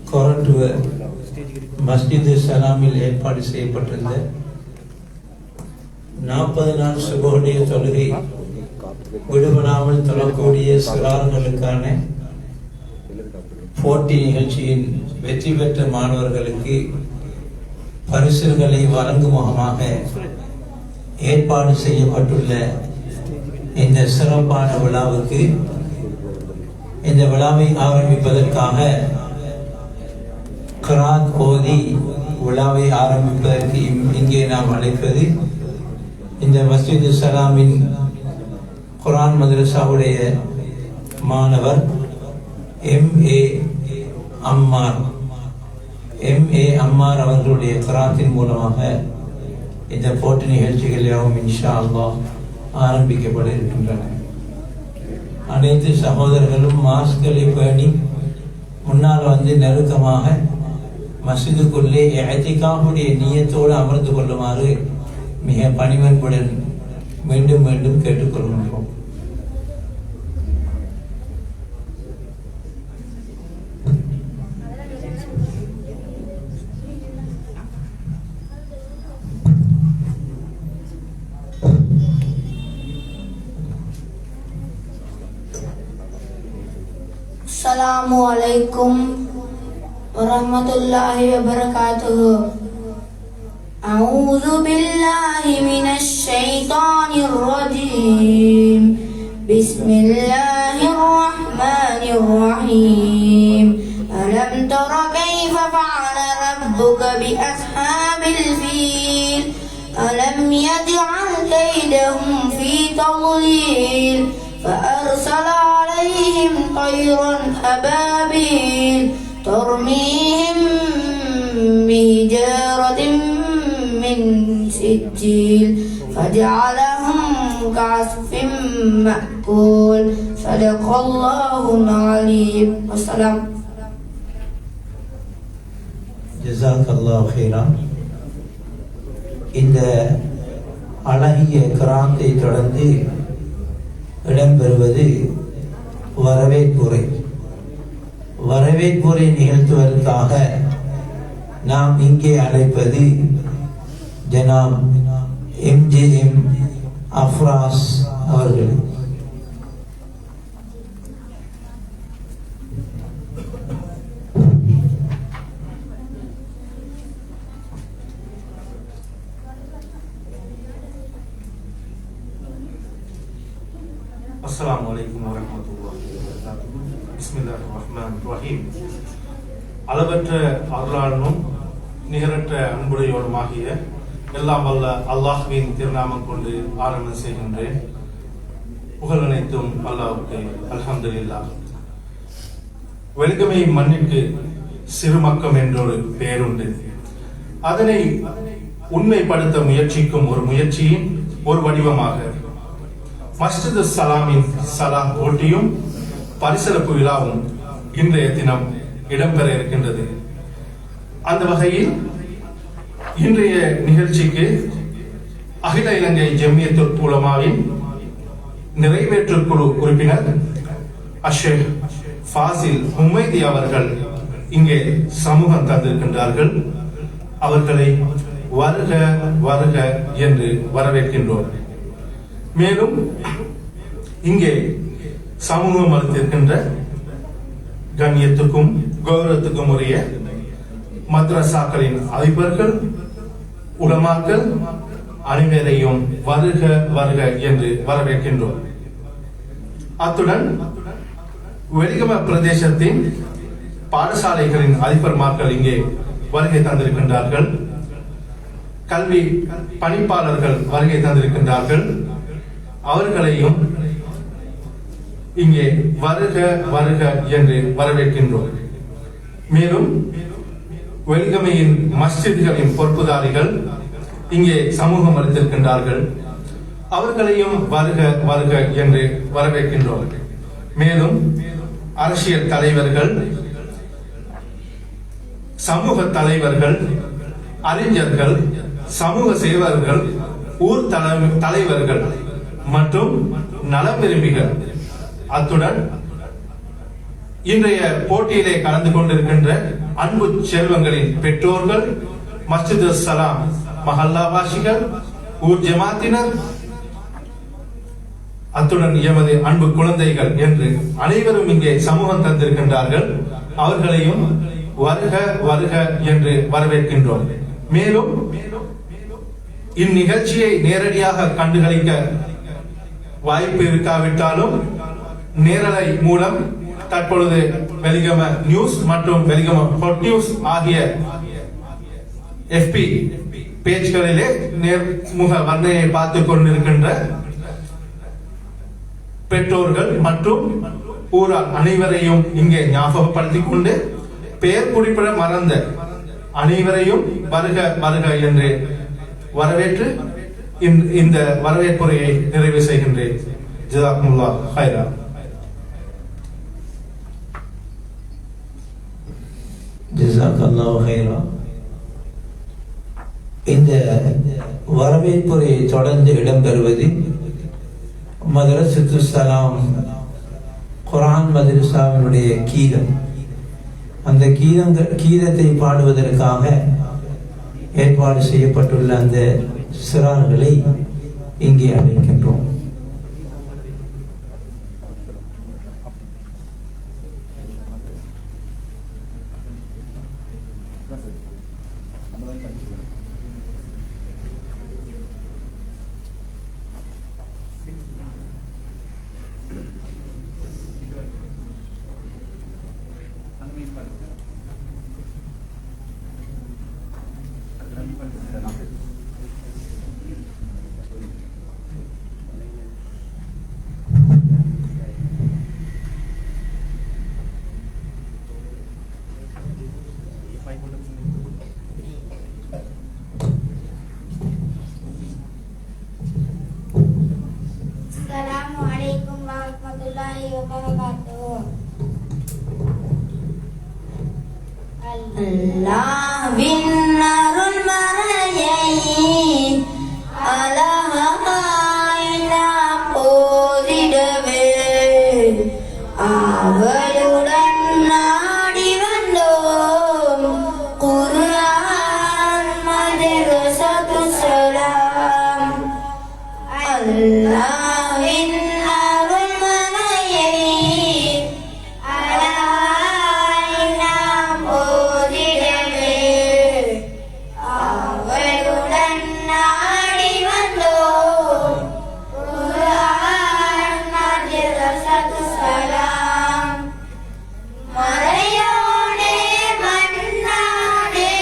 கொரட்டுவ மஸ்ஜித் சலாமில் ஏற்பாடு செய்யப்பட்டிருந்த 40 நாள் சுபஹுடைய தொழுகை விடுபடாமல் தொழக்கூடிய சிறார்களுக்கான போட்டி நிகழ்ச்சியின் வெற்றி பெற்ற மாணவர்களுக்கு பரிசுகளை வழங்கும் முகமாக ஏற்பாடு செய்யப்பட்டுள்ள இந்த சிறப்பான விழாவுக்கு இந்த விழாவை ஆரம்பிப்பதற்காக குர்ஆன் ஓதி விழாவை ஆரம்பிப்பதற்கு இங்கே நாம் அழைப்பது இந்த மஸ்ஜித் சலாமின் குர்ஆன் மதரசாவுடைய மாணவர் M.A. அம்மார் அவர்களுடைய குர்ஆனின் மூலமாக இந்த போட்டி நிகழ்ச்சிகள் யாவும் இன்ஷா அல்லாஹ் ஆரம்பிக்கப்பட இருக்கின்றன. அனைத்து சகோதரர்களும் மாஸ்களை பேணி முன்னால் வந்து நெருக்கமாக மஸ்ஜிதுக்குள்ளே இஅ்திகாஃபுடைய நியத்தோடு அமர்ந்து கொள்ளுமாறு மிக பணிவன்புடன் மீண்டும் மீண்டும் கேட்டுக்கொள்கின்றோம். Assalamu alaikum warahmatullahi wabarakatuh. A'udzu billahi minasy syaithanir rajim. Bismillahirrahmanirrahim. Alam tara kaifa fa'ala rabbuka bi ashabil fil? Alam yaj'al kaydahum fi tadlil? فأرسل عليهم طيرا أبابيل ترميهم بحجارة من سجيل فجعلهم كعصف مأكول صدق الله العليم والسلام. ஜஸாக்கல்லாஹு ஹைரா. இந்த அழகிய கிராந்தை தொடர்ந்து இடம்பெறுவது வரவேற்புரை நிகழ்த்துவதற்காக நாம் இங்கே அழைப்பது ஜனாப் M.J.M. அஃப்ராஸ் அவர்கள். அஸ்ஸலாமு அலைக்கும் வரஹ்மத்துல்லாஹி வபரகாத்துஹு. பிஸ்மில்லாஹிர் ரஹ்மானிர் ரஹீம். அளவற்ற அருளாளனும் நிகரற்ற அன்புடையோனுமாகிய எல்லாம் வல்ல அல்லாஹ்வின் திருநாமம் கொண்டு ஆரம்பம் செய்கின்றேன். புகழ் அனைத்தும் அல்லாஹ்வுக்கு. அல்ஹம்துலில்லாஹ். வெல்கமை மண்ணிற்கு சிறுமக்கம் என்றொரு பெயருண்டு. அதனை உண்மைப்படுத்த முயற்சிக்கும் ஒரு முயற்சியின் ஒரு வடிவமாக மஸ்ஜித் சலாமின் சலா போட்டியும் பரிசளிப்பு விழாவும் இன்றைய தினம் இடம்பெற இருக்கின்றது. அந்த வகையில் இன்றைய நிகழ்ச்சிக்கு அகில இலங்கை ஜம்மியத்துல் உலமாவின் நிறைவேற்று குழு உறுப்பினர் அஷேக் ஃபாசில் ஹுமைதி அவர்கள் இங்கே சமூகம் தந்திருக்கின்றார்கள். அவர்களை வருக வருக என்று வரவேற்கின்றோம். மேலும் இங்கே சமூகம் அளித்திருக்கின்ற கண்ணியத்துக்கும் கௌரவத்துக்கும் உரிய மദ്രസാக்களின் அதிபர்கள், உலமாக்கள் அனைவரையும் வருக வருக என்று வரவேற்கின்றோம். அத்துடன் வெலிகம பிரதேசத்தின் பாடசாலைகளின் அதிபர்மார்கள் இங்கே வருகை தந்திருக்கின்றார்கள். கல்வி பணிப்பாளர்கள் வருகை தந்திருக்கின்றார்கள். அவர்களையும் இங்கே வருக வருக என்று வரவேற்கின்றோம். மேலும் வெலிகமையின் மஸ்ஜித்களின் பொறுப்புதாரிகள் இங்கே சமூகம் அளித்திருக்கின்றார்கள். அவர்களையும் வருக வருக என்று வரவேற்கின்றோம். மேலும் அரசியல் தலைவர்கள், சமூக தலைவர்கள், அறிஞர்கள், சமூக சேவர்கள், ஊர் தலைவர்கள் மற்றும் நலம் விரும்பிகள், அத்துடன் இன்றைய போட்டியிலே கலந்து கொண்டிருக்கின்ற அன்பு செல்வங்களின் பெற்றோர்கள், மஸ்ஜித் சலாம் மஹல்லாவாசிகள், ஊர் ஜமாத்தினர், அத்துடன் எமது அன்பு குழந்தைகள் என்று அனைவரும் இங்கே சமூகம் தந்திருக்கின்றார்கள். அவர்களையும் வருக வருக என்று வரவேற்கின்றோம். மேலும் இந்நிகழ்ச்சியை நேரடியாக கண்டுகளிக்க வாய்ப்பு இருக்காவிட்டாலும் நேரலை மூலம் தற்பொழுது வெலிகம நியூஸ் மற்றும் வெலிகம ஹாட் நியூஸ் ஆகிய FB பேஜ்களிலே நேர்முக வர்ணனையை பார்த்துக் கொண்டிருக்கின்ற பெற்றோர்கள் மற்றும் ஊரார் அனைவரையும் இங்கே ஞாபகப்படுத்திக் கொண்டு பெயர் குறிப்பிட மறந்த அனைவரையும் வருக வருக என்று வரவேற்று இந்த வரவேற்புரையை நிறைவு செய்கின்றேன். ஜஸாக்குமுல்லாஹ் ஹைரா. ஜஸாக்கல்லாஹு ஹைரா. இந்த வரவேற்புரையை தொடர்ந்து இடம்பெறுவது மதரசத்து சலாம் குர்ஆன் மதரசாவினுடைய கீதம். அந்த கீதத்தை பாடுவதற்காக ஏற்பாடு செய்யப்பட்டுள்ள அந்த சிறார்களை இங்கே அழைக்கின்றோம். Assalamualaikum warahmatullahi wabarakatuh. அல்லாஹ்வின் அருள் மறையை அழகாய் நாம் போதிடவே அவளுடன் நாடி வந்தோம். குர்ஆன் மதரசத்து சலாம். அல்லாஹ்வின் அருள் மறையை அழகாய் நாம் போதிடவே அவளுடன் நாடி வந்தோம். குர்ஆன் மதரசத்து சலாம். மறையோனே மன்னானே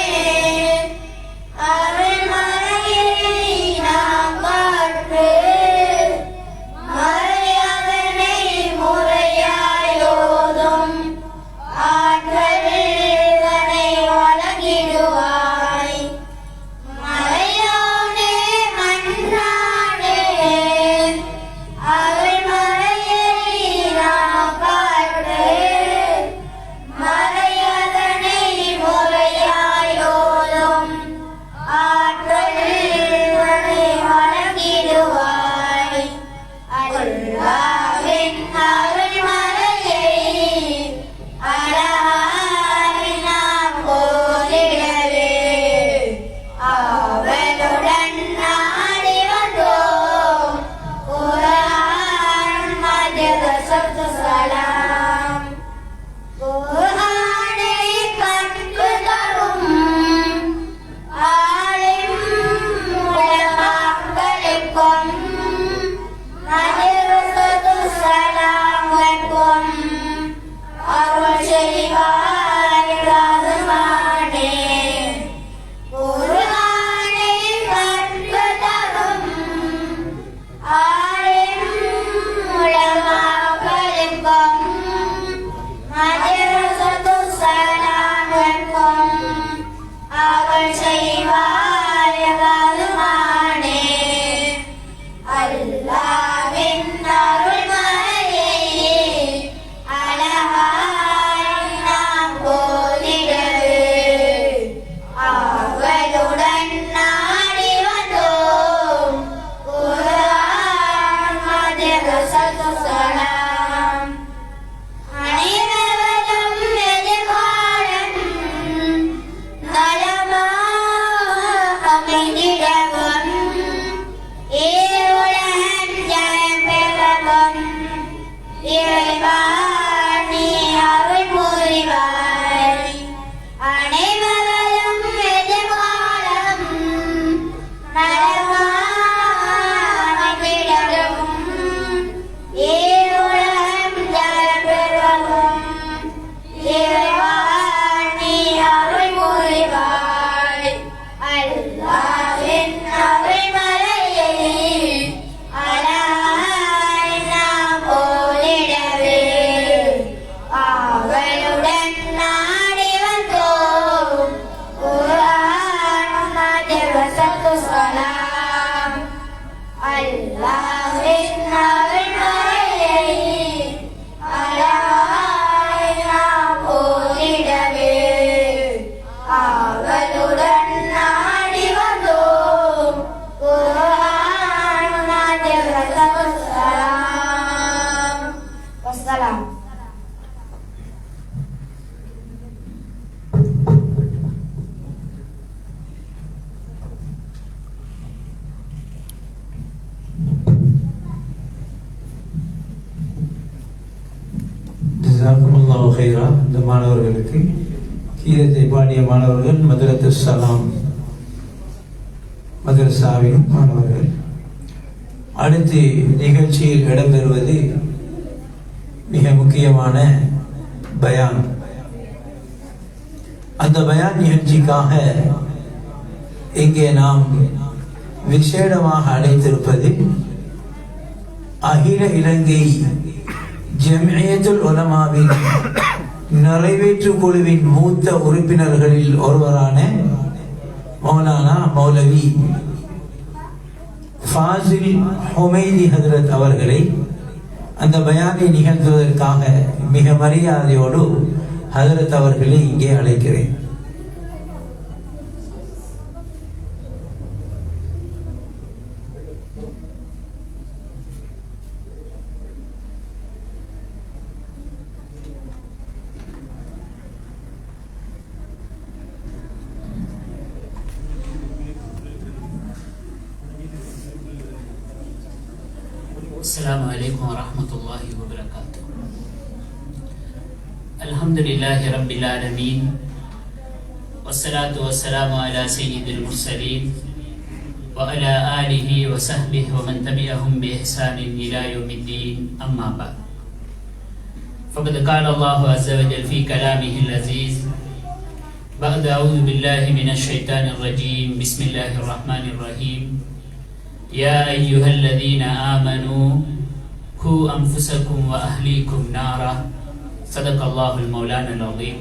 அருள் மறையை நாம் காற்று. மறையவனை முறையாயோதும் ஆற்றல்தனை வழங்கிடுவாய். மறையோனே மன்னானே அருள் மறையை நாம் காற்று. மறையதனை முறையாயோதும் ஆற்றல்தனை வழங்கிடுவாய். அல்லாஹ்வின் அருள் மறையை அழகாய் நாம் போதிடவே அவளுடன் நாடி வந்தோம். குர்ஆன் மதரசத்து சலாம். குர்ஆனை கற்று தரும் ஆலிம் உலமாக்களுக்கும் மதரசத்து சலாமுக்கும் அருள் செய்வாய் ரஹ்மானே. குர்ஆனை கற்று தரும் ஆலிம் உலமாக்களுக்கும் மதரசத்து சலாமுக்கும் அருள் செய்வாய் ரஹ்மானே. அல்லாஹ்வின் அருள் மறையை அழகாய் நாம் போதிடவே அவளுடன் நாடி வந்தோம். குர்ஆன் மதரசத்து சலாம். அனைவரும் ஹுரைரா இந்த மாணவர்களுக்கு கீதத்தை பாடிய மாணவர்கள் மதுரத்து சலாம் மதரசாவின் மாணவர்கள். அடுத்து நிகழ்ச்சியில் இடம்பெறுவது மிக முக்கியமான பயான். அந்த பயான் நிகழ்ச்சிக்காக இங்கே நாம் விசேடமாக அழைத்திருப்பது அகில இலங்கை ஜம்இயத்துல் உலமாவின் நிறைவேற்று குழுவின் மூத்த உறுப்பினர்களில் ஒருவரான மௌலானா மௌலவி ஃபாசில் ஹுமைதி ஹஜ்ரத் அவர்களை அந்த பயானை நிகழ்த்துவதற்காக மிக மரியாதையோடு ஹஜ்ரத் அவர்களை இங்கே அழைக்கிறேன். السلام عليكم ورحمة الله وبركاته. الحمد لله رب العالمين والصلاة والسلام على سيد المرسلين وعلى آله وصحبه ومن تبعهم بإحسان إلى يوم الدين. أما بعد، فقد قال الله عز وجل في كلامه العزيز بعد أعوذ بالله من الشيطان الرجيم بسم الله الرحمن الرحيم يا أيها الذين آمنوا قوا أنفسكم وأهليكم نارا صدق الله المولانا العظيم.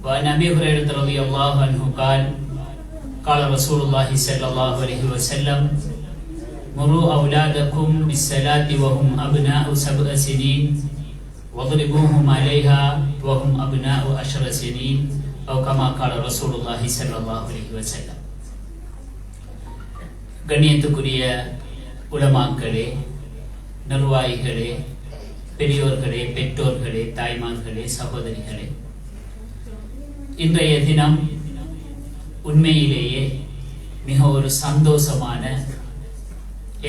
وعن أبي هريرة رضي الله عنه قال قال رسول الله صلى الله عليه وسلم مروا أولادكم بالصلاة وهم أبناء 7 سنين واضربوهم عليها وهم أبناء 10 سنين أو كما قال رسول الله صلى الله عليه وسلم. கண்ணியத்துக்குரிய உலமாக்களே, நிர்வாகிகளே, பெரியோர்களே, பெற்றோர்களே, தாய்மார்களே, சகோதரிகளே, இன்றைய தினம் உண்மையிலேயே மிக ஒரு சந்தோஷமான,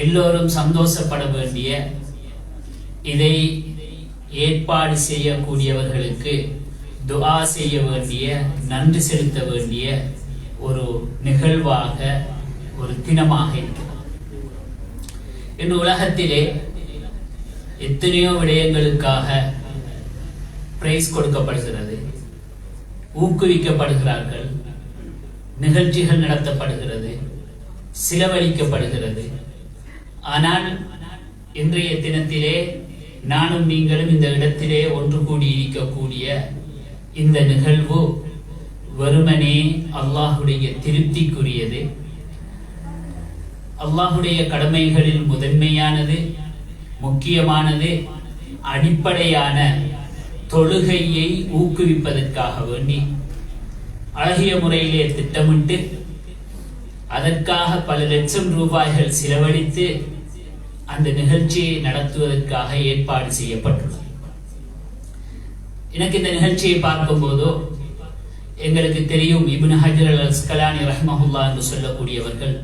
எல்லோரும் சந்தோஷப்பட வேண்டிய, இதை ஏற்பாடு செய்யக்கூடியவர்களுக்கு துஆ செய்ய வேண்டிய, நன்றி செலுத்த வேண்டிய ஒரு நிகழ்வாக, ஒரு தினமாக இருக்கிறது. இந்த உலகத்திலே எத்தனையோ விடயங்களுக்காக பிரைஸ் கொடுக்கப்படுகிறது, ஊக்குவிக்கப்படுகிறார்கள், நிகழ்ச்சிகள் நடத்தப்படுகிறது, செலவழிக்கப்படுகிறது. ஆனால் இன்றைய தினத்திலே நானும் நீங்களும் இந்த இடத்திலே ஒன்று கூடி இருக்கக்கூடிய இந்த நிகழ்வு வெறுமனே அல்லாஹுடைய திருப்திக்குரியது. அல்லாஹுடைய கடமைகளில் முதன்மையானது, முக்கியமானது, அடிப்படையான தொழுகையை ஊக்குவிப்பதற்காக வேண்டி அழகிய முறையிலே திட்டமிட்டு அதற்காக பல லட்சம் ரூபாய்கள் செலவழித்து அந்த நிகழ்ச்சியை நடத்துவதற்காக ஏற்பாடு செய்யப்பட்டுள்ளது. எனக்கு இந்த நிகழ்ச்சியை பார்க்கும் போதோ எங்களுக்கு தெரியும், இப்னு ஹஜர் அல் அஸ்கலானி ரஹ்மஹுல்லாஹ் என்று சொல்லக்கூடியவர்கள்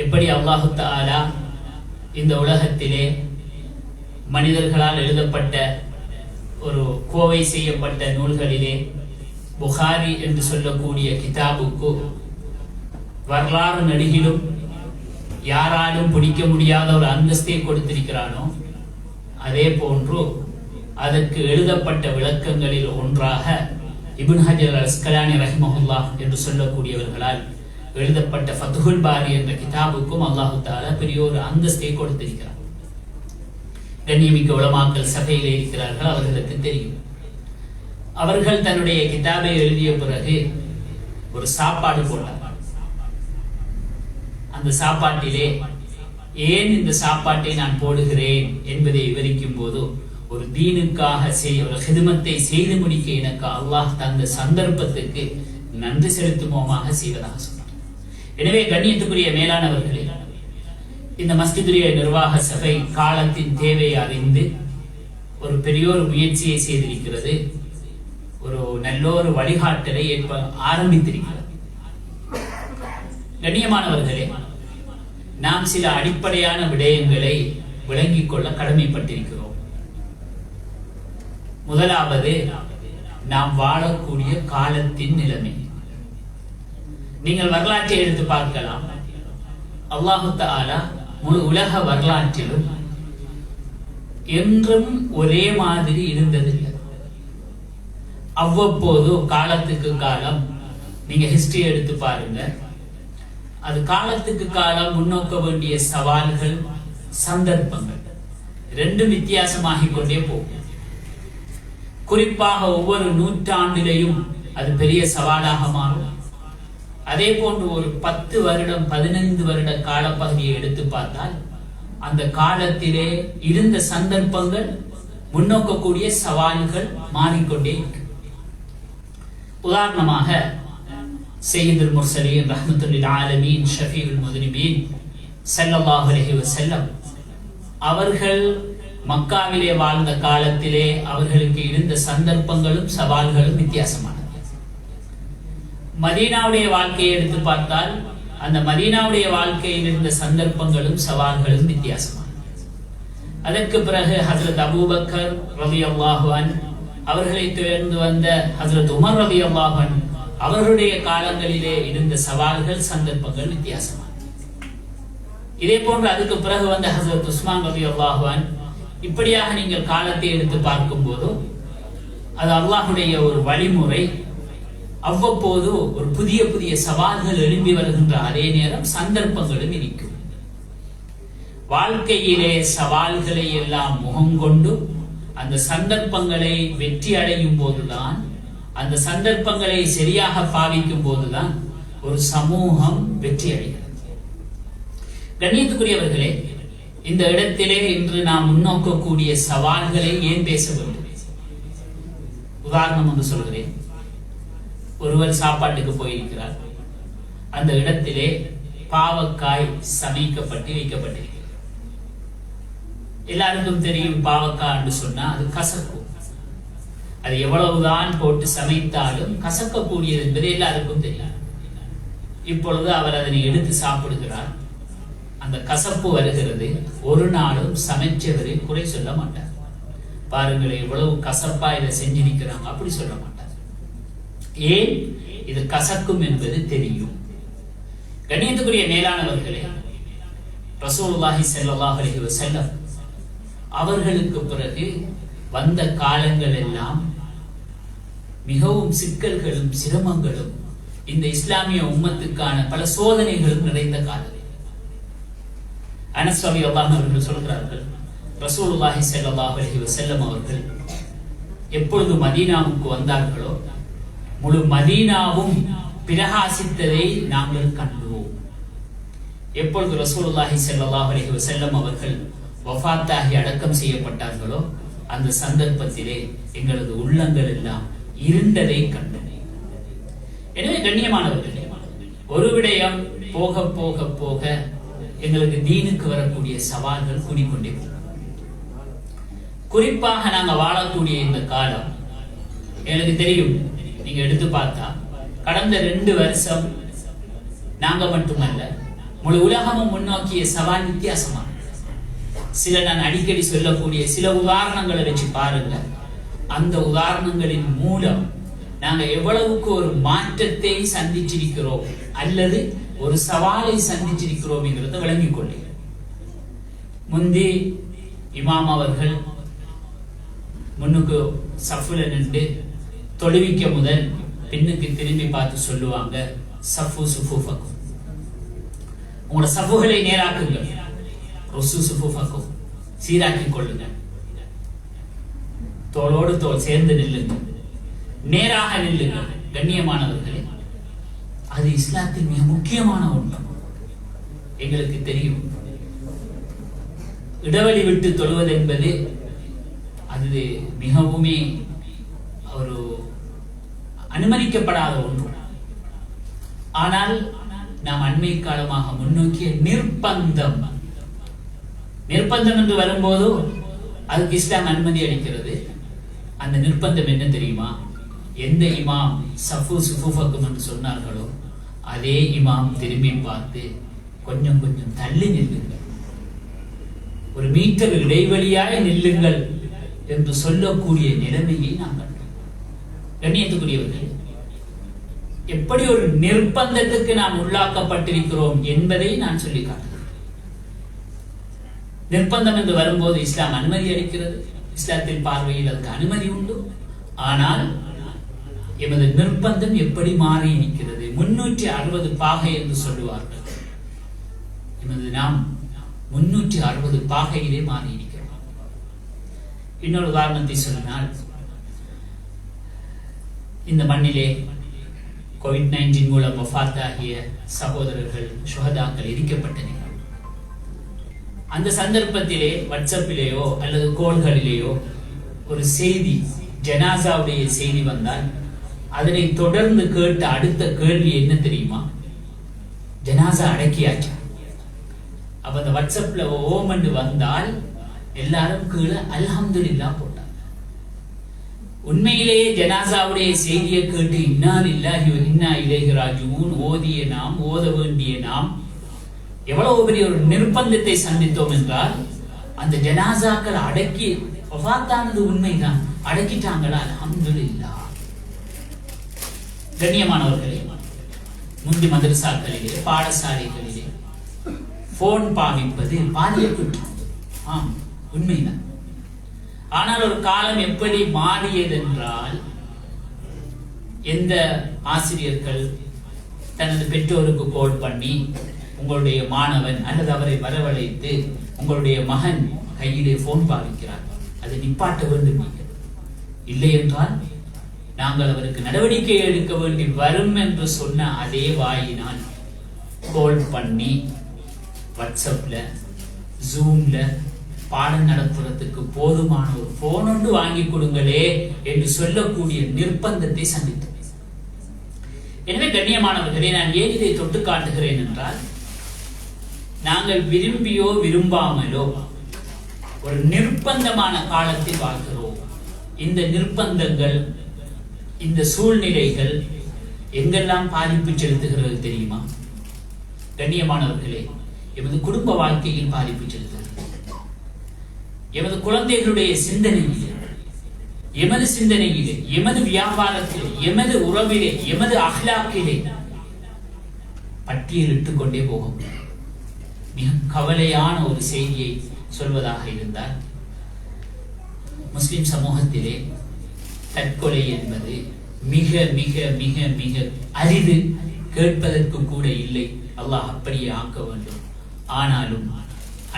எப்படி அல்லாஹு தஆலா இந்த உலகத்திலே மனிதர்களால் எழுதப்பட்ட ஒரு கோவை செய்யப்பட்ட நூல்களிலே புகாரி என்று சொல்லக்கூடிய கிதாபுக்கு வரலாறு நெடுகிலும் யாராலும் பிடிக்க முடியாத ஒரு அந்தஸ்தை கொடுத்திருக்கிறானோ, அதே போன்று அதற்கு எழுதப்பட்ட விளக்கங்களில் ஒன்றாக இப்னு ஹஜர் அல் அஸ்கலானி ரஹ்மஹுல்லாஹ் என்று சொல்லக்கூடியவர்களால் எழுதப்பட்ட ஃபத்ஹுல் பாரி என்ற கிதாபுக்கும் அல்லாஹு தஆலா பெரிய ஒரு அந்தஸ்தை கொடுத்திருக்கிறார். கண்ணியமிக்க உலமாக்கள் சபையிலே இருக்கிறார்கள், அவர்களுக்கு தெரியும். அவர்கள் தன்னுடைய கிதாபை எழுதிய பிறகு ஒரு சாப்பாடு போட்டார். அந்த சாப்பாட்டிலே ஏன் இந்த சாப்பாட்டை நான் போடுகிறேன் என்பதை விவரிக்கும் போது, ஒரு தீனுக்காக ஒரு ஹிதுமத்தை செய்து முடிக்க எனக்கு அல்லாஹ் தந்த சந்தர்ப்பத்துக்கு நன்றி செலுத்துவோமாக செய்வதாக சொன்னார். எனவே கண்ணியத்துக்குரிய மேலானவர்களே, இந்த மஸ்ஜிதுடைய நிர்வாக சபை காலத்தின் தேவையை அறிந்து ஒரு பெரிய ஒரு முயற்சியை செய்திருக்கிறது, ஒரு நல்லொரு வழிகாட்டலை ஆரம்பித்திருக்கிறது. கண்ணியமானவர்களே, நாம் சில அடிப்படையான விடயங்களை விளங்கிக் கொள்ள கடமைப்பட்டிருக்கிறோம். முதலாவது நாம் வாழக்கூடிய காலத்தின் நிலைமை. நீங்கள் வரலாற்றை எடுத்து பார்க்கலாம். அல்லாஹு தஆலா முழு உலக வரலாற்றிலும் என்றும் ஒரே மாதிரி இருந்ததில்லை. அவ்வப்போது காலத்துக்கு காலம், நீங்க ஹிஸ்டரி எடுத்து பாருங்க, அது காலத்துக்கு காலம் முன்னோக்க வேண்டிய சவால்கள், சந்தர்ப்பங்கள் ரெண்டும் வித்தியாசமாகிக் கொண்டே போகும். குறிப்பாக ஒவ்வொரு நூற்றாண்டிலையும் அது பெரிய சவாலாக மாறும். அதே போன்று ஒரு 10 வருடம் 15 வருட காலப்பகுதியை எடுத்து பார்த்தால் அந்த காலத்திலே இருந்த சந்தர்ப்பங்கள், முன்னோக்கக்கூடிய சவால்கள் மாறிக்கொண்டே இருக்கு. உதாரணமாக சையதுல் முர்சலீன் ரஹ்மத்துல் ஆலமீன் ஷஃபீஉல் முذنبீன் ஸல்லல்லாஹு அலைஹி வஸல்லம் அவர்கள் மக்காவிலே வாழ்ந்த காலத்திலே அவர்களுக்கு இருந்த சந்தர்ப்பங்களும் சவால்களும் வித்தியாசமானது. மதீனாவுடைய வாழ்க்கையை எடுத்து பார்த்தால் அந்த மதீனாவுடைய வாழ்க்கையில் இருந்த சந்தர்ப்பங்களும் சவால்களும் வித்தியாசமானது. அதற்கு பிறகு ஹஜ்ரத் அபூபக்கர் ரலியல்லாஹு அன்ஹு அவர்களை தொடர்ந்து வந்த ஹஜ்ரத் உமர் ரலியல்லாஹு அன்ஹு அவர்களுடைய காலங்களிலே இருந்த சவால்கள், சந்தர்ப்பங்கள் வித்தியாசமானது. இதே போன்று அதுக்கு பிறகு வந்த ஹஜ்ரத் உஸ்மான் ரலியல்லாஹு அன்ஹு, இப்படியாக நீங்கள் காலத்தை எடுத்து பார்க்கும் போது அது அல்லாஹ்வுடைய ஒரு வழிமுறை. அவ்வப்போது ஒரு புதிய புதிய சவால்கள் எழும்பி வருகின்ற அதே நேரம் சந்தர்ப்பங்களும் இருக்கும். வாழ்க்கையிலே சவால்களை எல்லாம் முகங்கொண்டு அந்த சந்தர்ப்பங்களை வெற்றி அடையும் போதுதான், அந்த சந்தர்ப்பங்களை சரியாக பாவிக்கும் போதுதான் ஒரு சமூகம் வெற்றி அடைகிறது. கண்ணியத்துக்குரியவர்களே, இந்த இடத்திலே இன்று நாம் முன்னோக்கக்கூடிய சவால்களை ஏன் பேச வேண்டும்? உதாரணம் ஒன்று சொல்கிறேன். ஒருவர் சாப்பாட்டுக்கு போயிருக்கிறார். அந்த இடத்திலே பாவக்காய் சமைக்கப்பட்டு வைக்கப்பட்டிருக்கிறது. எல்லாருக்கும் தெரியும், பாவக்காய் என்று சொன்னா அது கசக்கும். அது எவ்வளவுதான் போட்டு சமைத்தாலும் கசக்கக்கூடியது என்பது எல்லாருக்கும் தெரியும். இப்பொழுது அவர் அதனை எடுத்து சாப்பிடுகிறார். அந்த கசப்பு வருகிறது. ஒரு நாளும் சமைச்சவரை குறை சொல்ல மாட்டார். பாருங்களேன், எவ்வளவு கசப்பா இதை செஞ்சிருக்கிறாங்க, அப்படி சொல்ல மாட்டார். ஏன்? இது கசக்கும் என்பது தெரியும். கண்ணியத்துக்குரிய மேலானவர்களே, ரசூலுல்லாஹி ஸல்லல்லாஹு அலைஹி வஸல்லம் அவர்களுக்கு பிறகு வந்த காலங்கள் எல்லாம் மிகவும் சிக்கல்களும் சிரமங்களும், இந்த இஸ்லாமிய உம்மத்துக்கான பல சோதனைகளும் நிறைந்த காலம். அனஸ் ரலியல்லாஹு அன்ஹு அவர்கள் சொல்கிறார்கள், ரசூலுல்லாஹி ஸல்லல்லாஹு அலைஹி வஸல்லம் அவர்கள் எப்பொழுது மதீனாவுக்கு வந்தார்களோ முழு மதீனாவும் பிரகாசித்ததை நாங்கள் கண்டோம். எப்பொழுது ரசூலுல்லாஹி ஸல்லல்லாஹு அலைஹி வஸல்லம் அவர்கள் வஃபாத்தாகி அடக்கம் செய்யப்பட்டார்களோ அந்த சந்தர்ப்பத்திலே எங்களது உள்ளங்கள் எல்லாம் இருண்டதை கண்டோம். எனவே கண்ணியமானவர்களே, ஒரு விடயம் போக போக போக எங்களுக்கு தீனுக்கு வரக்கூடிய சவால்கள் கூடிக்கொண்டே போகும். குறிப்பாக நாங்க வாழக்கூடிய இந்த காலம் எனக்கு தெரியும். நீங்க எடுத்து பார்த்தா கடந்த 2 வருஷம் நாங்க மட்டுமல்ல, முழு உலகமும் முன்னோக்கிய சவால் வித்தியாசமான சில நான் அடிக்கடி சொல்லக்கூடிய சில உதாரணங்களை வச்சு பாருங்க. அந்த உதாரணங்களின் மூலம் நாங்க எவ்வளவுக்கு ஒரு மாற்றத்தை சந்திச்சிருக்கிறோம் அல்லது ஒரு சவாலை சந்திச்சிருக்கிறோம் என்கிறத விளங்கிக் கொள்ள. முந்தி இமாம் அவர்கள் முன்னுக்கு சஃபுல நின்று தொழுவிக்க முதல் பின்னுக்கு திரும்பி பார்த்து சொல்லுவாங்க, சஃபு சுஃபுஃபக்கும், உங்களோட சஃபுகளை நேராக்குங்கள், ருசு சுஃபுஃபக்கும், சீராக்கிக் கொள்ளுங்க, தோளோடு தோள் சேர்ந்து நில்லுங்க, நேராக நில்லுங்க. கண்ணியமானவர்களே, அது இஸ்லாத்தின் மிக முக்கியமான ஒன்று. எங்களுக்கு தெரியும், இடைவெளி விட்டு தொழுவது என்பது அது மிகவுமே ஒரு அனுமதிக்கப்படாத ஒன்று. ஆனால் நாம் அண்மை காலமாக முன்னோக்கிய நிர்பந்தம் என்று வரும்போது அதுக்கு இஸ்லாம் அனுமதி அளிக்கிறது. அந்த நிர்பந்தம் என்ன தெரியுமா? எந்த இமாம் சஃபு சுஃபுஃபக்கும் என்று சொன்னார்களோ அதே இமாம் திரும்பி பார்த்து கொஞ்சம் கொஞ்சம் தள்ளி நில்லுங்கள், 1 மீட்டர் இடைவெளியாய் நில்லுங்கள் என்று சொல்லக்கூடிய நிலைமையை நாம் கண்டோம். கண்ணியத்துக்குரியவர்கள், எப்படி ஒரு நிர்பந்தத்துக்கு நாம் உள்ளாக்கப்பட்டிருக்கிறோம் என்பதை நான் சொல்லி காட்டுகிறேன். நிர்பந்தம் என்று வரும்போது இஸ்லாம் அனுமதி அளிக்கிறது. இஸ்லாத்தின் பார்வையில் அதுக்கு அனுமதி உண்டு. ஆனால் எமது நிர்பந்தம் எப்படி மாறி இருக்கிறது? 360 பாகை என்று சொல்லுவார்கள். எமது நாம் 360 பாகையிலே மாறி இருக்கிறோம். இன்னொரு உதாரணத்தை சொன்னால், இந்த மண்ணிலே கோவிட்-19 மூலம் வஃபாத்தாகிய சகோதரர்கள், சுஹதாக்கள் எரிக்கப்பட்ட நிகழ்வு. அந்த சந்தர்ப்பத்திலே வாட்ஸ்அப்பிலேயோ அல்லது கோள்களிலேயோ ஒரு செய்தி, ஜனாசாவுடைய செய்தி வந்தால் அதனை தொடர்ந்து கேட்ட அடுத்த கேள்வி என்ன தெரியுமா? ஜனாசா அடக்கியாச்சு. அப்ப அந்த வாட்ஸ்அப்ல ஓமண்டு வந்தால் எல்லாரும் கீழே அல்ஹம்துலில்லாஹ் போட்டாங்க. உண்மையிலேயே ஜனாசாவுடைய செய்தியை கேட்டு இன்னா லில்லாஹி வ இன்னா இலைஹி ராஜிஊன் ஓதிய நாம், ஓத வேண்டிய நாம் எவ்வளவு பெரிய ஒரு நிர்பந்தத்தை சந்தித்தோம் என்றால், அந்த ஜனாசாக்கள் அடக்கி வஃபாத்தானது உண்மைதான், அடக்கிட்டாங்களா? அல்ஹம்துலில்லாஹ். கண்ணியமானவர்களே, முந்தி மதரசாக்களிலே, பாடசாலைகளிலே போன் பாவிப்பது பாலிய குற்றம், உண்மைதான். ஆனால் ஒரு காலம் எப்படி மாறியது என்றால், எந்த ஆசிரியர்கள் தனது பெற்றோருக்கு கோல் பண்ணி உங்களுடைய மாணவன் அல்லது அவரை வரவழைத்து உங்களுடைய மகன் கையிலே போன் பாவிக்கிறார், அதை நிப்பாட்ட வேண்டும், நீங்கள் இல்லை என்றால் நாங்கள் அவருக்கு நடவடிக்கை எடுக்க வேண்டி வரும் என்று சொன்ன அதே வாயினால் கோல் பண்ணி வாட்ஸ்அப்ல, ஜூம்ல பாடம் நடத்துறதுக்கு போதுமான ஒரு போன் ஒன்று வாங்கி கொடுங்களே என்று சொல்லக்கூடிய நிர்பந்தத்தை சந்தித்தோம். எனவே கண்ணியமானவர்களே, நான் ஏன் இதை தொட்டு காட்டுகிறேன் என்றால், நாங்கள் விரும்பியோ விரும்பாமலோ ஒரு நிர்பந்தமான காலத்தில் வாழ்கிறோம். இந்த நிர்பந்தங்கள், இந்த சூழ்நிலைகள் எங்கெல்லாம் பாதிப்பு செலுத்துகிறது தெரியுமா? கண்ணியமானவர்களே, எமது குடும்ப வாழ்க்கையில் பாதிப்பு செலுத்துகிறது, எமது குழந்தைகளுடைய சிந்தனையிலே, எமது சிந்தனையிலே, எமது வியாபாரத்திலே, எமது உறவிலே, எமது அஹ்லாக்கிலே பட்டியலிட்டுக் கொண்டே போகும். மிக கவலையான ஒரு செய்தியை சொல்வதாக இருந்தால், முஸ்லிம் சமூகத்திலே தற்கொலை என்பது மிக மிக மிக மிக அரிது, கேட்பதற்கு கூட இல்லை. அல்லாஹ் அப்படியே ஆக்க வேண்டும். ஆனாலும்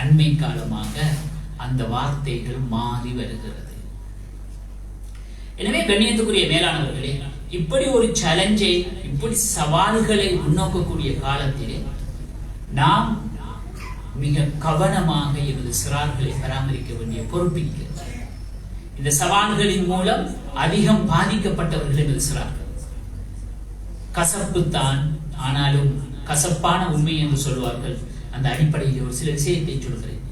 அண்மை காலமாக அந்த வார்த்தைகள் மாறி வருகிறது. எனவே கண்ணியத்துக்குரிய மேலானவர்களே, இப்படி ஒரு சேலஞ்சை, இப்படி சவால்களை முன்னோக்கக்கூடிய காலத்திலே நாம் மிக கவனமாக எமது சிறார்களை பராமரிக்க வேண்டிய பொறுப்பு இருக்கிறது. இந்த சவால்களின் மூலம் அதிகம் பாதிக்கப்பட்டவர்கள் எமது சிறார்கள். கசப்புத்தான், ஆனாலும் கசப்பான உண்மை என்று சொல்வார்கள். அந்த அடிப்படையில் ஒரு சில விஷயத்தை சொல்கிறேன்.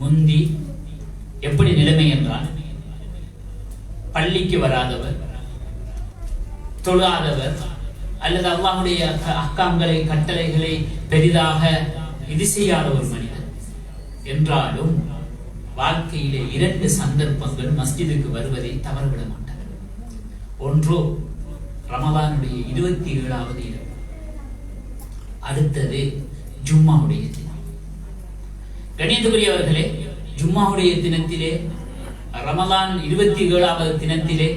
முந்தி எப்படி நிலைமை என்றால், பள்ளிக்கு வராதவர், தொழாதவர் அல்லது அல்லாஹ்வுடைய அஹ்காம்களை, கட்டளைகளை பெரிதாக இது செய்யாத ஒரு மனிதன் என்றாலும் வாழ்க்கையிலே 2 சந்தர்ப்பங்கள் மஸ்ஜிதுக்கு வருவதை தவறவிட மாட்டார். ஒன்று ரமலானுடைய 27வது இரவு, அடுத்தது ஜும்மாவுடைய தினம். கண்ணியத்துக்குரியவர்களே, ஜும்மாவுடைய தினத்திலே, ரமலான் 27வது தினத்திலே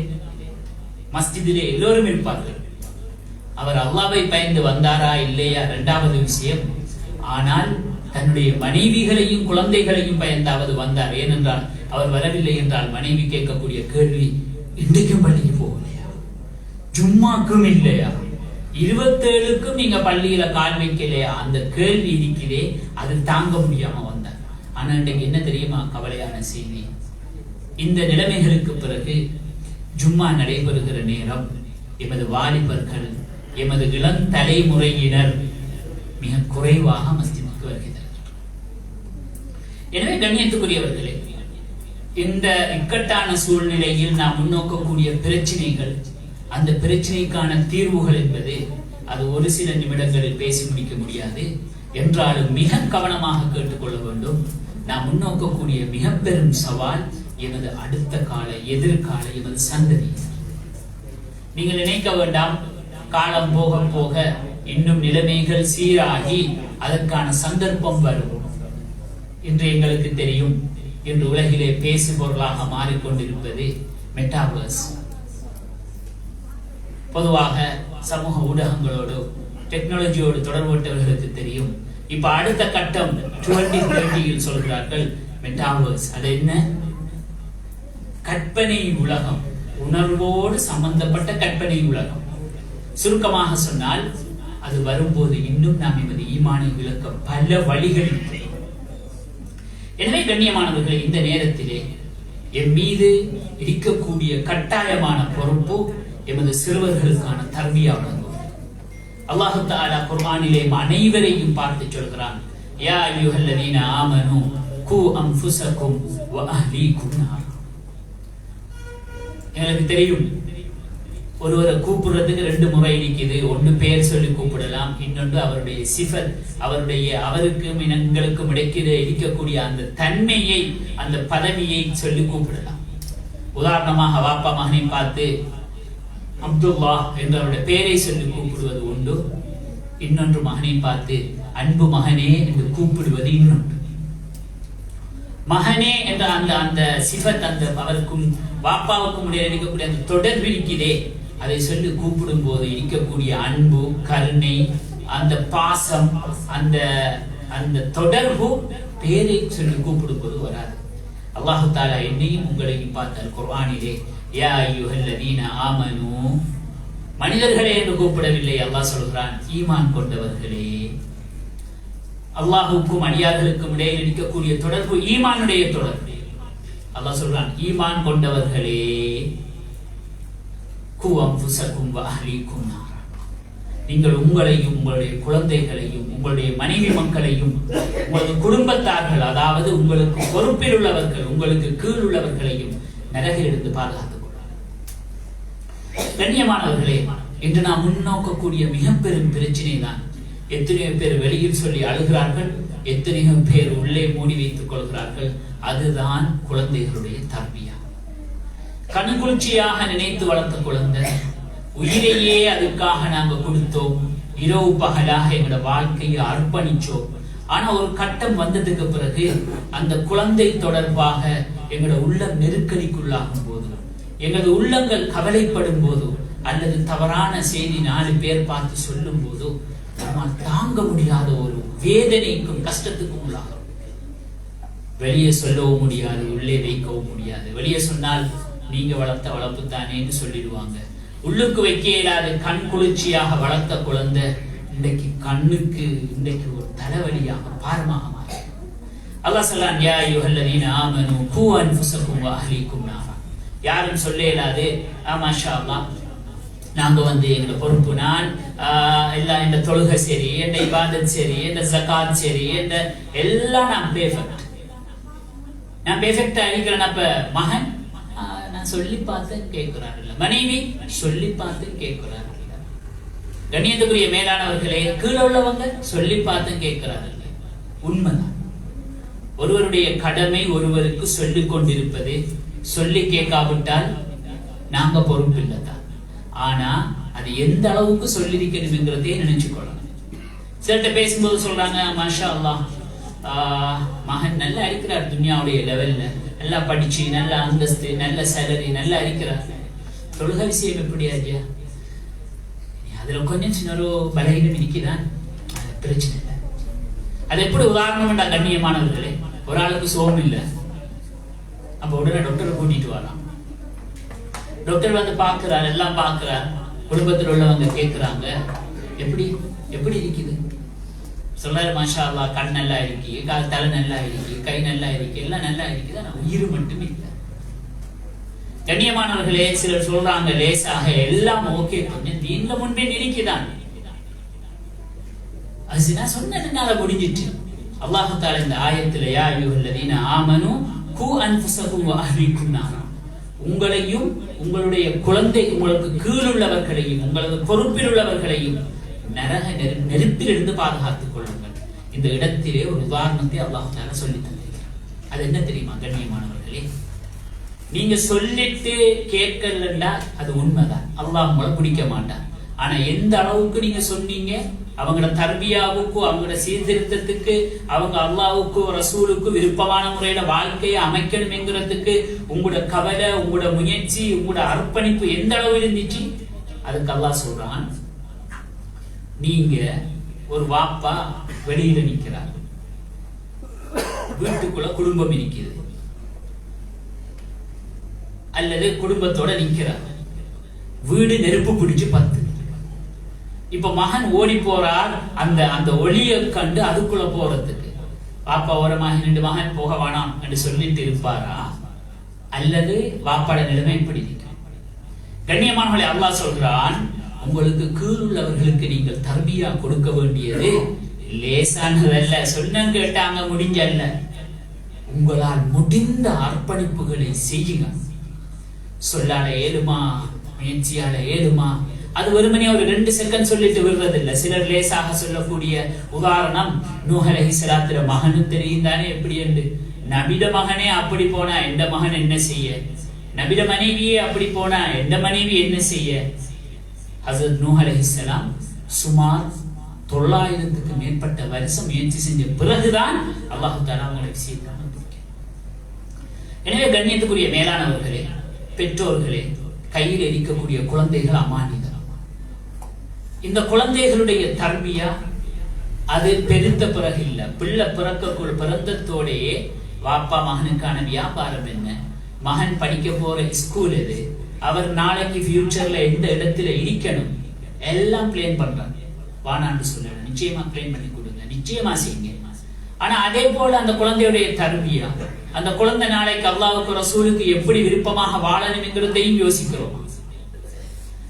மஸ்ஜிதிலே எல்லோரும் இருப்பார்கள். அவர் அல்லாஹ்வை பயந்து வந்தாரா இல்லையா 2வது விஷயம். ஆனால் தன்னுடைய மனைவிகளையும் குழந்தைகளையும் பயந்தாவது வந்தார். ஏனென்றால் அவர் வரவில்லை என்றால் மனைவி கேட்கக்கூடிய கேள்வி, இன்றைக்கும் பள்ளிக்கு போகலையா, ஜும்மாக்கும் இல்லையா, 27க்கும் நீங்க பள்ளியில கால் வைக்கலையா, அந்த கேள்வி இருக்கிறே, அது தாங்க முடியாம வந்தார். ஆனா இன்றைக்கு என்ன தெரியுமா கவலையான செய்தி? இந்த நிலைமைகளுக்கு பிறகு ஜும்மா நடைபெறுகிற நேரம் எமது வாலிபர்கள், எமது இளம் தலைமுறையினர் மிக குறைவாக மஸ்ஜிதுக்கு வருகிறார்கள். எனவே கண்ணியத்துக்குரியவர்களே, இந்த இக்கட்டான சூழ்நிலையில் நாம் முன்னோக்கக்கூடிய பிரச்சனைகள், அந்த பிரச்சனைக்கான தீர்வுகள் என்பது அது ஒரு சில நிமிடங்களில் பேசி முடிக்க முடியாது. என்றாலும் மிக கவனமாக கேட்டுக்கொள்ள வேண்டும். நாம் முன்னோக்கக்கூடிய மிக பெரும் சவால் எமது அடுத்த கால எதிர்கால எமது சந்ததி. நீங்கள் நினைக்க வேண்டாம், காலம் போக போக இன்னும் நிலைமைகள் சீராகி அதற்கான சந்தர்ப்பம் வரும். இன்று எங்களுக்கு தெரியும், இன்று உலகிலே பேசுபொருளாக மாறிக்கொண்டிருப்பது மெட்டாவர்ஸ். பொதுவாக சமூக ஊடகங்களோடு டெக்னாலஜியோடு தொடர்புட்டவர்களுக்கு தெரியும். இப்ப அடுத்த கட்டம் 2030 சொல்கிறார்கள் மெட்டாவர்ஸ். அது என்ன? கற்பனை உலகம், உணர்வோடு சம்பந்தப்பட்ட கற்பனை உலகம். சுருக்கமாக சொன்னால், அது வரும்போது இன்னும் நாம் எமது ஈமானை விளக்க பல வழிகள் இல்லை. எனவே கண்ணியமானவர்களை, இந்த நேரத்திலே என் மீது இருக்கக்கூடிய கட்டாயமான பொறுப்பு எமது சிறுவர்களுக்கான தர்பியா வழங்கும். அல்லாஹு தஆலா குர்ஆனிலே அனைவரையும் பார்த்து சொல்கிறான், யா அய்யுஹல்லதீன ஆமனூ கூ அன்ஃபுஸக்கும் வ அஹ்லீக்கும் நார். எனக்கு தெரியும், ஒருவரை கூப்பிடுறதுக்கு 2 முறை இருக்குது. ஒன்று பெயர் சொல்லி கூப்பிடலாம், இன்னொன்று அவருடைய சிஃபத், அவருக்கும் எங்களுக்கும் இடைக்கிற இருக்கக்கூடிய அந்த தன்மையை, அந்த பதவியை சொல்லி கூப்பிடலாம். உதாரணமாக வாப்பா மகனை பார்த்து அப்துல்லா என்ற அவருடைய பெயரை சொல்லி கூப்பிடுவது உண்டு. இன்னொன்று மகனை பார்த்து அன்பு மகனே என்று கூப்பிடுவது இன்னொன்று. மகனே என்ற அந்த சிஃபத், அந்த அவருக்கும் வாப்பாவுக்கும் இடையே இருக்கக்கூடிய அந்த தொடர்பு இருக்கிறதே, அதை சொல்லி கூப்பிடும் போது இருக்கக்கூடிய அன்பு, கருணை, அந்த பாசம், அந்த தொடர்பு பேரை சொல்லி கூப்பிடும் போது வராது. அல்லாஹு தஆலா என்னையும் உங்களையும் பார்த்தால் குர்ஆனிலே யா அய்யுஹல்லதீன ஆமனூ, மனிதர்களே என்று கூப்பிடவில்லை. அல்லாஹ் சொல்கிறான், ஈமான் கொண்டவர்களே. அல்லாஹுக்கும் அடியார்களுக்கும் இடையில் இருக்கக்கூடிய தொடர்பு ஈமானுடைய தொடர்பு. அல்லாஹ் சொல்றான், ஈமான் கொண்டவர்களே, கூ அன்ஃபுஸக்கும் வ அஹ்லீக்கும் நார். நீங்கள் உங்களையும் உங்களுடைய குழந்தைகளையும் உங்களுடைய மனைவி மக்களையும் உங்களது குடும்பத்தார்கள், அதாவது உங்களுக்கு பொறுப்பில் உள்ளவர்கள், உங்களுக்கு கீழ் உள்ளவர்களையும் நரகிலிருந்து பாதுகாத்துக் கொள்ளுங்கள். கண்ணியமானவர்களே, இன்று நாம் முன்னோக்கக்கூடிய மிக பெரும் பிரச்சனை தான், எத்தனையோ பேர் வெளியில் சொல்லி அழுகிறார்கள், எத்தனையோ பேர் உள்ளே மூடி வைத்துக் கொள்கிறார்கள். அதுதான் குழந்தைகளுடைய தர்பியா. கண்குளிர்ச்சியாக நினைத்து வளர்த்த குழந்தை, உயிரையே அதுக்காக நாங்க கொடுத்தோம், இரவு பகலாக எங்களோட வாழ்க்கையை அர்ப்பணிச்சோம். ஆனா ஒரு கட்டம் வந்ததுக்கு பிறகு அந்த குழந்தை தொடர்பாக எங்களோட உள்ளம் நெருக்கடிக்குள்ளாகும் போது, எங்களது உள்ளங்கள் கவலைப்படும் போது, அல்லது தவறான செய்தி 4 பேர் பார்த்து சொல்லும் போது நம்மால் தாங்க முடியாத ஒரு வேதனைக்கும் கஷ்டத்துக்கும் உள்ளாகும். வெளியே சொல்லவும் முடியாது, உள்ளே வைக்கவும் முடியாது. வெளியே சொன்னால் நீங்க வளர்த்த வளர்ப்பு தானேன்னு சொல்லிடுவாங்க. உள்ளுக்கு வைக்க இயலாத கண் குளிர்ச்சியாக வளர்த்த குழந்தை இன்றைக்கு கண்ணுக்கு இன்றைக்கு ஒரு தலைவலியாக பாரமாக மாறி. அல்லாஹ் சொல்றான், யா அய்யுஹல்லதீன ஆமனூ கூ அன்ஃபுஸக்கும் வ அஹ்லீக்கும் நாரா. யாரும் சொல்ல இயலாது, மாஷா அல்லாஹ் நாங்க எங்க பொறுப்பு, நான் எல்லாம் இந்த தொழுகை சரி, இந்த இபாதத் சரி, இந்த ஜகாத் சரி, இந்த எல்லாம் நான் பெர்ஃபெக்ட்டா இருக்கிறேன். அப்ப மகன் நான் சொல்லி பார்த்து கேட்கிறார், இல்ல மனைவி சொல்லி பார்த்து கேட்கிறார். கண்ணியத்துக்குரிய மேலானவர்களே, கீழே உள்ளவங்க சொல்லி பார்த்து கேட்கிறார்கள். உண்மைதான். ஒருவருடைய கடமை ஒருவருக்கு சொல்லிக் கொண்டிருப்பது. சொல்லி கேட்காவிட்டால் நாங்க பொறுப்பு இல்லதான். ஆனா அது எந்த அளவுக்கு சொல்லியிருக்கணும்ங்கிறதே நினைச்சுக்கொள்ளணும். சிலர்கிட்ட பேசும்போது சொல்றாங்க, மாஷா அல்லாஹ் மகன் நல்லா இருக்கிறார், துன்யாவுடைய லெவல்ல நல்லா படிச்சு, நல்ல அந்தஸ்து, நல்ல சேலரி, நல்லா இருக்கிறார். தொழுகை விஷயம் எப்படி ஆஜியா? அதுல கொஞ்சம் சின்ன ஒரு பலகீனம் இருக்குதான், பிரச்சனை இல்லை. அது எப்படி உதாரணம் கண்ணியமானவர்களே, ஒரு ஆளுக்கு சோகம் இல்லை, அப்ப உடனே டாக்டரை கூட்டிட்டு வரலாம். டாக்டர் பாக்குறார், எல்லாம் பாக்குறார். குடும்பத்தில் உள்ளவங்க கேட்கிறாங்க, எப்படி எப்படி இருக்குது? சொல்றாரு, மாஷா அல்லாஹ் கண் நல்லா இருக்கு, தலை நல்லா இருக்கு, கை நல்லா இருக்கு, எல்லாம் நல்லா இருக்குது, ஆனா உயிர் மட்டுமே இல்லை. கண்ணியமானவர்களே, சிலர் சொல்றாங்க லேசாக எல்லாம் ஓகே, கொஞ்சம் தீன்ல முன்பே இருக்குதான். அது நான் சொன்னதுனால முடிஞ்சிட்டு. அல்லாஹ் தஆலா இந்த ஆயத்துல யா அய்யுஹல்லதீன ஆமனூ கூ அன்ஃபுஸக்கும் வ அஹ்லீக்கும் நாரா, உங்களையும் உங்களுடைய குழந்தை, உங்களுக்கு கீழ் உள்ளவர்களையும் உங்களது பொறுப்பில் உள்ளவர்களையும் நரக நெருப்பிலிருந்து பாதுகாத்துக் கொள்ளுங்கள். இந்த இடத்திலே ஒரு உதாரணத்தை அல்லாஹ் தஆலா சொல்லி தந்திருக்கிறார். அது என்ன தெரியுமா கண்ணியமானவர்களே? நீங்க சொல்லிட்டு கேட்கலன்னா அது உண்மைதான், அல்லாஹ் உங்களை பிடிக்க மாட்டான். ஆனா எந்த அளவுக்கு நீங்க சொன்னீங்க, அவங்களோட தர்பியாவுக்கு, அவங்களோட சீர்திருத்தத்துக்கு, அவங்க அல்லாஹ்வுக்கு ரசூலுக்கு விருப்பமான முறையில வாழ்க்கையை அமைக்கணும் என்கிறதுக்கு உங்களோட கவலை, உங்களோட முயற்சி, உங்களோட அர்ப்பணிப்பு எந்த அளவு இருந்துச்சு, அதுக்கு அல்லாஹ் சொல்றான். நீங்க ஒரு வாப்பா வெளியில நிக்கிறார், வீட்டுக்குள்ள குடும்பம் இருக்குது, அல்லது குடும்பத்தோட நிக்கிறார், வீடு நெருப்பு பிடிச்சு பத்து. இப்ப மகன் ஓடி போறார், அந்த அந்த ஒளியை கண்டு அதுக்குள்ள போறதுக்கு வாப்பா ஓரமாக ரெண்டு மகன் போக வேணாம் என்று சொல்லிட்டு இருப்பாரா, அல்லது வாப்பாட நிலைமை இப்படி நிற்கும்? கண்ணியமானவர்களே, அல்லாஹ் சொல்றான், உங்களுக்கு கீழ் உள்ளவர்களுக்கு நீங்கள் தர்பியா கொடுக்க வேண்டியது லேசானதல்ல, சொன்ன கேட்டாங்க முடிஞ்சல்ல, உங்களால் முடிந்த அர்ப்பணிப்புகளை செய்யுங்க. சொல்லால ஏழுமா, முயற்சியால ஏழுமா, அது வெறுமனே ஒரு 2 செகண்ட் சொல்லிட்டு விடுறதில்லை. சிலர் லேசாக சொல்லக்கூடிய உதாரணம், நூஹ் அலைஹிஸ்ஸலாத்துல மகனு தெரியும் தானே எப்படி என்று. நபிட மகனே அப்படி போனா எந்த மகன் என்ன செய்ய, நபிட மனைவியே அப்படி போனா எந்த மனைவி என்ன செய்ய. ஹஸரத் நூஹ் அலைஹிஸ்ஸலாம் சுமார் 900க்கு மேற்பட்ட வருஷம் முயற்சி செஞ்ச பிறகுதான் அல்லாஹ் தஆலா அவங்களை விஷயத்தை அனுப்பினார். எனவே கண்ணியத்துக்குரிய மேலானவர்களே, பெற்றோர்களே, கையில் இருக்கக்கூடிய குழந்தைகள் அமானிதம். இந்த குழந்தைகளுடைய தர்பியா அது பெருத்த பிறகு இல்ல, பிள்ளை பிறந்தத்தோடையே வாப்பா மகனுக்கான வியாபாரம் என்ன, மகன் படிக்க போற ஸ்கூல் எது, அவர் நாளைக்கு ஃபியூச்சர்ல எந்த இடத்துல இருக்கணும், எல்லாம் பிளான் பண்றாங்க. வானான்னு சொல்லல, நிச்சயமா பிளான் பண்ணி கொடுங்க, நிச்சயமா செய்யுங்க. ஆனா அதே போல அந்த குழந்தையுடைய தர்பியா, அந்த குழந்தை நாளைக்கு அல்லாஹ்வுக்கு ரசூலுக்கு எப்படி விருப்பமாக வாழணும் என்கிறதையும் யோசிக்கிறோம்.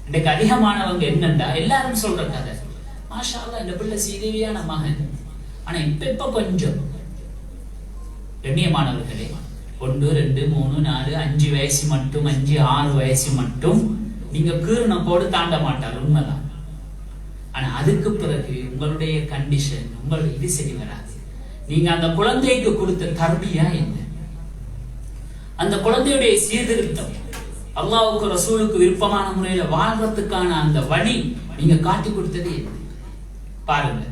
இன்னைக்கு அதிகமானவங்க என்னண்டா, எல்லாரும் சொல்ற கதை, மாஷா அல்லாஹ் இந்த பிள்ளை சீதேவியான மகன், ஆனா இப்ப கொஞ்சம். கண்ணியமானவர்களே, 1, 2, 3, 4, 5 வயசு மட்டும், 5, 6 வயசு மட்டும் நீங்க கீரணம் போடு தாண்ட மாட்டார், உண்மைதான். ஆனா அதுக்கு பிறகு உங்களுடைய கண்டிஷன், உங்களுடைய இது சரி வராது. நீங்க அந்த குழந்தைக்கு கொடுத்த தர்பியா என்ன, அந்த குழந்தையுடைய சீர்திருத்தம், அல்லாஹ்வுக்கு ரசூலுக்கு விருப்பமான முறையில வாழ்றதுக்கான அந்த வழி நீங்க காட்டி கொடுத்தது என்ன பாருங்க.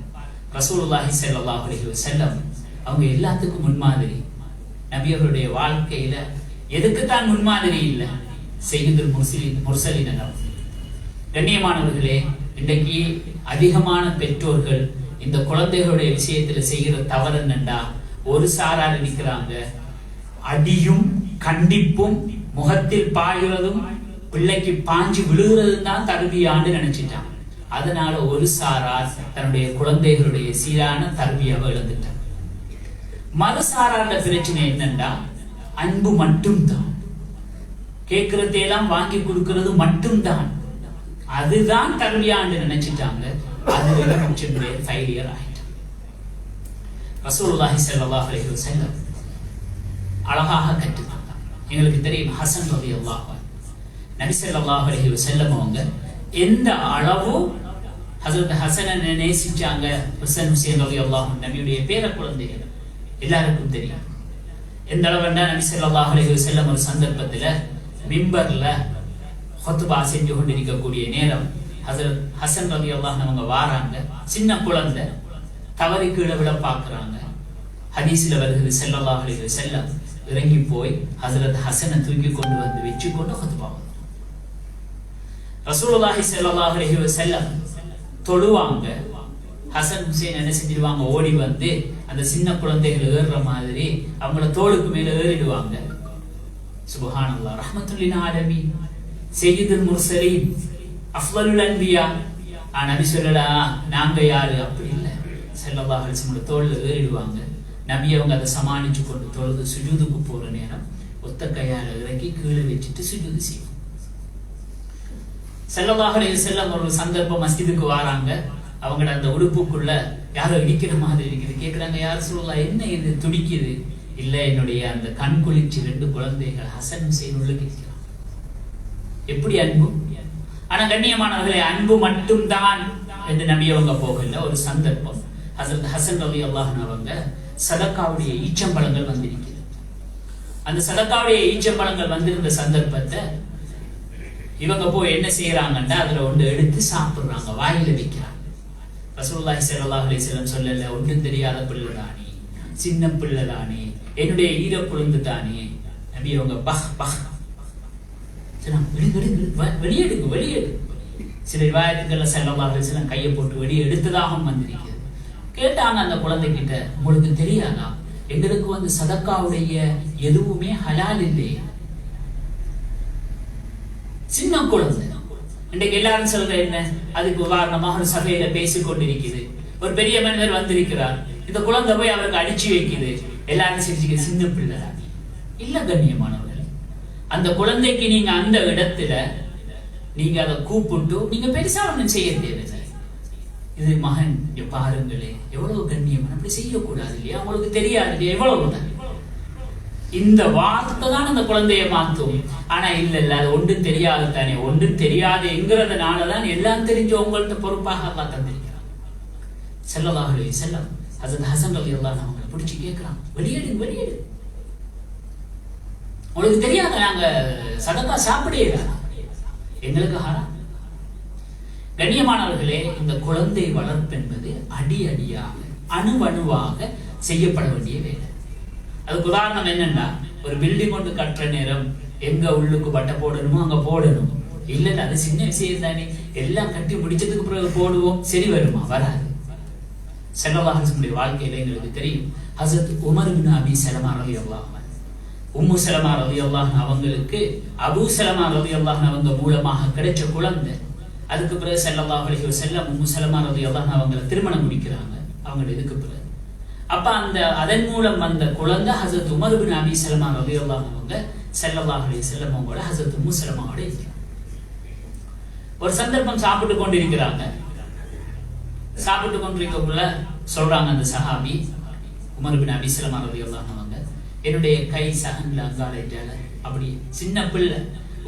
ரசூலுல்லாஹி ஸல்லல்லாஹு அலைஹி வஸல்லம் அவங்க எல்லாத்துக்கும் முன்மாதிரி. நபி அவருடைய வாழ்க்கையில எதுக்குத்தான் முன்மாதிரி இல்ல, சையதுல் முர்சலீன். கண்ணியமானவர்களே, இன்றைக்கு அதிகமான பெற்றோர்கள் இந்த குழந்தைகளுடைய விஷயத்துல செய்கிற தவறு என்னண்டா, ஒரு சாரார் நிற்கிறாங்க, அடியும் கண்டிப்பும் முகத்தில் பாயுறதும் பிள்ளைக்கு பாஞ்சு விழுகிறதும் தான் தர்பியான்னு நினைச்சிட்டாங்க. அதனால ஒரு சாரார் தன்னுடைய குழந்தைகளுடைய சீரான தர்பியாவை இழந்துட்டாங்க. மறுசாரார பிரச்சனை என்னண்டா, அன்பு மட்டும்தான், கேட்கறதையெல்லாம் வாங்கி கொடுக்கிறது மட்டும்தான், அதுதான் தர்பியான்னு நினைச்சிட்டாங்க. அதுல கொஞ்சம் பேர் ஃபெயிலியர் ஆயிட்டாங்க. ரசூலுல்லாஹி ஸல்லல்லாஹு அலைஹி வஸல்லம் அழகாக கற்றுத்தாங்க. எங்களுக்கு தெரியும், ஹசன் ரலியல்லாஹு அன்ஹு, நபி ஸல்லல்லாஹு அலைஹி வஸல்லம் அவங்க எந்த அளவு ஹஸரத் ஹசனை நேசிச்சாங்க. ஹசன் ஹுசைன் ரலியல்லாஹு அன்ஹு நபியுடைய பேர குழந்தைகள், எல்லாருக்கும் தெரியும். எந்த அளவுன்னா, நபி ஸல்லல்லாஹு அலைஹி வஸல்லம் ஒரு சந்தர்ப்பத்துல மிம்பர்ல ஹுத்பா செஞ்சு கொண்டிருக்கக்கூடிய நேரம் ஹஸரத் ஹசன் ரலியல்லாஹு அன்ஹு அவங்க வாராங்க. சின்ன குழந்தை தவறி கீழே விழ பாக்குறாங்க. ஹதீஸ்ல வருகிறது, ஸல்லல்லாஹு அலைஹி வஸல்லம் இறங்கி போய் ஹஸரத் ஹசனை தூக்கி கொண்டு வந்து வச்சு கொண்டு ஹுத்பா. ரசூலுல்லாஹி ஸல்லல்லாஹு அலைஹி வஸல்லம் தொழுவாங்க. ஹசன் ஹுசைன் என்ன செஞ்சிருவாங்க, ஓடி வந்து அந்த சின்ன குழந்தைகள் ஏறுற மாதிரி அவங்கள தோளுக்கு மேல ஏறிடுவாங்க. சுப்ஹானல்லாஹ், ரஹ்மத்துல் ஆலமீன், சையதுல் முர்சலீன், அஃலலுல் அன்பியா. நபி சொல்லலா நாங்க யாரு, அப்படி இல்லை, ஸல்லல்லாஹு அலைஹி வஸல்லம் தோள்ல ஏறிடுவாங்க. நபி அவங்க அதை சமாளிச்சு கொண்டு தொழுது சுஜூதுக்கு போற நேரம் ஒத்த கையால இறக்கி கீழே வச்சுட்டு சுஜூது செய்வோம். ஸல்லல்லாஹு அலைஹி வஸல்லம் ஒரு சந்தர்ப்பம் மஸ்ஜிதுக்கு வராங்க. அவங்கள அந்த உடுப்புக்குள்ள யாரோ இடிக்கிற மாதிரி இருக்குது. கேட்கிறாங்க, யார் சொல்லலாம், என்ன இது துடிக்குது? இல்ல, என்னுடைய அந்த கண் குளிர்ச்சி 2 குழந்தைகள் ஹசன் ஹுசைன் உள்ள கேட்கிறான். எப்படி அன்பு! ஆனா கண்ணியமானவர்களே, அன்பு மட்டும்தான் என்று நபி அவங்க போகல. ஒரு சந்தர்ப்பம், ஹஸரத் ஹசன் ரலியல்லாஹு அன்ஹு அவங்க சதக்காவுடைய ஈச்சம்பழங்கள் வந்திருக்கிறது. அந்த சதக்காவுடைய ஈச்சம்பழங்கள் வந்திருந்த சந்தர்ப்பத்தை இவங்க போய் என்ன செய்யறாங்கன்னா அதுல ஒன்று எடுத்து சாப்பிடுறாங்க, வாயில வைக்கிறாங்க. ரசூலுல்லாஹி ஸல்லல்லாஹு அலைஹி வஸல்லம் சொல்லல, ஒன்றும் தெரியாத பிள்ளைதானே, சின்ன பிள்ளைதானே, என்னுடைய ஈரக்குழுந்து தானே. நபி அவங்க பஹ் பஹ் வெளியெடுக்கு வெளியெடு. சில ரிவாயத்துக்கள்ல ஸல்லல்லாஹு அலைஹி வஸல்லம் கையை போட்டு வெளியே எடுத்ததாகவும் வந்திருக்கிறது. கேட்டாங்க அந்த குழந்தை கிட்ட, உங்களுக்கு தெரியாதா எங்களுக்கு சதக்காவுடைய எதுவுமே ஹலால் இல்லை. சின்ன குழந்தை. இன்றைக்கு எல்லாரும் சொல்ற என்ன, அதுக்கு உதாரணமாக ஒரு சபையில பேசிக் கொண்டிருக்குது, ஒரு பெரிய மனிதர் வந்திருக்கிறார், இந்த குழந்தை போய் அவருக்கு அடிச்சு வைக்குது, எல்லாரும் சிரிச்சுக்க, சின்ன பிள்ளை இல்ல. கண்ணியமானவர்கள், அந்த குழந்தைக்கு நீங்க அந்த இடத்துல நீங்க அதை கூப்பிட்டு நீங்க பெருசா ஒண்ணும் செய்ய தேவையில்லை. இது மகன் பாருங்களே எவ்வளவு கண்ணியமான, அப்படி செய்யக்கூடாது இல்லையா, அவங்களுக்கு தெரியாது இல்லையா, எவ்வளவுதான். இந்த வார்த்தை தான் அந்த குழந்தைய மாத்தும். ஆனா இல்ல அது ஒன்றும் தெரியாது தானே, ஒன்றும் தெரியாதுங்கிறதுனாலதான் எல்லாம் தெரிஞ்ச உங்கள்ட்ட பொறுப்பாக அல்லா தந்திருக்கிறான். ஸல்லல்லாஹு அலைஹி வஸல்லம் ஹஸரத் ஹஸன் ரலியல்லாஹு அன்ஹு அவங்களை பிடிச்சு கேட்கிறான், வெளியேடு வெளியேடு, உங்களுக்கு தெரியாத நாங்க சதக்கா சாப்பிடல, எங்களுக்கு ஹராம். கண்ணியமானவர்களே, இந்த குழந்தை வளர்ப்பு என்பது அடி அடியாக அணுவணுவாக செய்யப்பட வேண்டிய வேலை. அதுக்கு உதாரணம் என்னன்னா, ஒரு பில்டிங் கொண்டு கட்டுற நேரம் எங்க உள்ளுக்கு பட்டை போடணுமோ அங்க போடணும். இல்ல அது சின்ன விஷயம் தானே, எல்லாம் கட்டி முடிச்சதுக்கு பிறகு போடுவோம், சரி வருமா? வராது. ஸல்லல்லாஹு அலைஹி வஸல்லம் வாழ்க்கையில எங்களுக்கு தெரியும், ஹஸரத் உமர் இப்னு அபி ஸலமா ரலியல்லாஹு அன்ஹு, உம்மு ஸலமா ரலியல்லாஹு அவங்களுக்கு அபூ ஸலமா ரலியல்லாஹு அவங்க மூலமாக கிடைச்ச குழந்தை. அதுக்கு பிறகு ஸல்லல்லாஹு அலைஹி வஸல்லம் உம்மு ஸலமா ரலியல்லாஹு அவங்களை திருமணம் முடிக்கிறாங்க அவங்க இதுக்கு பிறகு. அப்ப அதன் மூலம் வந்த குழந்தை ஹஸரத் உமர் இப்னு அபி ஸலமா ரலியல்லாஹு அவங்க ஸல்லல்லாஹு அலைஹி வஸல்லம் அவங்களோட ஹஸரத் உம்மு ஸலமாவோட இருக்கிறாங்க. ஒரு சந்தர்ப்பம் சாப்பிட்டு கொண்டிருக்கிறாங்க. சாப்பிட்டு கொண்டிருக்கக்குள்ள சொல்றாங்க அந்த சஹாபி உமர் இப்னு அபி ஸலமா ரலியல்லாஹு அவங்க, என்னுடைய கை சஹன்ல அங்கால ஜால, அப்படி சின்ன பிள்ளை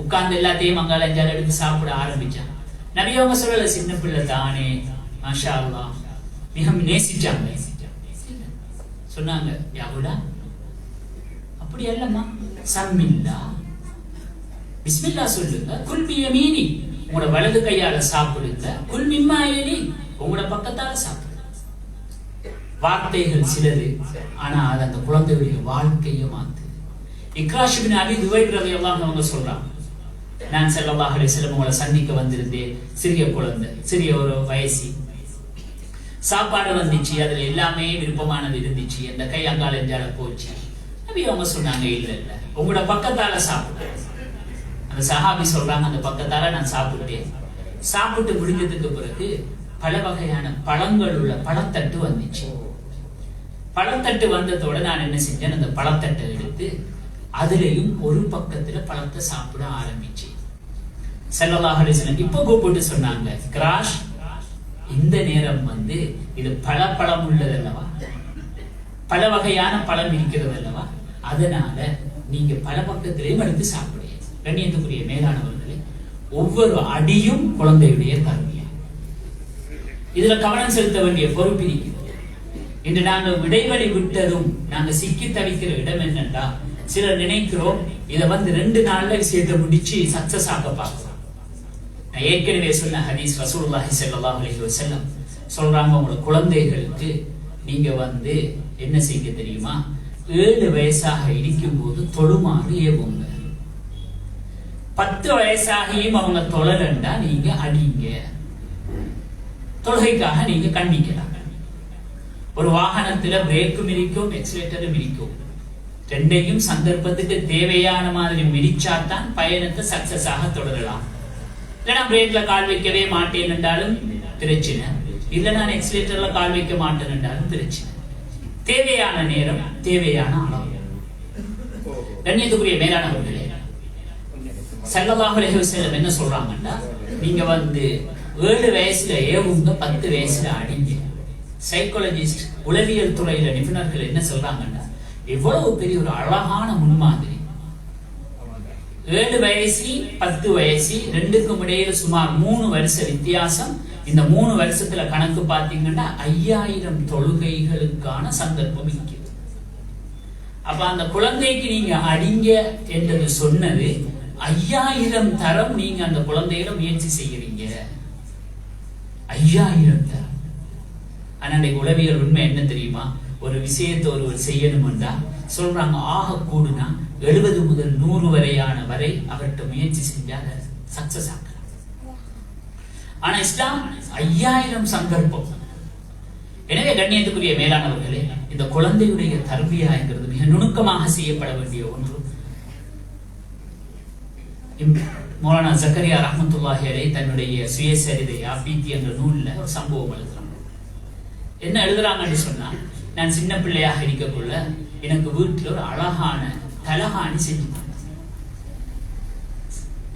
உட்கார்ந்து எல்லாத்தையும் அங்கால ஜால எடுத்து சாப்பிட ஆரம்பிச்சாங்க. நபி அவங்க சொல்லல, சின்ன பிள்ளை தானே, மாஷா அல்லாஹ், மிக நேசிச்சாங்க. சொன்னாங்க, யாவுடா அப்படி அல்லம்மா, சம்மில்லா பிஸ்மில்லா சொல்லுங்க, குல் பியமீனி உங்களோட வலது கையால சாப்பிடுங்க, குல் மிம்மா யலி உங்களோட பக்கத்தால சாப்பிடுங்க. வார்த்தைகள் சிலது, ஆனா அது அந்த குழந்தையுடைய வாழ்க்கையை மாத்து. இக்ராஷ் பின் அபி துவைப் ரலியல்லாஹு அவங்க சொல்றாங்க, நான் ஸல்லல்லாஹு அலைஹி வஸல்லம் உங்களை சந்திக்க வந்திருந்தேன், சிறிய குழந்தை, சிறிய ஒரு வயசு, சாப்பாடு வந்துச்சு, அதுல எல்லாமே விருப்பமானது இருந்துச்சு, அந்த கை அங்கால எஞ்சால போச்சு. நபி அவங்க சொன்னாங்க, இல்ல இல்ல உங்களோட பக்கத்தால சாப்பிடு. அந்த சஹாபி சொல்றாங்க, அந்த பக்கத்தால நான் சாப்பிட்டேன். சாப்பிட்டு முடிஞ்சதுக்கு பிறகு பல வகையான பழங்கள் உள்ள பழத்தட்டு வந்துச்சு. பழத்தட்டு வந்ததோட நான் என்ன செஞ்சேன், அந்த பழத்தட்டை எடுத்து அதுலயும் ஒரு பக்கத்துல பழத்தை சாப்பிட ஆரம்பிச்சு. ஸல்லல்லாஹு அலைஹி வஸல்லம் இப்ப கூப்பிட்டு சொன்னாங்க, கிராஷ் இந்த நேரம் இது பழம் உள்ளதல்லவா, பல வகையான பழம் இருக்கிறது அல்லவா, அதனால நீங்க பல பக்கத்திலையும் எடுத்து சாப்பிடுங்க. கண்ணியத்துக்குரிய மேலானவர்களே, ஒவ்வொரு அடியும் குழந்தையுடைய தன்மையா, இதுல கவனம் செலுத்த வேண்டிய பொறுப்பு இருக்கிறது. இன்று நாங்கள் இடைவெளி விட்டதும் நாங்க சிக்கி தவிக்கிற இடம் என்னன்னா, சிலர் நினைக்கிறோம் இதை 2 நாள்ல விஷயத்தை முடிச்சு சக்சஸ் ஆக்க பார்க்கிறோம். நான் ஏற்கனவே சொன்ன ஹதீஸ், ரசூலுல்லாஹி ஸல்லல்லாஹு அலைஹி வஸல்லம் சொல்றாங்க, உங்களோட குழந்தைகளுக்கு நீங்க என்ன செய்ய தெரியுமா, 7 வயசாக இருக்கும் போது தொழுமாறு ஏவுங்க. 10 வயசாகியும் அவங்க தொழலண்டா நீங்க அடிங்க. தொழுகைக்காக நீங்க கண்டிக்கலாம். ஒரு வாகனத்துல பிரேக்கும் இருக்கும், எக்ஸிலேட்டரும் இருக்கும். ரெண்டையும் சந்தர்ப்பத்துக்கு தேவையான மாதிரி மிதிச்சாதான் பயணத்தை சக்சஸ் ஆக தொடரலாம். இல்லைன்னா பிரேக்ல கால் வைக்கவே மாட்டேன் என்றாலும் பிரச்சனை, இல்ல நான் எக்ஸிலேட்டர்ல கால் வைக்க மாட்டேன் என்றாலும் பிரச்சனை. தேவையான நேரம், தேவையான அளவு. கண்ணியத்துக்குரிய மேலானவர்களே, ஸல்லல்லாஹு அலைஹி வஸல்லம் என்ன சொல்றாங்கன்னா, நீங்க 7 வயசுல ஏவுங்க, 10 வயசுல அடிங்க. சைக்காலஜிஸ்ட், உளவியல் துறையில நிபுணர்கள் என்ன சொல்றாங்கன்னா, எவ்வளவு பெரிய ஒரு அழகான முன்மாதிரி. 7 வயசு 10 வயசு ரெண்டுக்கும் இடையில சுமார் 3 வருஷ வித்தியாசம். இந்த 3 வருஷத்துல கணக்கு பார்த்தீங்கன்னா 5000 தொழுகைகளுக்கான சந்தர்ப்பம் இருக்கிறது. அப்ப அந்த குழந்தைக்கு நீங்க அடிங்க என்றது சொன்னது 5000 தரம் நீங்க அந்த குழந்தையிட முயற்சி செய்கிறீங்க. 5000 தரம். ஆனா உளவியல் உண்மை என்ன தெரியுமா? ஒரு விஷயத்தை ஒருவர் செய்யணும்னா சொல்றாங்க ஆக கூடுனா 70 முதல் 100 வரை அவர்கிட்ட முயற்சி செஞ்சா சக்சஸ் ஆகலாம். ஆனா இஸ்லாம் 5000 சந்தர்ப்பம். எனவே கண்ணியத்துக்குரிய மேலானவர்களே, இந்த குழந்தையுடைய தர்பியா என்கிறது மிக நுணுக்கமாக செய்யப்பட வேண்டிய ஒன்று. மௌலானா ஜக்கரியா ரஹ்மத்துல்லாஹி அலைஹி தன்னுடைய சுயசரிதை ஆபீத்தி என்ற நூல்ல ஒரு சம்பவம் எழுதுறாங்க. என்ன எழுதுறாங்கன்னு சொன்னா, நான் சின்ன பிள்ளையாக இருக்கக்குள்ள எனக்கு வீட்டுல ஒரு அழகான தலகாணி செஞ்சு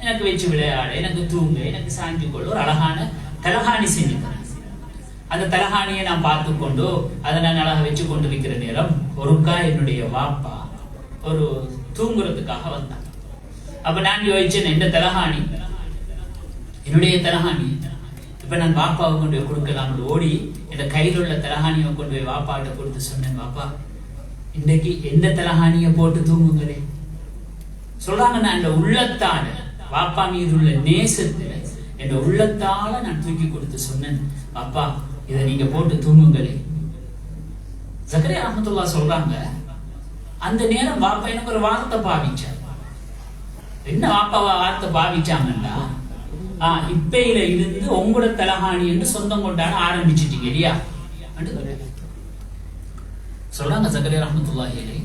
எனக்கு வச்சு விளையாட, எனக்கு தூங்க, எனக்கு சாஞ்சி கொள்ள ஒரு அழகான தலகாணி செஞ்சு அந்த தலகாணியை நான் பார்த்து கொண்டோ அதை நான் அழகா வச்சு கொண்டிருக்கிற நேரம் ஒருக்கா என்னுடைய வாப்பா ஒரு தூங்குறதுக்காக வந்தாங்க. அப்ப நான் யோசிச்சேன், இந்த தலகாணி என்னுடைய தலகாணி, இப்ப நான் பாப்பாவை கொண்டு போய் கொடுக்கலாம் ஓடி என் கையில் உள்ள தலகாணியை கொண்டு போய் வாப்பாட்ட கொடுத்து சொன்னேன், பாப்பா இன்றைக்கு எந்த தலகாணியை போட்டு தூங்குங்களே. சொல்றாங்க, நான் இந்த உள்ளத்தால பாப்பா மீது உள்ள நேசத்துல என் உள்ளத்தால நான் தூக்கி கொடுத்து சொன்னேன், பாப்பா இதை நீங்க போட்டு தூங்குங்களே. ஜக்கரியா ரஹ்மத்துல்லாஹி சொல்றாங்க, அந்த நேரம் பாப்பா எனக்கு ஒரு வார்த்தை பாவிச்சார். என்ன பாப்பா வார்த்தை பாவிச்சாங்கன்னா, இப்பையில இருந்து உங்களோட தலகாணி என்று சொந்தம் கொண்டாட ஆரம்பிச்சிட்டீங்க இல்லையா சொல்றாங்க ஜக்கரியா ரஹ்மத்துல்லாஹி அலைஹி.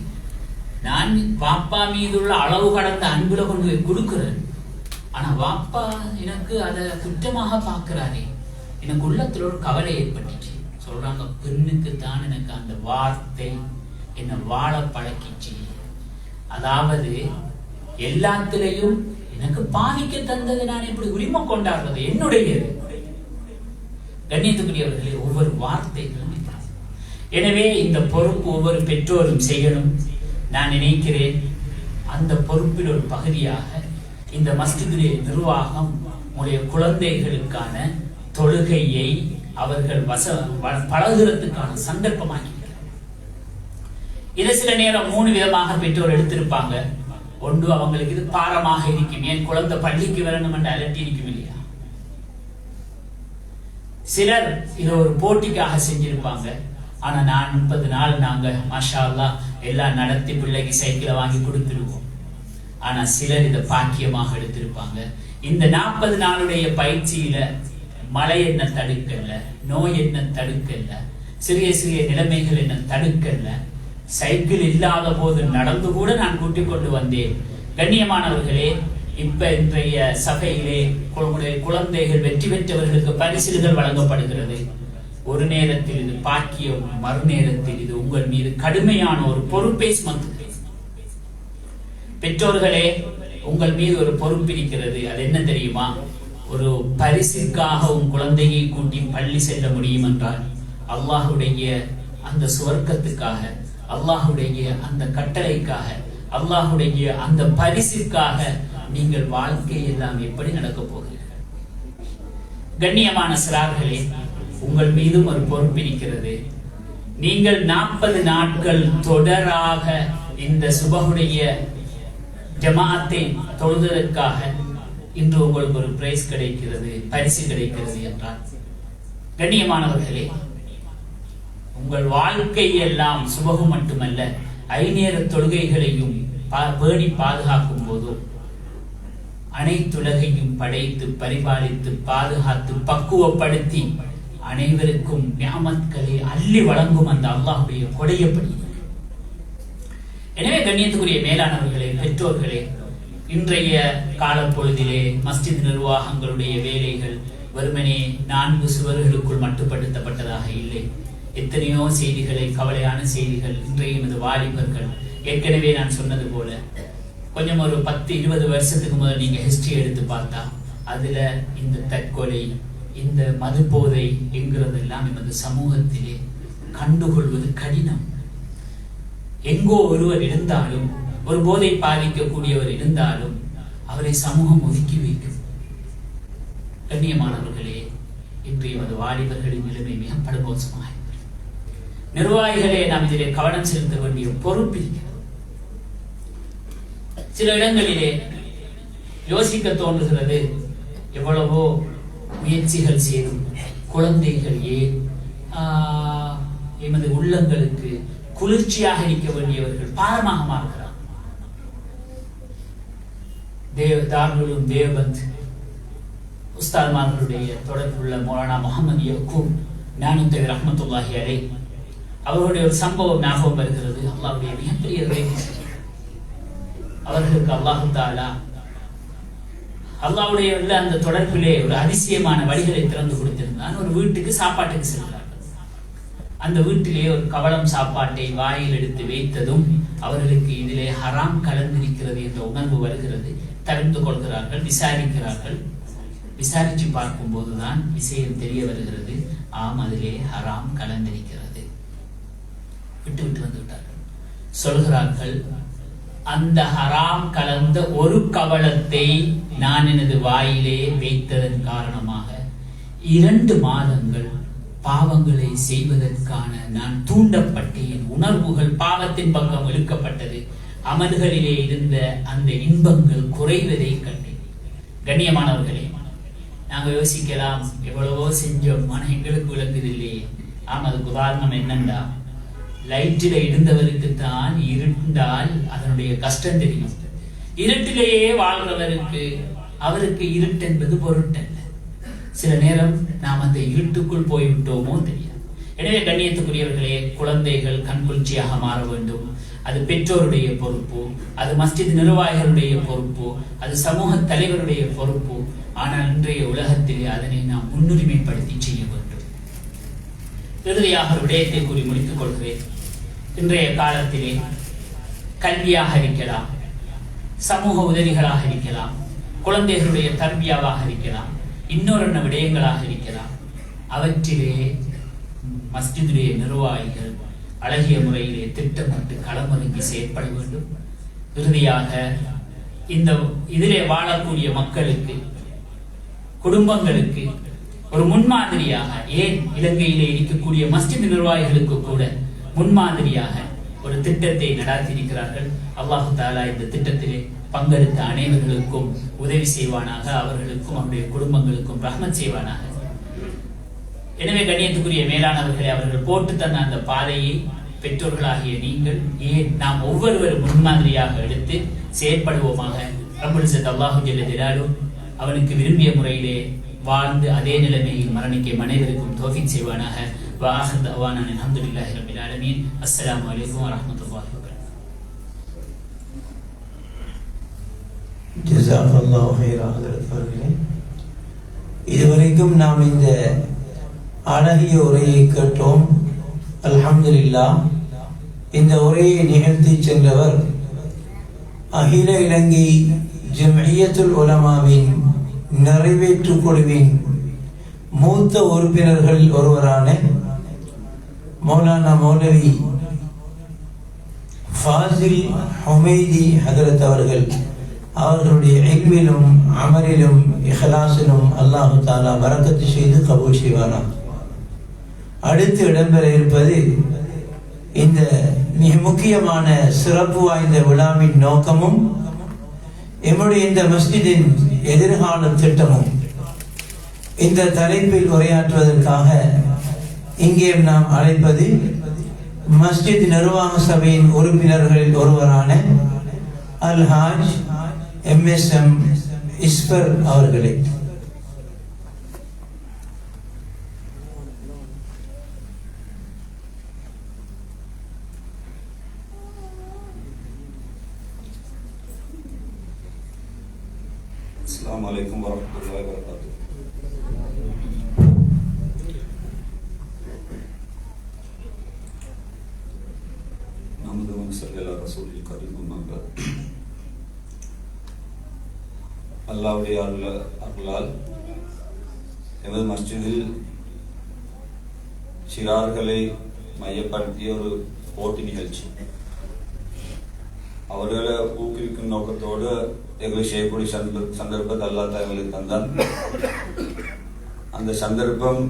நான் பாப்பா மீதுள்ள அளவு கடந்த அன்புல கொண்டு போய் கொடுக்கிறேன். ஆனா வாப்பா எனக்கு அதை குற்றமாக பார்க்கிறாரே, எனக்கு உள்ளத்துல ஒரு கவலை ஏற்பட்டுச்சு. சொல்றாங்க, பெண்ணுக்கு தான் எனக்கு அந்த வார்த்தை என்ன வாழ பழக்கிச்சு. அதாவது எல்லாத்திலையும் எனக்கு பாதிக்க தந்தது நான் எப்படி உரிமை கொண்டாடுறது என்னுடையது. கண்ணியத்துக்குரியவர்களே, ஒவ்வொரு வார்த்தைகளும். எனவே இந்த பொறுப்பு ஒவ்வொரு பெற்றோரும் செய்யணும். நான் நினைக்கிறேன் அந்த பொறுப்பில் ஒரு பகுதியாக இந்த மஸ்ஜிதுடைய நிர்வாகம் உடைய குழந்தைகளுக்கான தொழுகையை அவர்கள் பழகுறதுக்கான சந்தர்ப்பமாகி இதை சில நேரம் 3 விதமாக பெற்றோர் எடுத்திருப்பாங்க. ஒன்று, அவங்களுக்கு இது பாரமாக இருக்கும், என் குழந்தை பள்ளிக்கு வரணும் என்று அலட்டி இருக்கும் இல்லையா. சிலர் இதை ஒரு போட்டிக்காக செஞ்சிருப்பாங்க. ஆனா நான் 30 நாள் நாங்க மாஷா அல்லாஹ் எல்லாம் நடத்தி பிள்ளைக்கு சைக்கிளை வாங்கி கொடுத்துருவோம். ஆனா சிலர் இதை பாக்கியமாக எடுத்திருப்பாங்க. இந்த 40 நாளுடைய பயிற்சியில மழை என்ன தடுக்கல, நோய் என்ன தடுக்கல, சிறிய சிறிய நிலைமைகள் என்ன தடுக்கல, சைக்கிள் இல்லாத போது நடந்து கூட நான் கூட்டிக் கொண்டு வந்தேன். கண்ணியமானவர்களே, இப்ப இன்றைய சபையிலே குழந்தைகள் வெற்றி பெற்றவர்களுக்கு பரிசில்கள் வழங்கப்படுகிறது. ஒரு நேரத்தில் இது பாக்கியம், மறுநேரத்தில் இது உங்கள் மீது கடுமையான ஒரு பொறுப்பை சுமத்துகிறது. பெற்றோர்களே, உங்கள் மீது ஒரு பொறுப்பு இருக்கிறது. அது என்ன தெரியுமா? ஒரு பரிசிற்காக உன் குழந்தையை கூட்டி பள்ளி செல்ல முடியும் என்றால் அல்லாஹுடைய அந்த சுவர்க்கத்துக்காக, அல்லாஹுடைய அந்த கட்டளைக்காக, அல்லாஹுடைய அந்த பரிசிற்காக நீங்கள் வாழ்க்கை எல்லாம் எப்படி நடக்க போகிறீர்கள்? கண்ணியமான சிறார்களே, உங்கள் மீதும் ஒரு பொறுப்பு இருக்கிறது. நீங்கள் 40 நாட்கள் தொடராக இந்த சுபஹுடைய ஜமாஅத்தை தொழுவதற்காக இன்று உங்களுக்கு ஒரு பிரைஸ் கிடைக்கிறது, பரிசு கிடைக்கிறது என்றால், கண்ணியமானவர்களே, உங்கள் வாழ்க்கை எல்லாம் சுபகு மட்டுமல்ல, 5 நேர தொழுகைகளையும் பேணி பாதுகாக்கும் போது அனைத்துலகையும் படைத்து பரிபாலித்து பாதுகாத்து பக்குவப்படுத்தி அனைவருக்கும் நியாமத்களை அள்ளி வழங்கும் அந்த அல்லாஹ்வுடைய கொடையப்படி. எனவே கண்ணியத்துக்குரிய மேலானவர்களே, பெற்றோர்களே, இன்றைய காலப்பொழுதிலே மஸ்ஜித் நிர்வாகங்களுடைய வேலைகள் வெறுமனே 4 சுவர்களுக்குள் மட்டுப்படுத்தப்பட்டதாக இல்லை. எத்தனையோ செய்திகளை, கவலையான செய்திகள் இன்றைய இந்த வாலிபர்கள், ஏற்கனவே நான் சொன்னது போல கொஞ்சம் ஒரு 10-20 வருஷத்துக்கு முதல் நீங்க ஹிஸ்டரி எடுத்து பார்த்தா அதுல இந்த தற்கொலை, இந்த மது போதை என்கிறதெல்லாம் நமது சமூகத்திலே கண்டுகொள்வது கடினம். எங்கோ ஒருவர் இருந்தாலும், ஒரு போதை பாதிக்கக்கூடியவர் இருந்தாலும் அவரை சமூகம் ஒதுக்கி வைக்கும். கண்ணியமானவர்களே, இன்றைய மது வாலிபர்களின் நிலைமை மிக படுமோசமாக. நிர்வாகிகளே, நாம் இதிலே கவனம் செலுத்த வேண்டிய பொறுப்பு இருக்கிறது. சில இடங்களிலே யோசிக்க தோன்றுகிறது, எவ்வளவோ முயற்சிகள் செய்தும் குழந்தைகள் ஏன் எமது உள்ளங்களுக்கு குளிர்ச்சியாக இருக்க வேண்டியவர்கள் பாரமாக மாறுகிறார். தாருலும் தேவபந்த் உஸ்தாத்மார்களுடைய தொடர்புள்ள மௌலானா முகமது யக்கூப் நானுத்தவி ரஹ்மத்துல்லாஹி அலைஹி அவர்களுடைய ஒரு சம்பவம் ஞாபகம் வருகிறது. அல்லாஹ்வுடைய மிகப்பெரிய அவர்களுக்கு அல்லாஹு தஆலா அல்லாஹ்வுடைய அந்த தொடர்பிலே ஒரு அதிசயமான வழிகளை திறந்து கொடுத்திருந்தான். ஒரு வீட்டுக்கு சாப்பாட்டுக்கு செல்கிறார்கள். அந்த வீட்டிலே ஒரு கவளம் சாப்பாட்டை வாயில் எடுத்து வைத்ததும் அவர்களுக்கு இதிலே ஹராம் கலந்திருக்கிறது என்ற உணர்வு வருகிறது. தவிர்த்து கொள்கிறார்கள், விசாரிக்கிறார்கள். விசாரிச்சு பார்க்கும் போதுதான் விஷயம் தெரிய வருகிறது. ஆம், அதிலே ஹராம் கலந்திருக்கிறது. விட்டு வந்து விட்டார்கள். சொல்கிறார்கள், அந்த ஹராம் கலந்த ஒரு கவளத்தை நான் எனது வாயிலே வைத்ததன் காரணமாக 2 மாதங்கள் பாவங்களை செய்வதற்கான நான் தூண்டப்பட்டேன். உணர்வுகள் பாவத்தின் பக்கம் இழுக்கப்பட்டது. அமல்களிலே இருந்த அந்த இன்பங்கள் குறைவதை கண்டேன். கண்ணியமானவர்களே, நாங்கள் யோசிக்கலாம், எவ்வளவோ செஞ்சோம், ஆனால் எங்களுக்கு விளங்குது இல்லையே. ஆமா, அதுக்கு உதாரணம் என்னண்டா, லைட்டில இருந்தவருக்கு தான் இருண்டால் அதனுடைய கஷ்டம் தெரியும். இருட்டிலேயே வாழ்றவருக்கு அவருக்கு இருட்டு என்பது பொருட்டல்ல. சில நேரம் நாம் அந்த இருட்டுக்குள் போய்விட்டோமோ தெரியாது. எனவே கண்ணியத்துக்குரியவர்களே, குழந்தைகள் கண்குளிர்ச்சியாக மாற வேண்டும். அது பெற்றோருடைய பொறுப்பு, அது மஸ்ஜித் நிர்வாகிகளுடைய பொறுப்பு, அது சமூக தலைவருடைய பொறுப்பு. ஆனால் இன்றைய உலகத்திலே அதனை நாம் முன்னுரிமைப்படுத்தி செய்ய வேண்டும். இறுதியாக ஒரு விடயத்தை கூறி முடித்துக் கொள்கிறேன். இன்றைய காலத்திலே கல்வியாக இருக்கலாம், சமூக உதவிகளாக இருக்கலாம், குழந்தைகளுடைய தர்பியாவாக இருக்கலாம், இன்னொரு விடயங்களாக இருக்கலாம். அவற்றிலே மஸ்ஜிதுடைய நிர்வாகிகள் அழகிய முறையிலே திட்டமிட்டு களமிறங்கி செயற்பட வேண்டும். இறுதியாக இந்த இதிலே வாழக்கூடிய மக்களுக்கு, குடும்பங்களுக்கு ஒரு முன்மாதிரியாக, ஏன் இலங்கையிலே இருக்கக்கூடிய மஸ்ஜித் நிர்வாகிகளுக்கு கூட முன்மாதிரியாக ஒரு திட்டத்தை நடாத்தியிருக்கிறார்கள். அல்லாஹு தஆலா இந்த திட்டத்திலே பங்கெடுத்த அனைவர்களுக்கும் உதவி செய்வானாக, அவர்களுக்கும் அவருடைய குடும்பங்களுக்கும் ரஹ்மத் செய்வானாக. எனவே கண்ணியத்துக்குரிய மேலானவர்களை, அவர்கள் போட்டு தந்த அந்த பாதையை பெற்றோர்களாகிய நீங்கள், ஏன் நாம் ஒவ்வொருவரும் முன்மாதிரியாக எடுத்து செயற்படுவோமாக. ரப்புல் இஸ்ஸத் அல்லாஹு ஜல்ல ஜலாலுஹு அவனுக்கு விரும்பிய முறையிலே வாழ்ந்து அதே நிலைமையில் மரணிக்க அனைவருக்கும் தௌஃபீக் செய்வானாக. وآخر دعوانا الحمد لله رب العالمين. السلام عليكم ورحمة الله وبركاته. ஜஸாக்கல்லாஹு ஹைரா. அவர்களே, இதுவரைக்கும் நாம் இந்த அழகிய உரையை கேட்டோம். அல்ஹம்துலில்லாஹ். இந்த உரையை நிகழ்த்தி சென்றவர் அகில இலங்கை ஜம்இய்யத்துல் உலமாவின் நிறைவேற்று குழுவின் மூத்த உறுப்பினர்களில் ஒருவரான மௌலானா மௌலவி ஃபாசில் ஹுமைதி ஹதரத் அவர்களுடைய இல்மிலும் அமலிலும் இஹ்லாஸிலும் அல்லாஹு தஆலா பரக்கத்து செய்து கபூல் செய்வானா. அடுத்து இடம்பெற இருப்பது இந்த மிக முக்கியமான சிறப்பு வாய்ந்த விழாவின் நோக்கமும் எம்முடைய இந்த மஸ்ஜிதின் எதிர்கால திட்டமும். இந்த தலைப்பில் உரையாற்றுவதற்காக இங்கே நாம் அழைப்பது மஸ்ஜித் நிர்வாக சபையின் உறுப்பினர்களில் ஒருவரான அல்ஹாஜ் MSM இஸ்பர் அவர்களை. அஸ்ஸலாமு அலைக்கும் வரஹ்மத்துல்லாஹி வபரகாத்துஹு. அல்லாஹ்வுடைய அருளால் எமது மஸ்ஜிதில் சிறார்களை மையப்படுத்திய ஒரு போட்டி நிகழ்ச்சி. அவர்களை ஊக்குவிக்கும் நோக்கத்தோடு எங்களை செய்யக்கூடிய சந்தர்ப்பத்தை அல்லாஹ் எங்களுக்கு தந்தான். அந்த சந்தர்ப்பம்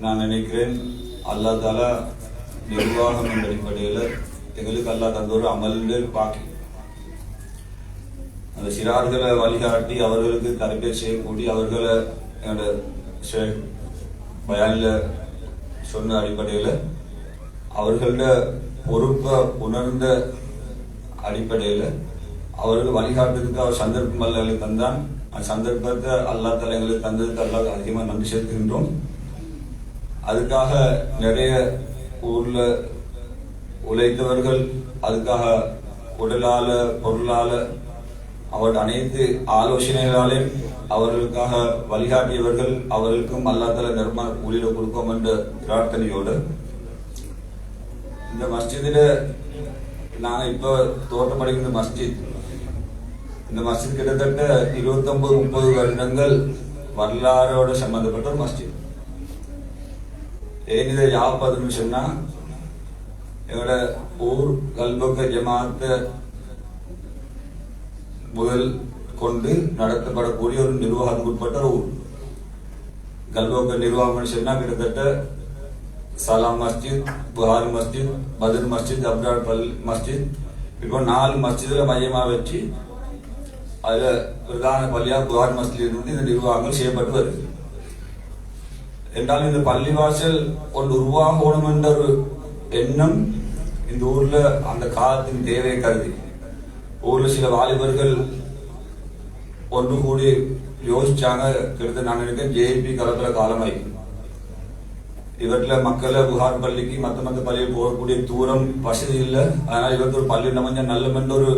நான் நினைக்கிறேன் அல்லாஹ் தாலா நிர்வாகம் என்ற அடிப்படையில் எங்களுக்கு அல்லாஹ் தந்த ஒரு அமல்கள் பாக்கி. அந்த சிறார்களை வழிகாட்டி அவர்களுக்கு தரப்பேர் செய்யக்கூடிய அவர்களை என்னோட பயானில் சொன்ன அடிப்படையில் அவர்களோட பொறுப்பை உணர்ந்த அடிப்படையில் அவர்கள் வழிகாட்டுறதுக்கு அவர் சந்தர்ப்பம் அல்ல எங்களுக்கு தந்தான். அந்த சந்தர்ப்பத்தை அல்லாஹ் தஆலா எங்களுக்கு தந்ததுக்கு அல்லாஹ் அதிகமாக நன்றி செலுத்துகின்றோம். அதுக்காக நிறைய ஊர்ல உழைத்தவர்கள், அதுக்காக உடலால பொருளால அவருடைய அனைத்து ஆலோசனைகளாலே அவர்களுக்காக வழிகாட்டியவர்கள், அவர்களுக்கும் அல்லாஹ் தஆலா நிர்மல கூலியில கொடுக்கும் என்ற பிரார்த்தனையோடு இந்த மஸ்ஜிதில் நாங்கள் இப்போ தோட்டமடைகின்ற மஸ்ஜித், இந்த மஸ்ஜித் கிட்டத்தட்ட 29-30 வருடங்கள் வரலாறோட சம்பந்தப்பட்ட ஒரு மஸ்ஜித். ஏன் இதை யாப்பதுன்னு சொன்னா, எங்களோட ஊர் கல்பக்க ஜமாத்த முதல் கொண்டு நடத்தப்படக்கூடிய ஒரு நிர்வாகத்துக்கு உட்பட்ட ஒரு ஊர். கல்பக்க நிர்வாகம் சொன்னா கிட்டத்தட்ட சலாம் மஸ்ஜித், புகாரி மஸ்ஜித், பத்ர் மஸ்ஜித், அப்ரார் மஸ்ஜித், இப்போ 4 மஸ்ஜிதில் மையமாக வச்சு அதில் பிரதான பள்ளியா புகாரி மஸ்ஜித் இருந்து இந்த நிர்வாகங்கள் செய்யப்பட்டு வருது. என்றாலும் இந்த பள்ளிவாசல் ஒன்று உருவாகணும் என்ற ஒரு எண்ணம் இந்த ஊர்ல அந்த காலத்தின் தேவையை கருதி ஊர்ல சில வாலிபர்கள் ஒன்று கூடி யோசிச்சாங்க. கிட்டத்தட்ட நான் நினைக்கிறேன் ஜேபி கலப்புற காலமாய் இவற்றில் மக்களை புகார் பள்ளிக்கு மற்ற பள்ளியில் போகக்கூடிய தூரம் வசதி இல்லை. அதனால இவருக்கு ஒரு பள்ளி நம்ம நல்ல ஒரு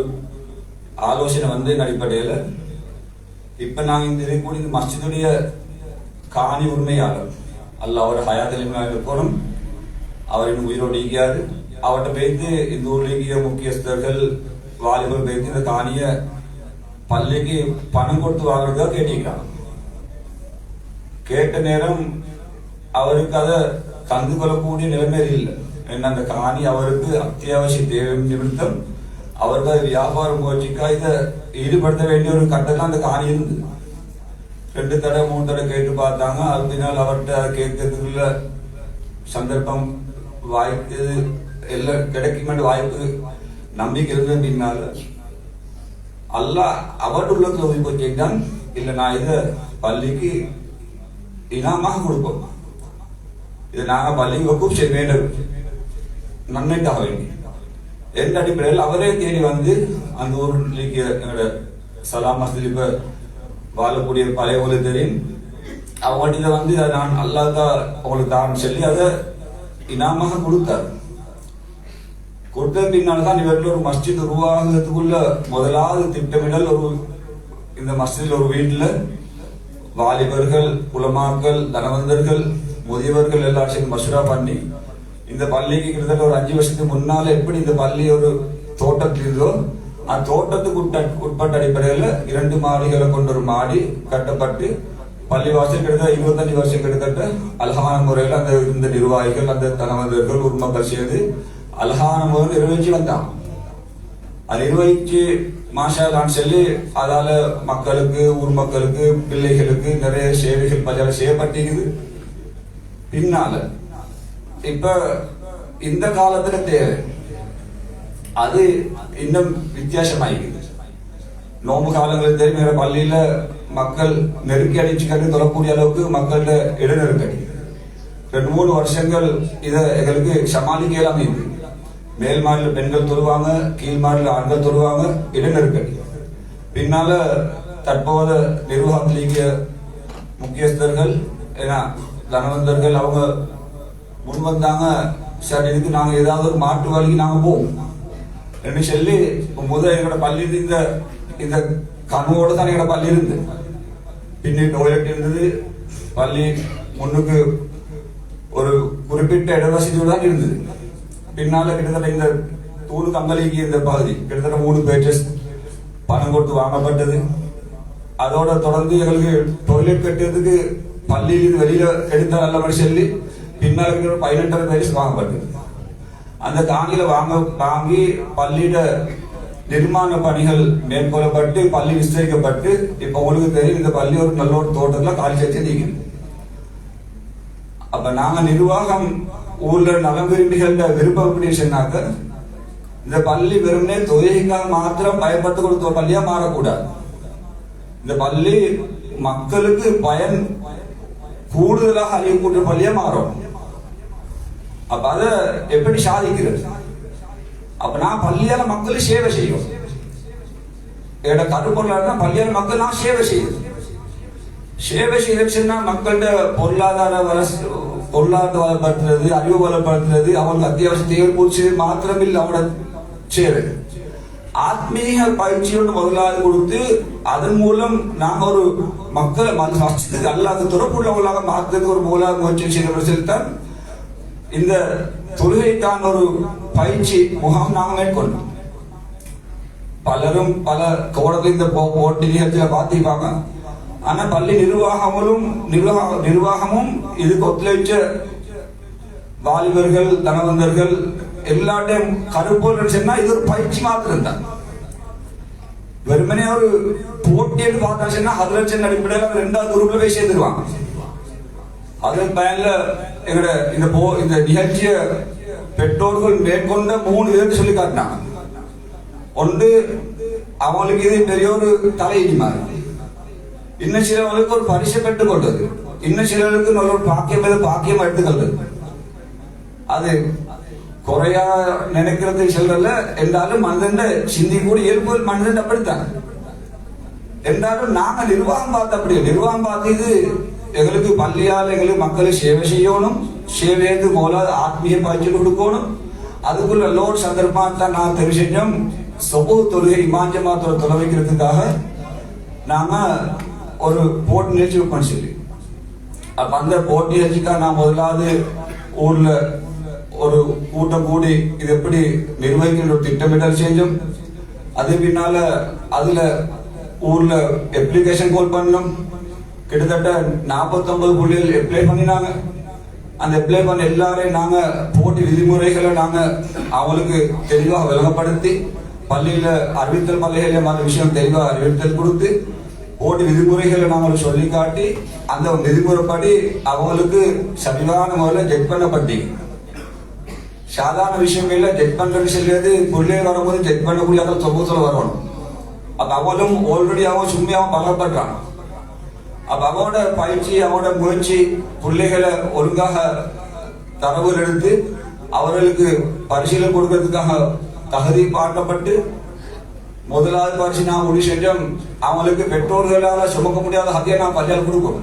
ஆலோசனை வந்து அடிப்படையில் இப்ப நாங்க இந்த இருக்கக்கூடிய இந்த மஸ்ஜிதுடைய காணி உரிமையாளர் அல்ல அவர் ஹயாத்தலிமாக இருக்கணும். அவர் இன்னும் உயிரோடு ஈகியாரு. அவர்கிட்ட பேய்த்து இந்த ஊர்ல முக்கியஸ்தர்கள் வாலிபர் பேய்த்து இந்த காணிய பள்ளிக்கு பணம் கொடுத்து வாங்குறதா கேட்டிருக்காங்க. கேட்ட நேரம் அவருக்கு அதை கந்து கொள்ளக்கூடிய நிலைமை இல்லை. ஏன்னா அந்த காணி அவருக்கு அத்தியாவசிய தேவை நிமித்தம் அவருக்கு வியாபாரம் முயற்சிக்கா இதை ஈடுபடுத்த வேண்டிய ஒரு கட்டத்தில் அந்த காணி இருந்தது. 2 தடவை 3 தடவை கேட்டு பார்த்தாங்க. அதனால் அவர்கிட்ட கேட்கறதுக்குள்ள சந்தர்ப்பம் வாய்ப்பு எல்லாம் கிடைக்குமென்ற வாய்ப்பு நம்பிக்கை இருந்த பின்னால அல்லாஹ் அவர்கிட்ட உள்ளத்துல உதவி போச்சுட்டான். இல்ல நான் இதை பள்ளிக்கு இனாமாக கொடுப்போம், இதை நாங்க பள்ளிக்கு வக்கூப் செய்ய வேண்டும், நன்மைக்காக வேண்டி எந்த அடிப்படையில் அவரே தேடி வந்து அந்த ஊருக்கு என்னோட சலாம் மஸ்ஜித் இப்ப வாழக்கூடிய பழைய ஊருக்கு தெரியும். அவங்கள்ட்ட வந்து நான் அல்லாஹ் அவங்களுக்கு தான் சொல்லி அதை இனாமாக கொடுத்தார். கொடுத்த பின்னால்தான் இவர்கள் ஒரு மஸ்ஜித் உருவாகிறதுக்குள்ள முதலாவது திட்டமிடல் ஒரு இந்த மஸ்ஜிதில் ஒரு வீட்டில் வாலிபர்கள், உலமாக்கள், தனவந்தர்கள், முதியவர்கள் எல்லாரும் சேர்ந்து மசூரா பண்ணி இந்த பள்ளிக்கு கிட்டத்தட்ட ஒரு 5 வருஷத்துக்கு முன்னால எப்படி இந்த பள்ளி ஒரு தோட்டத்தில் இருந்தோ அந்த தோட்டத்துக்கு உட்பட்ட அடிப்படையில் 2 மாடிகளை கொண்ட ஒரு மாடி கட்டப்பட்டு பள்ளிவாசல் கிட்டத்தட்ட 25 வருஷம் கிட்டத்தட்ட அழகான முறையில் அந்த இந்த நிர்வாகிகள், அந்த தனவந்தர்கள், உருமக்கள் சேர்ந்து அழகான முறையில் நிர்வகிச்சு வந்தாங்க. அது நிர்வகிச்சு மாஷாலான்னு சொல்லி அதால மக்களுக்கு, ஊர் மக்களுக்கு, பிள்ளைகளுக்கு நிறைய சேவைகள் பஜார செய்யப்பட்டிருக்குது. பின்னால இப்ப இந்த காலத்துல தேவை அது இன்னும் வித்தியாசமாயிருக்குது. நோம்பு காலங்களுக்கு தெரியும் பள்ளியில மக்கள் நெருக்கி அடிச்சுக்கடி தொழக்கூடிய அளவுக்கு மக்கள்கிட்ட இட நெருக்கடி. 2-3 வருஷங்கள் இதை எங்களுக்கு சமாளிக்க இல்லாம இருக்கு. மேல் மாநில பெண்கள் தொழுவாங்க, கீழ் மாநில ஆண்கள் தொழுவாங்க, இட நெருக்கடி. பின்னால தற்போத நிர்வாகத்திலேயே முக்கியஸ்தர்கள் ஏன்னா தனவந்தர்கள் அவங்க முன் வந்தாங்க. சரி, இதுக்கு நாங்க ஏதாவது ஒரு மாற்று வழிக்கு நாங்க போவோம் என்று சொல்லி முதல் எங்களோட பள்ளி இந்த கனவோடு தான் எங்களோட பள்ளி இருந்து பின்னி டொய்லெட் இருந்தது. பள்ளி முன்னுக்கு ஒரு குறிப்பிட்ட இடவசதியோடு தான் இருந்தது. பின்னால கிட்டத்தட்ட இந்த தூணு கம்பளிக்கு இந்த பகுதி கிட்டத்தட்ட 3 பேச்சஸ் பணம் கொடுத்து வாங்கப்பட்டது. அதோட தொடர்ந்து எங்களுக்கு டொய்லெட் கட்டுறதுக்கு பள்ளியில் வெளியில எடுத்த நல்ல மாதிரி சொல்லி பின்னால 18 பேச்சஸ் வாங்கப்பட்டது. அந்த காணியில வாங்கி பள்ளியிட நிர்மாண பணிகள் மேற்கொள்ளப்பட்டு பள்ளி விஸ்தரிக்கப்பட்டு இப்ப உங்களுக்கு தெரியும் இந்த பள்ளி ஒரு நல்ல ஒரு தோட்டத்துல காலி சேர்த்து நீக்குது. அப்ப நாங்க நிர்வாகம் ஊர்ல நலம் விரும்பிகள் விருப்பம் எப்படி சொன்னாக்க இந்த பள்ளி வெறுமனே தொழுகைக்காக மாத்திரம் பயப்பட்டு கொடுத்த பள்ளியா மாறக்கூடாது. இந்த பள்ளி மக்களுக்கு பயன் கூடுதலாக அறியக்கூடிய பள்ளியா மாறும். அப்ப அதை எப்படி சாதிக்கிறது? அப்ப நான் பள்ளியால மக்கள் சேவை செய்யும். என்னோட கருப்பொருளாக பள்ளியால மக்கள் நான் சேவை செய்யும். சேவை செய்யறதுன்னா மக்கள்கிட்ட பொருளாதார வளப்படுத்துறது, அறிவு வளப்படுத்துறது, அவங்களுக்கு அத்தியாவசிய தேவை பூச்சி மாத்திரம் இல்லை அவனோட சேவை. ஆத்மீக பயிற்சியோடு முதலாவது கொடுத்து அதன் மூலம் நாங்க ஒரு மக்களை மஸ்ஜிதுக்கு அல்லாத துறப்புள்ளவர்களாக மாற்றுறதுக்கு ஒரு மூலாவது முயற்சி செய்த இந்த தொழுகைக்கான ஒரு பயிற்சி முகாம் நாங்கள் மேற்கொண்டோம். பலரும் பல கோடத்தில் இந்த போட்டி நிகழ்ச்சியில பார்த்திருப்பாங்க. ஆனா பள்ளி நிர்வாகமும் இதுக்கு ஒத்துழைச்ச வாலிபர்கள், தனவந்தர்கள் எல்லாத்தையும் கருப்போல் சொன்னா இது ஒரு பயிற்சி மாத்திரம் தான். வெறுமனே ஒரு போட்டின்னு பார்த்தா சொன்னா அதுல சின்ன அடிப்படையில் 2வது குரூப்ல போய் சேர்ந்துருவாங்க. அதன் பயன்ல எங்கட இந்த நிகழ்ச்சிய பெற்றோர்கள் மேற்கொண்ட 3 விதத்தை சொல்லி காட்டினாங்க. ஒன்று, அவங்களுக்கு இது பெரிய ஒரு தலையீடு மாதிரி. இன்னும் சிலவங்களுக்கு ஒரு பரிசை பெற்றுக் கொண்டது, இன்னும் சிலருக்கு நல்ல ஒரு பாக்கியம் எடுத்துக்கொள்வது. அது குறையா நினைக்கிறது செல்றல என்றாலும் மனிதன் சிந்தி கூட இயல்பு மனிதன் அப்படித்தான். என்றாலும் நாங்க நிர்வாகம் பார்த்து இது எங்களுக்கு பள்ளியால் எங்களுக்கு மக்களை சேவை செய்யணும், சேவைக்கு போல ஆத்மீய பயிற்சி கொடுக்கணும். அதுக்குள்ள லோட் சந்தர்ப்பத்தான் நான் தெரிவு செஞ்சோம். சொபு தொழுகை இமாஞ்சமாத்தோட தொலை வைக்கிறதுக்காக நாம ஒரு போட்டி நிகழ்ச்சி வைப்போம் சொல்லி. அப்ப அந்த போட்டி நிகழ்ச்சிக்காக நான் முதலாவது ஊர்ல ஒரு கூட்டம் கூடி இது எப்படி நிர்வகிக்கின்ற ஒரு திட்டமிடல் செஞ்சோம். அது பின்னால அதுல ஊர்ல அப்ளிகேஷன் கோல் பண்ணோம். கிட்டத்தட்ட 49 புள்ளிகள் அப்ளை பண்ணினாங்க. அந்த அப்ளை பண்ண எல்லாரையும் நாங்க போட்டி விதிமுறைகளை நாங்க அவங்களுக்கு தெளிவாக விளங்கப்படுத்தி பள்ளியில அறிவித்தல் பள்ளியில அந்த விஷயம் தெளிவாக அறிவித்தல் கொடுத்து போட்டி விதிமுறைகளை நாங்கள் சொல்லி காட்டி அந்த விதிமுறைப்படி அவங்களுக்கு சரியான முறையில் ஜெட் பண்ணப்பட்டி. சாதாரண விஷயம் இல்ல, ஜெட் பண்றது சொல்லியது பிள்ளைகள் வரும்போது ஜெட் பண்ணக்கூடிய தொகுத்துல வரணும். அப்ப அவளும் ஆல்ரெடி அவன் சும்மையாவும் பலப்படுறான். அப்ப அவனோட பயிற்சி, அவனோட முயற்சி பிள்ளைகளை ஒழுங்காக தரவுகள் எடுத்து அவர்களுக்கு பரிசீலனை கொடுக்கறதுக்காக தகுதி பார்க்கப்பட்டு முதலாவது பரிசு நான் முடிவு செஞ்சோம். அவங்களுக்கு பெற்றோர்களால சுமக்க முடியாத ஹத்தியை நான் பள்ளியால் கொடுக்கும்.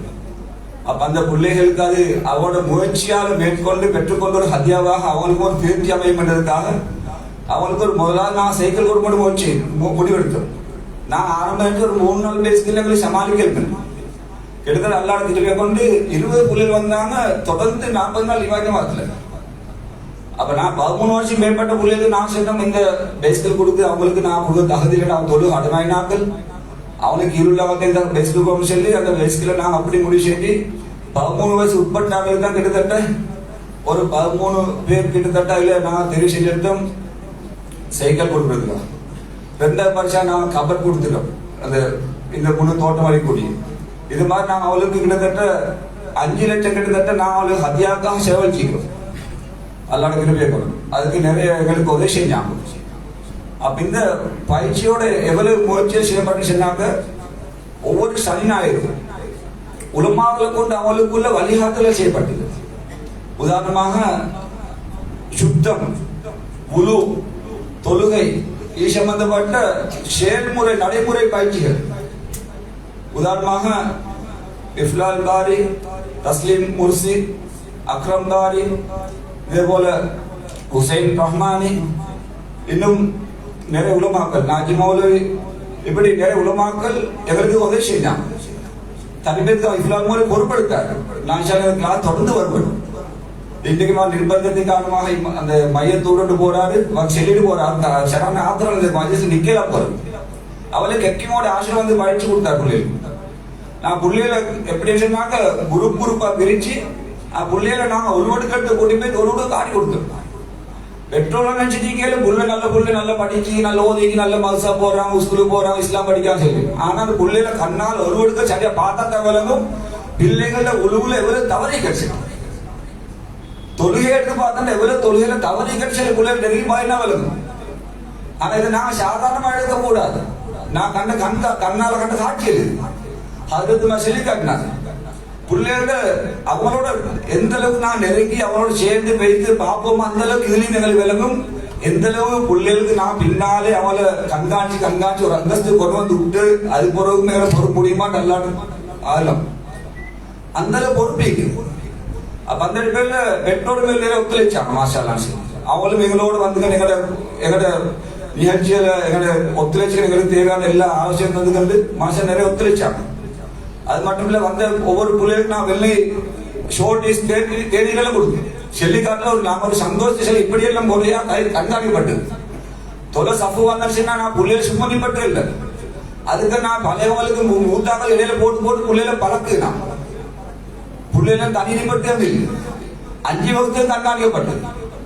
அப்ப அந்த பிள்ளைகளுக்கு அது அவரோட முயற்சியால் மேற்கொண்டு பெற்றுக்கொண்ட ஒரு ஹத்தியாவாக அவங்களுக்கு ஒரு திருப்தி அமையும் என்றதுக்காக அவங்களுக்கு ஒரு முதலாவது நான் சைக்கிள் கொடுக்க முயற்சி முடிவெடுத்தோம். நான் ஆரம்பிச்சு ஒரு 3 நாள் பேசுகிறேன் சமாளிக்க கிட்டத்தட்ட அல்லாட திருவிழா கொண்டு 20 புள்ளிகள் வந்தாங்க. தொடர்ந்து 40 நாள் இவாக்கியம் வரல. அப்ப நான் 13 வருஷம் மேற்பட்ட புள்ளிகளுக்கு நான் சொன்னோம் இந்த பேஸ்கள் கொடுத்து அவங்களுக்கு நான் கொடுக்க தகுதியில் அவன் தொழு அடமாயினாக்கள் அவனுக்கு இருளாக இந்த பேஸ்கள் சொல்லி அந்த பேஸ்களை நான் அப்படி முடிவு செஞ்சு 13 வயசு உட்பட்டாங்களுக்கு தான் கிட்டத்தட்ட ஒரு 13 பேர் கிட்டத்தட்ட இல்ல நான் தெரிவு செஞ்சிருந்தோம் சைக்கிள் கொடுக்குறதுக்கு. 2வது பரிசா நான் கபட் கொடுத்துட்டோம். அந்த இந்த 3 தோட்டம் வரை கூடி இது மாதிரி நாங்கள் அவளுக்கு கிட்டத்தட்ட 5 லட்சம் கிட்டத்தட்ட நான் அவளுக்கு ஹத்தியாக்காக செலவழிச்சிக்கிறோம். அல்லாட கிருபையை கொண்டு அதுக்கு நிறைய எங்களுக்கு உதவி செஞ்சாங்க. அப்ப இந்த பயிற்சியோட எவ்வளவு முயற்சியை செய்யப்பட்டு சொன்னாங்க. ஒவ்வொரு சனி ஞாயிறு உலமாக்களை கொண்டு அவளுக்குள்ள வழிகாட்டல செய்யப்பட்டது. உதாரணமாக சுத்தம், உலு, தொழுகை இது சம்பந்தப்பட்ட செயல்முறை நடைமுறை பயிற்சிகள். உதாரணமாக இஃப்லால் காரி, தஸ்லீம் முர்சி, அக்ரம் காரி, இதே போல ஹுசைன் ரஹ்மானி, இன்னும் நிறைய உலமாக்கள், நாஜி மௌலவி, இப்படி நிறைய உலமாக்கள் எங்களுக்கு உதவி செஞ்சாங்க. தனிப்பேருக்கு இஃப்லால் மூலம் பொறுப்பெடுத்தார். நான் கிளாஸ் தொடர்ந்து வருவேன். இன்றைக்கு நிர்பந்தத்தின் காரணமாக அந்த மையத்தோடு போறாரு, செல்லிட்டு போறாரு. சரான ஆத்திரம் இந்த மஜிஸ் நிக்கல போறது. அவளுக்கு எக்கிமோட ஆசிரியர் வந்து பயிற்சி கொடுத்தார் பிள்ளைகளுக்கு. நான் பிள்ளைகளை எப்படி சொன்னாக்க குரூப்பா பிரிச்சு பிள்ளைகளை நாங்க ஒருவடு கட்டு கூட்டி போய் ஒருவடு காட்டி கொடுத்தோம். பெற்றோர்கள் நினைச்சிட்டீங்க புள்ள நல்ல படிச்சு நல்ல ஓதிக்கு நல்ல மல்சா போறான், ஸ்கூலுக்கு போறான், இஸ்லாம் படிக்கான்னு சொல்லி. ஆனா அந்த பிள்ளைகளை கண்ணால் ஒருவடுக்க சரியா பார்த்தா தகவலும் பிள்ளைகள உழுவுல எவ்வளவு தவறி கிடைச்சு தொழுகை எடுத்து பார்த்தா எவ்வளவு தொழுகையில தவறி கிடைச்ச பிள்ளைகள் நெருங்கி பாயினா விளங்கும். ஆனா இதை நான் சாதாரணமா எடுக்க கூடாது. நான் கண்ணால கண்ட சாட்சி இது. அதுக்கு நான் சொல்லி காட்டினாங்க. பிள்ளைகள் அவங்களோட எந்த அளவுக்கு நான் நெருங்கி அவங்களோட சேர்ந்து பேசி பார்ப்போம், அந்த அளவுக்கு இதுலயும் எங்களுக்கு விளங்கும். எந்த அளவு பிள்ளைகளுக்கு நான் பின்னாலே அவளை கண்காணிச்சு ஒரு அந்தஸ்து கொண்டு வந்து விட்டு அது பிறகு மேல பொறுப்பு முடியுமா நல்லா ஆகலாம். அந்த அளவு பொறுப்பிக்கு அப்ப அந்த பேர்ல பெற்றோர் மேல ஒத்துழைச்சாங்க. மாஷால்லா அவங்களும் எங்களோட வந்து எங்கட நிகழ்ச்சியில எங்கட ஒத்துழைச்சு எங்களுக்கு தேவையான எல்லா ஆலோசனை வந்து மாஷா நிறைய ஒத்துழைச்சாங்க. அது மட்டும் இல்ல வந்த ஒவ்வொரு பிள்ளைகளுக்கும் நான் வெள்ளை ஷோர்ட் தேதிகளை கொடுத்தேன். செல்லிக்காட்டில் நாம ஒரு சந்தோஷ இப்படி எல்லாம் முறையா கண்காணிப்பட்டது. தொலை சஃபு வந்துச்சுன்னா நான் பிள்ளைகளை சும்மா நிப்பட்டு இல்லை. அதுக்கு நான் பழையவங்களுக்கு மூத்தாக்கள் இடையில போட்டு பிள்ளைகளை பழக்குனான். பிள்ளைகளை தனி நிப்பட்டு 5 வகுப்பு கண்காணிக்கப்பட்டது.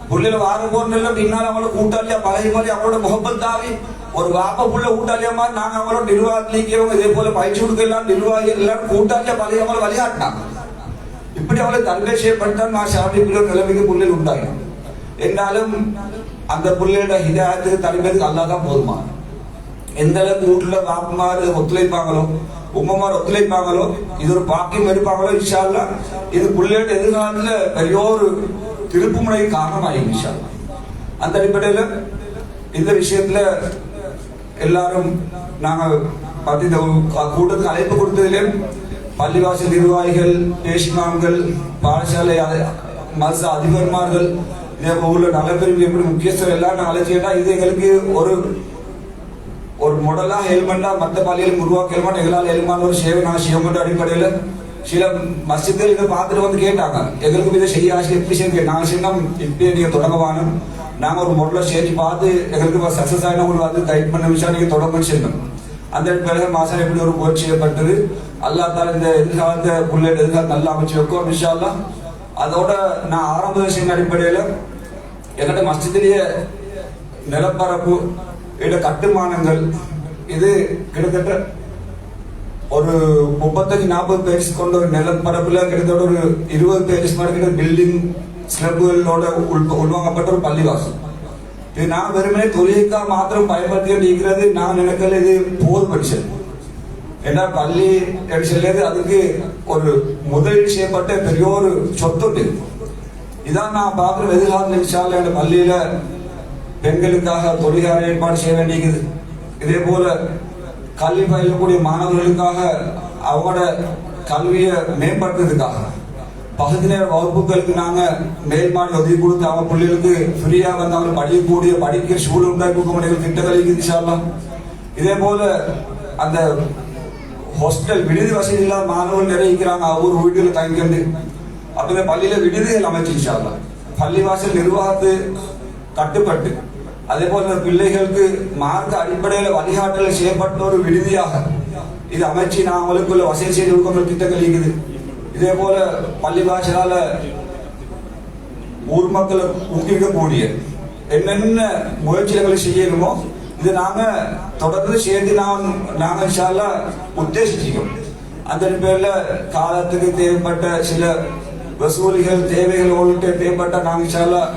பிள்ளைகளை வாரம் போறதுல பின்னால் அவங்களோட கூட்டாளியா பழகி மாதிரி அவங்களோட முகப்பத்தாவி ஒரு வாப்ப புள்ள கூட்டாளியா மாதிரி நாங்க அவங்களோட நிர்வாகத்திலேயே இதே போல பயிற்சி கொடுக்கலாம் நிர்வாகி எல்லாரும் கூட்டாளியா பழகி அவங்களை வழிகாட்டினாங்க. இப்படி அவளை தன்மை செய்யப்பட்டால் நான் சாமி நிலைமைக்கு புள்ளைகள் உண்டாகும். என்றாலும் அந்த புள்ளையோட ஹிதாயத்துக்கு தலைமைக்கு அல்லாதான் போதுமா. எந்த அளவுக்கு வீட்டுல வாப்புமாறு ஒத்துழைப்பாங்களோ உம்மமார் ஒத்துழைப்பாங்களோ இது ஒரு பாக்கியம் எடுப்பாங்களோ இன்ஷா அல்லாஹ் இது பிள்ளையோட எதிர்காலத்துல பெரிய ஒரு திருப்பு முனைக்கு காரணமாகும் இன்ஷா அல்லாஹ். அந்த அடிப்படையில இந்த விஷயத்துல எல்லாரும் நாங்க பார்த்து இந்த கூட்டத்துக்கு அழைப்பு கொடுத்ததிலே பள்ளிவாசல் நிர்வாகிகள், பேசிமான்கள், பாடசாலை மத அதிபர்மார்கள், ஊர்ல நலப்பெருமை எப்படி முக்கியஸ்தர் எல்லாம் அழைச்சிட்டா இது எங்களுக்கு ஒரு மாடலா ஹெல்மெண்டா மற்ற பள்ளிகளும் உருவாக்க ஹெல்மெண்ட் எங்களால் ஹெல்மெண்ட் ஒரு சேவை நான் செய்யப்பட்ட அடிப்படையில் சில மஸ்ஜித்கள் இதை பார்த்துட்டு வந்து கேட்டாங்க எங்களுக்கு இதை செய்ய ஆசை எப்படி செய்ய. நாங்கள் சொன்னோம் இப்பயே நீங்க தொடங்கவானு நாங்க ஒரு மாடலா செஞ்சு பார்த்து எங்களுக்கு சக்சஸ் ஆகினா உங்களுக்கு வந்து கைட் பண்ண விஷயம் நீங்க தொடங்கன்னு சொன்னோம். அந்த பிறகு மாசம் எப்படி ஒரு முயற்சி செய்யப்பட்டது. அல்லாஹ் தால இந்த எதிர்காலத்தை பிள்ளைகள் எதிர்காலம் நல்லா அமைச்சு வைக்கும் இன்ஷா அல்லாஹ். அதோட நான் ஆரம்ப விஷயம் அடிப்படையில் எங்கிட்ட மஸ்ஜிதிலேயே நிலப்பரப்பு கட்டுமானங்கள் இது கிட்டத்தட்ட ஒரு 35-40 பேஜ் கொண்ட ஒரு நிலப்பரப்புல கிட்டத்தட்ட ஒரு 20 பேஜஸ் மாதிரி பில்டிங் ஸ்லப்புகளோட உள்வாங்கப்பட்ட ஒரு பள்ளிவாசல். இது நான் வெறுமனே தொழிலுக்கா மாத்திரம் பயன்படுத்தி இருக்கிறது நான் நினைக்கல. இது போர் படிச்சது ஏன்னா பள்ளி சொல்லியது அதுக்கு ஒரு முதலீடு செய்யப்பட்ட பெரிய ஒரு சொத்து. இதான் நான் பார்க்குற எதிர்கால விஷயம். என் பள்ளியில பெண்களுக்காக தொழிலாளர் ஏற்பாடு செய்ய வேண்டியது. இதே போல கல்வி பயிலக்கூடிய மாணவர்களுக்காக அவங்களோட கல்வியை மேம்படுத்துறதுக்காக பகுதி நேர வகுப்புகளுக்கு நாங்க மேல்மாடி உதவி கொடுத்து அவங்க பிள்ளைகளுக்கு ஃப்ரீயா வந்து அவங்க படிக்கிற சூழல் உண்டாக்கி கொடுக்க முடியும் திட்டங்கள் இன்ஷால்லாம். இதே போல அந்த ஹாஸ்டல் விடுதி வசதி இல்லாத மாணவர்கள் நிறைய இருக்கிறாங்க. ஒவ்வொரு வீடுகளை தங்கிட்டு அப்படி பள்ளியில விடுதிகள் அமைச்சு இன்ஷால்லாம். பள்ளிவாசல் நிர்வாகத்து கட்டுப்பட்டு அதே போல பிள்ளைகளுக்கு மார்க்க அடிப்படையில் வழிகாட்டல் செய்யப்பட்ட ஒரு விடுதியாக இது அமைச்சு நான் அவங்களுக்குள்ள வசதி செய்து கொடுக்கிற திட்டங்கள் இருக்குது. இதே போல பள்ளிவாசலால ஊர் மக்களை ஊக்குவிக்கக்கூடிய என்னென்ன முயற்சிகளை செய்யணுமோ இது நாங்க தொடர்ந்து சேர்ந்து நாங்க இன்ஷா அல்லாஹ் உத்தேசிச்சிக்கோம். அந்த பேர்ல காலத்துக்கு தேவைப்பட்ட சில வசூலிகள் தேவைகள் உங்கள்கிட்ட தேவைப்பட்ட நாங்க இன்ஷா அல்லாஹ்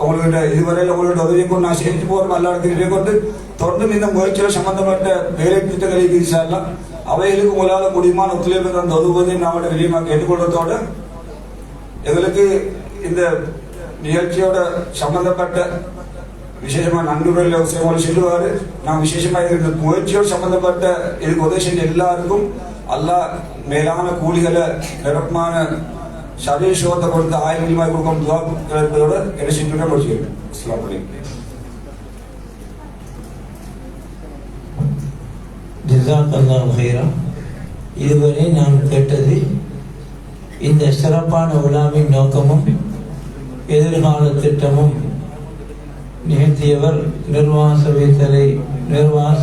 உங்களோட இதுவரையில் உங்களோட உதவியை கொண்டு நான் சேர்த்து போறோம். எல்லா இடத்துலையும் கொண்டு தொடர்ந்து இந்த முயற்சியில் சம்பந்தப்பட்ட வேலை திட்டங்களுக்கு இன்ஷா அல்லாஹ் அவைகளுக்கு உங்களால முடியுமான ஒத்துழைப்பு அந்த உதவுவதை நான் வெளியமாக கேட்டுக்கொள்றதோட எங்களுக்கு இந்த நிகழ்ச்சியோட சம்பந்தப்பட்ட விசேஷமா நண்பர்கள் சொல்லுவாரு நான் விசேஷமா இந்த முயற்சியோடு சம்பந்தப்பட்ட இதுக்கு உதவி செஞ்ச எல்லாருக்கும் அல்லாஹ் மேலான கூலிகளை நிரப்பமான சதீஷோத்தை கொடுத்து ஆய்வு கொடுக்கும் துவாக்களோட என்ன செஞ்சு முடிச்சுக்கிறேன். அஸ்ஸலாமு அலைக்கும். ஜஸாக்கல்லாஹு ஹைரா. இதுவரை நாம் கேட்டது இந்த சிறப்பான விழாவின் நோக்கமும் எதிர்கால திட்டமும் நிகழ்த்தியவர் நிர்வாக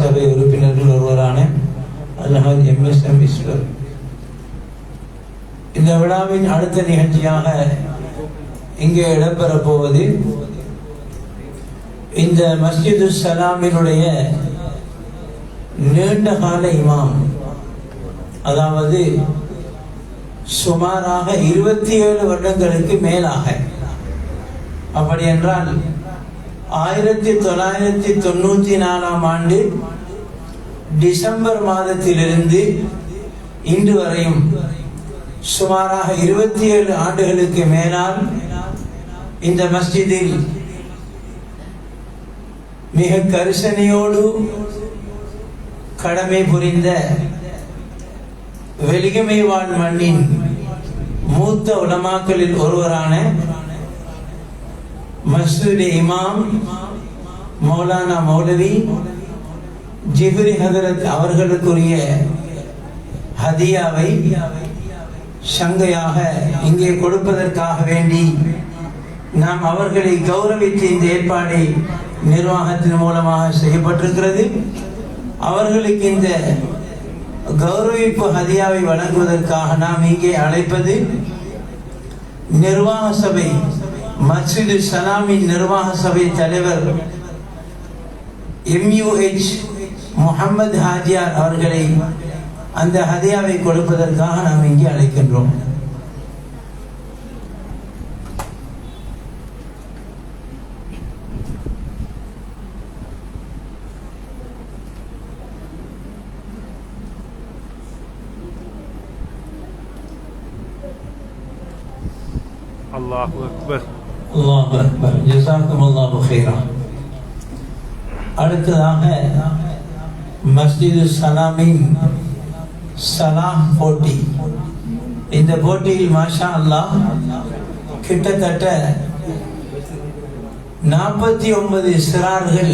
சபை உறுப்பினர்கள் ஒருவரான அல்ஹாஜ் எம்.எஸ்.எம். ஈஸ்வர். இந்த விழாவின் அடுத்த நிகழ்ச்சியாக இங்கே இடம்பெறப் போவது இந்த மஸ்ஜிது சலாமினுடைய நீண்ட கால இமாம், அதாவது சுமாராக 27 வருடங்களுக்கு மேலாக, அப்படி என்றால் 1994 டிசம்பர் மாதத்திலிருந்து இன்று வரையும் சுமாராக 27 ஆண்டுகளுக்கு மேலால் இந்த மஸ்ஜிதில் மிக கரிசனையோடு கடமை புரிந்த வெலிகமை வாழ் மண்ணின் மூத்த உலமாக்களில் ஒருவரான மஸ்ஜித் இமாம் மௌலானா மௌலவி ஜிப்ரி ஹதரத் அவர்களுக்குரிய ஹதியாவை சங்கையாக இங்கே கொடுப்பதற்காக வேண்டி நாம் அவர்களை கௌரவித்து இந்த ஏற்பாடு நிர்வாகத்தின் மூலமாக செய்யப்பட்டிருக்கிறது. அவர்களுக்கு இந்த கௌரவிப்பு ஹதியாவை வழங்குவதற்காக நாம் இங்கே அழைப்பது நிர்வாக சபை மஸ்ஜித் சலாமின் நிர்வாக சபை தலைவர் MUH முஹம்மது ஹாஜியார் அவர்களை அந்த ஹதியாவை கொடுப்பதற்காக நாம் இங்கே அழைக்கின்றோம். அல்லாஹு அக்பர். அல்லாஹு அக்பர். ஜஸாக்குமுல்லாஹு கைரா. அடுத்ததாக மஸ்ஜிது சலாமின் சலாம் போட்டி. இந்த போட்டியில் மாஷா அல்லாஹ் கிட்டத்தட்ட 49 சிறார்கள்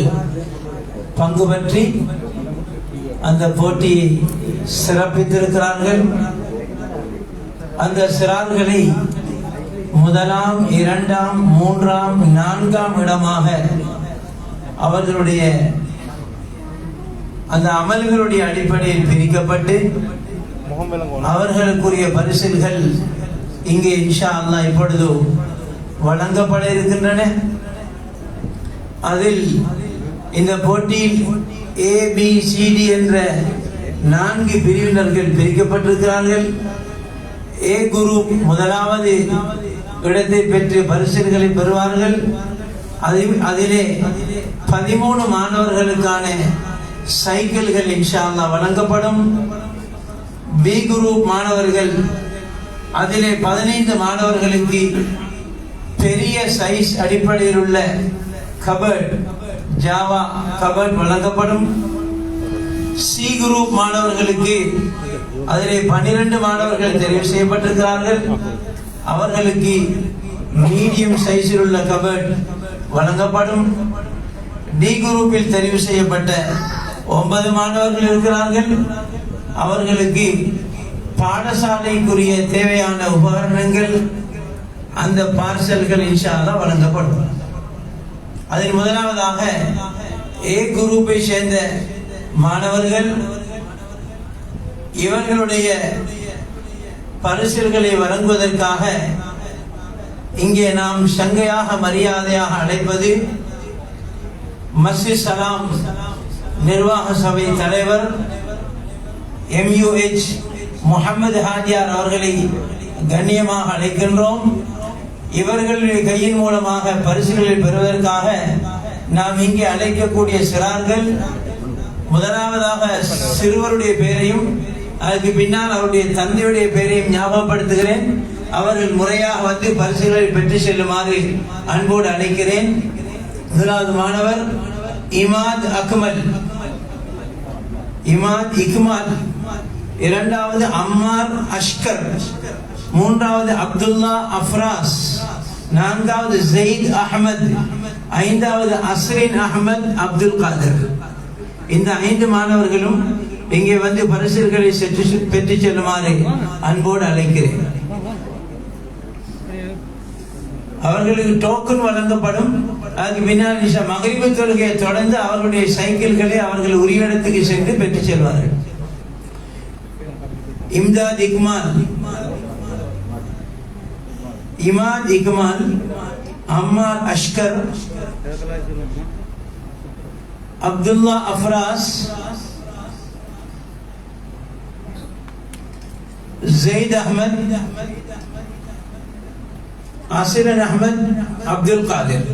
பங்கு பற்றி அந்த போட்டியை சிறப்பித்திருக்கிறார்கள். அந்த சிறார்களை முதலாம், இரண்டாம், மூன்றாம், நான்காம் இடமாக அவர்களுடைய அந்த அமல்களுடைய அடிப்படையில் பிரிக்கப்பட்டு அவர்களுக்குரிய பரிசில்கள் இங்கே இன்ஷா அல்லாஹ் இப்பொழுது வழங்கப்பட இருக்கின்றன. அதில் இந்த போட்டியில் ABCD என்ற 4 பிரிவினர்கள் பிரிக்கப்பட்டிருக்கிறார்கள். A குரூப் முதலாவது இடத்தை பெற்று பரிசுகளை பெறுவார்கள். அதிலே 13 மாணவர்களுக்கான சைக்கிள்கள் இன்ஷா அல்லாஹ் வழங்கப்படும். B குரூப் மாணவர்கள் அதிலே 15 மாணவர்களுக்கு பெரிய சைஸ் அடிப்படையில் உள்ள கபட் ஜாவா கபட் வழங்கப்படும். C குரூப் மாணவர்களுக்கு அதிலே 12 மாணவர்கள் தெரிவு செய்யப்பட்டிருக்கிறார்கள். அவர்களுக்கு மீடியம் சைஸில் உள்ள கபட் வழங்கப்படும். D குரூப்பில் தெரிவு செய்யப்பட்ட 9 மாணவர்கள் இருக்கிறார்கள். அவர்களுக்கு பாடசாலைக்குரிய தேவையான உபகரணங்கள் அந்த பார்சல்கள் இன்ஷா அல்லாஹ் வழங்கப்படும். அதில் முதலாவதாக A குரூப்பை சேர்ந்த மாணவர்கள் இவர்களுடைய பரிசுகளை வழங்குவதற்காக இங்கே நாம் சங்கையாக மரியாதையாக அழைப்பது மஸ்ஜித் சலாம் நிர்வாக சபை தலைவர் MUH முஹம்மது ஹாஜியார் அவர்களை கண்ணியமாக அழைக்கின்றோம். இவர்களுடைய கையின் மூலமாக பரிசுகளை பெறுவதற்காக நாம் இங்கே அழைக்கக்கூடிய சிறார்கள் முதலாவதாக சிறுவருடைய பெயரையும் அதுக்கு பின்னால் அவருடைய தந்தையுடைய பெயரையும் ஞாபகப்படுத்துகிறேன். அவர்கள் முறையாக வந்து பரிசுகளை பெற்று செல்லுமாறு அன்போடு அழைக்கிறேன். முதலாவது மாணவர் இமாத் அக்மல், இமாத் இக்மால். இரண்டாவது அம்மார் அஷ்கர். மூன்றாவது அப்துல்லா அஃப்ராஸ். நான்காவது ஜெயித் அஹமத். ஐந்தாவது அஸ்ரின் அஹமத் அப்துல் காதர். இந்த 5 மாணவர்களும் இங்கே வந்து பரிசுகளை பெற்று செல்லுமாறு அன்போடு அழைக்கிறேன். அவர்களுக்கு டோக்கன் வழங்கப்படும். அதுக்கு பின்னால் மகரிபு தொழுகையை தொடர்ந்து அவர்களுடைய சைக்கிள்களை அவர்கள் உரிய இடத்துக்கு சென்று பெற்று செல்வார்கள். இம்தாத் இக்மால், இமாத் இக்மால், அம்மார் அஷ்கர், அப்துல்லா அஃப்ராஸ், ஜெயித் அஹமத், ஆசிரன் அஹமத், அப்துல் காதிர்.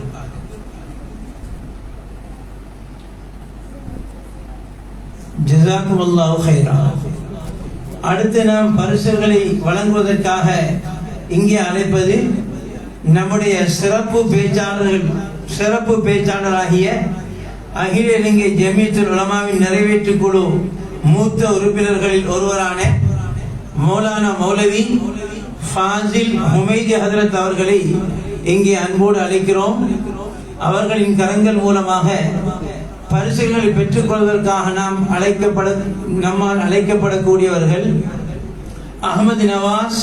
ஜஸாக்குமுல்லாஹு கைரா. அடுத்து நாம் பரிசுகளை வழங்குவதற்காக இங்கே அழைப்பது நம்முடைய சிறப்பு பேச்சாளராகிய அகில இலங்கை ஜமியத்துல் உலமாவின் நிறைவேற்று குழு மூத்த உறுப்பினர்களில் ஒருவரான மௌலானா மௌலவி ஃபாசில் ஹுமைதி ஹதரத் அவர்களை இங்கே அன்போடு அழைக்கிறோம். அவர்களின் கரங்கள் மூலமாக பரிசுகளை பெற்றுக்கொள்வதற்காக நம்மால் அழைக்கப்படக்கூடியவர்கள் அஹமது நவாஸ்,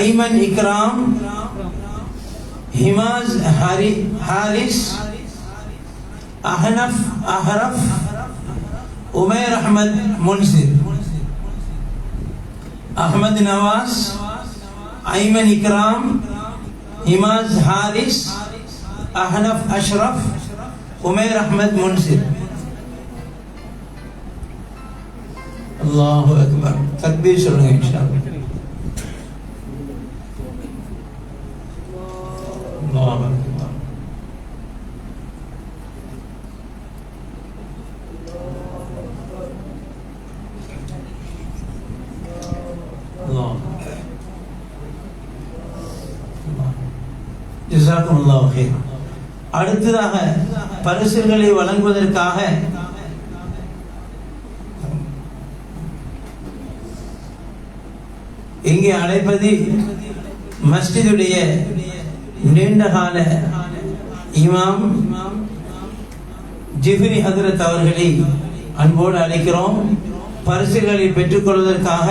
ஐமன் இக்ராம், ஹிமாஸ் ஹாரிஸ், அஹ்ரஃப், உமேர் அஹ்மத் முன்சிர். அஹமது நவாஸ், ஐமன் இக்ராம், ஹிமாஸ் ஹாரிஸ், அஹ்னஃப் அஷ்ரஃப், உமேர் அஹ்மத் முன்சிர். அல்லாஹு அக்பர். தக்பீர் சொல்லுங்க இன்ஷாஅல்லாஹ். அல்லாஹு அக்பர். அல்லாஹ். ஜஸாக்குமுல்லாஹு கைர். அடுத்ததாக பரிசுகளை வழங்குவதற்காக இங்கே அழைப்பது மஸ்ஜிதுடைய நீண்டகால இமாம் ஜிப்ரி ஹதரத் அவர்களை அன்போடு அழைக்கிறோம். பரிசுகளை பெற்றுக்கொள்வதற்காக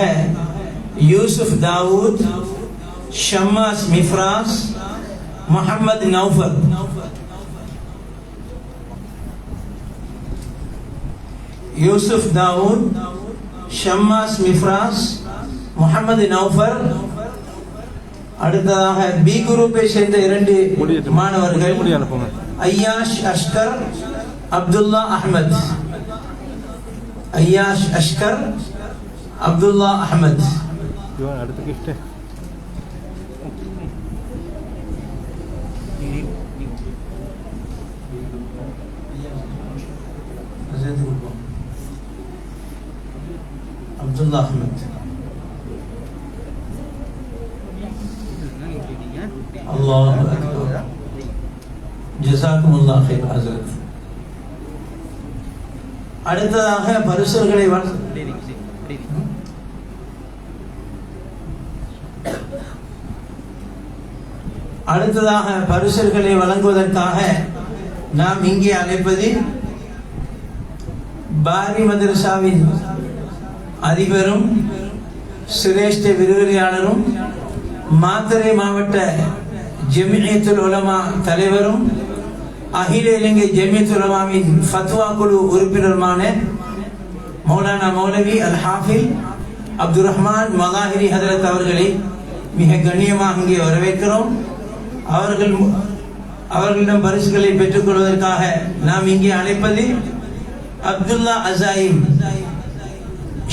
யூசுப் தாவூத், ஷம்மாஸ் மிஃப்ராஸ், முஹம்மது நௌஃபர். யூசுப் தாவூத், ஷம்மாஸ் மிஃப்ராஸ், முஹம்மது நௌஃபர். அடுத்ததாக பி குரூப்பை சேர்ந்த 2 மாணவர்கள் ஐயாஷ் அஷ்கர், அப்துல்லா அஹ்மத். ஐயாஷ் அஷ்கர், அப்துல்லா அஹ்மத். அடுத்த கிஃப்ட் அப்துல்லா அஹ்மத். அல்லாஹு அக்பர். ஜஸாக்குமுல்லாஹு கைர் ஹஸரத். அடுத்ததாக பரிசுகளை வழங்குவதற்காக நாம் இங்கே அழைப்பது பாரி மதரசாவின் அதிபரும் சிரேஷ்ட விரிவுரையாளரும் மாத்தறை மாவட்ட ஜமியத்துல் உலமா தலைவரும் அகில இலங்கை ஜமியத்துல் உலமாவின் ஃபத்வா குழு உறுப்பினருமான மௌலானா மௌலவி அல் ஹாஃபில் அப்துல் ரஹ்மான் மகாஹிரி ஹதரத் அவர்களை மிக கண்ணியமாக இங்கே வரவேற்கிறோம். அவர்களிடம் பரிசுகளை பெற்றுக்கொள்வதற்காக நாம் இங்கே அழைப்பது அப்துல்லா அசாயிம்,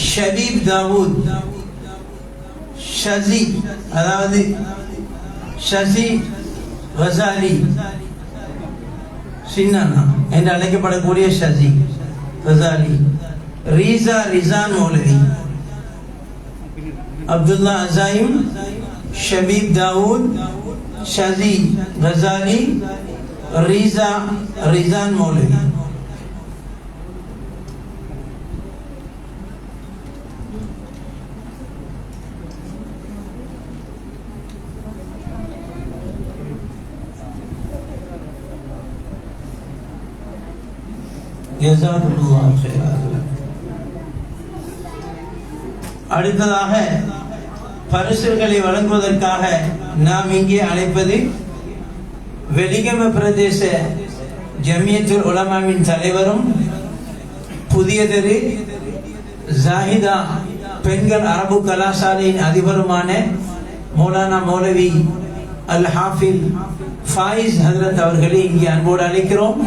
ஷபீப் தாவூத், ஷசி அதாவது ஷசி கசாலி சின்னானா என்று அழைக்கப்படக்கூடிய ஷசி கசாலி, ரிசான் மௌலவி, அப்துல்லா அசாயிம், ஷபீப் தாவூத், ஷசி கசாலி, ரிசான் மௌலவி. அடுத்ததாக பரிசுகளை வழங்குவதற்காக நாம் இங்கே அழைப்பது வெலிகம பிரதேச ஜமியத்துல் உலமாவின் தலைவரும் புதிய தெரு ஜாஹிதா பெண்கள் அரபு கலாசாலையின் அதிபருமான மௌலானா மௌலவி அல் ஹாஃபில் ஃபாயிஸ் ஹதரத் அவர்களை இங்கே அன்போடு அழைக்கிறோம்.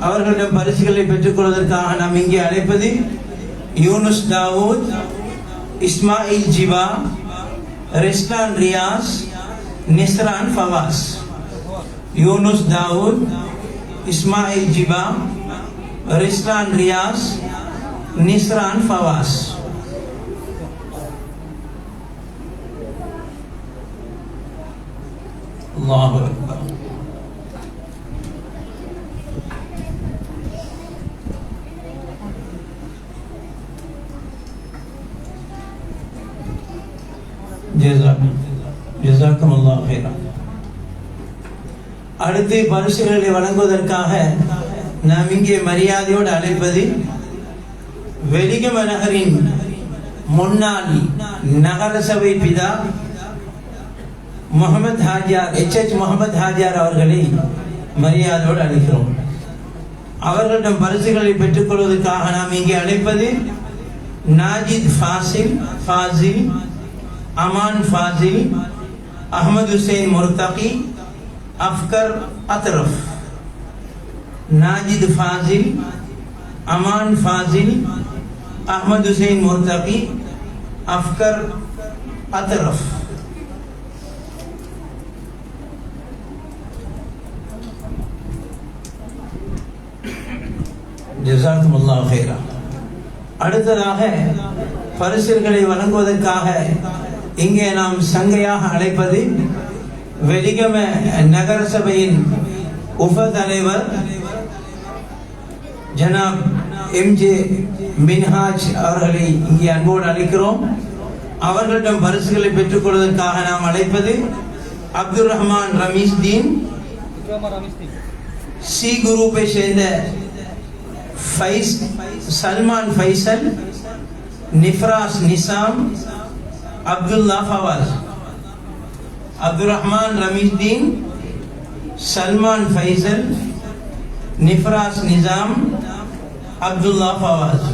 அவர்களிடம் பரிசுகளை பெற்றுக்கொள்வதற்காக நாம் இங்கே அழைப்பது யூனுஸ் தாவூத், இஸ்மாயில் ஜிபா, ரிஸ்லான் ரியாஸ், நிஸ்ரான் ஃபவாஸ். யூனுஸ் தாவூத், இஸ்மாயில் ஜிபா, ரிஸ்லான் ரியாஸ், நிஸ்ரான் ஃபவாஸ். அல்லாஹு அக்பர். ஜஸாக்கமுல்லாஹு ஹைரன். அடுத்து பரிசுகளை வழங்குவதற்காக நாம் இங்கே மரியாதையோடு அழைப்பது வெலிகம நகரின் முன்னாள் நகர சபை பிதா முகமது ஹாஜியார், HH முகமது ஹாஜியார் அவர்களை மரியாதையோடு அழைக்கிறோம். அவர்களிடம் பரிசுகளை பெற்றுக் கொள்வதற்காக நாம் இங்கே அழைப்பது நாஜித் ஃபாசில், அமான் ஃபாசில், அஹமது ஹுசைன் முர்தகி, அஃப்கர் அத்ரஃப். நாஜித் ஃபாசில், அமான் ஃபாசில், அஹமது ஹுசைன் முர்தகி, அஃப்கர் அத்ரஃப். ஜஸாக்குமுல்லாஹு ஹைரன். அடுத்ததாக பரிசுகளை வழங்குவதற்காக இங்கே நாம் சங்கையாக அழைப்பது வெலிகம நகர சபையின் உப தலைவர் ஜனாப் MJ மின்ஹாஜ் அவர்களை இங்கே அன்போடு அழைக்கிறோம். அவர்களிடம் பரிசுகளை பெற்றுக் கொள்வதற்காக நாம் அழைப்பது அப்துல் ரஹ்மான் ரமீஸ்தீன், சி குரூப்பை சேர்ந்த சல்மான் ஃபைசல், நிஃப்ராஸ் நிசாம், அப்துல்லா ஃபவாஸ். அப்துல் ரஹ்மான் ரமீஸ்தீன், சல்மான் ஃபைசல், நிஃப்ராஸ் நிசாம், அப்துல்லா ஃபவாஸ்.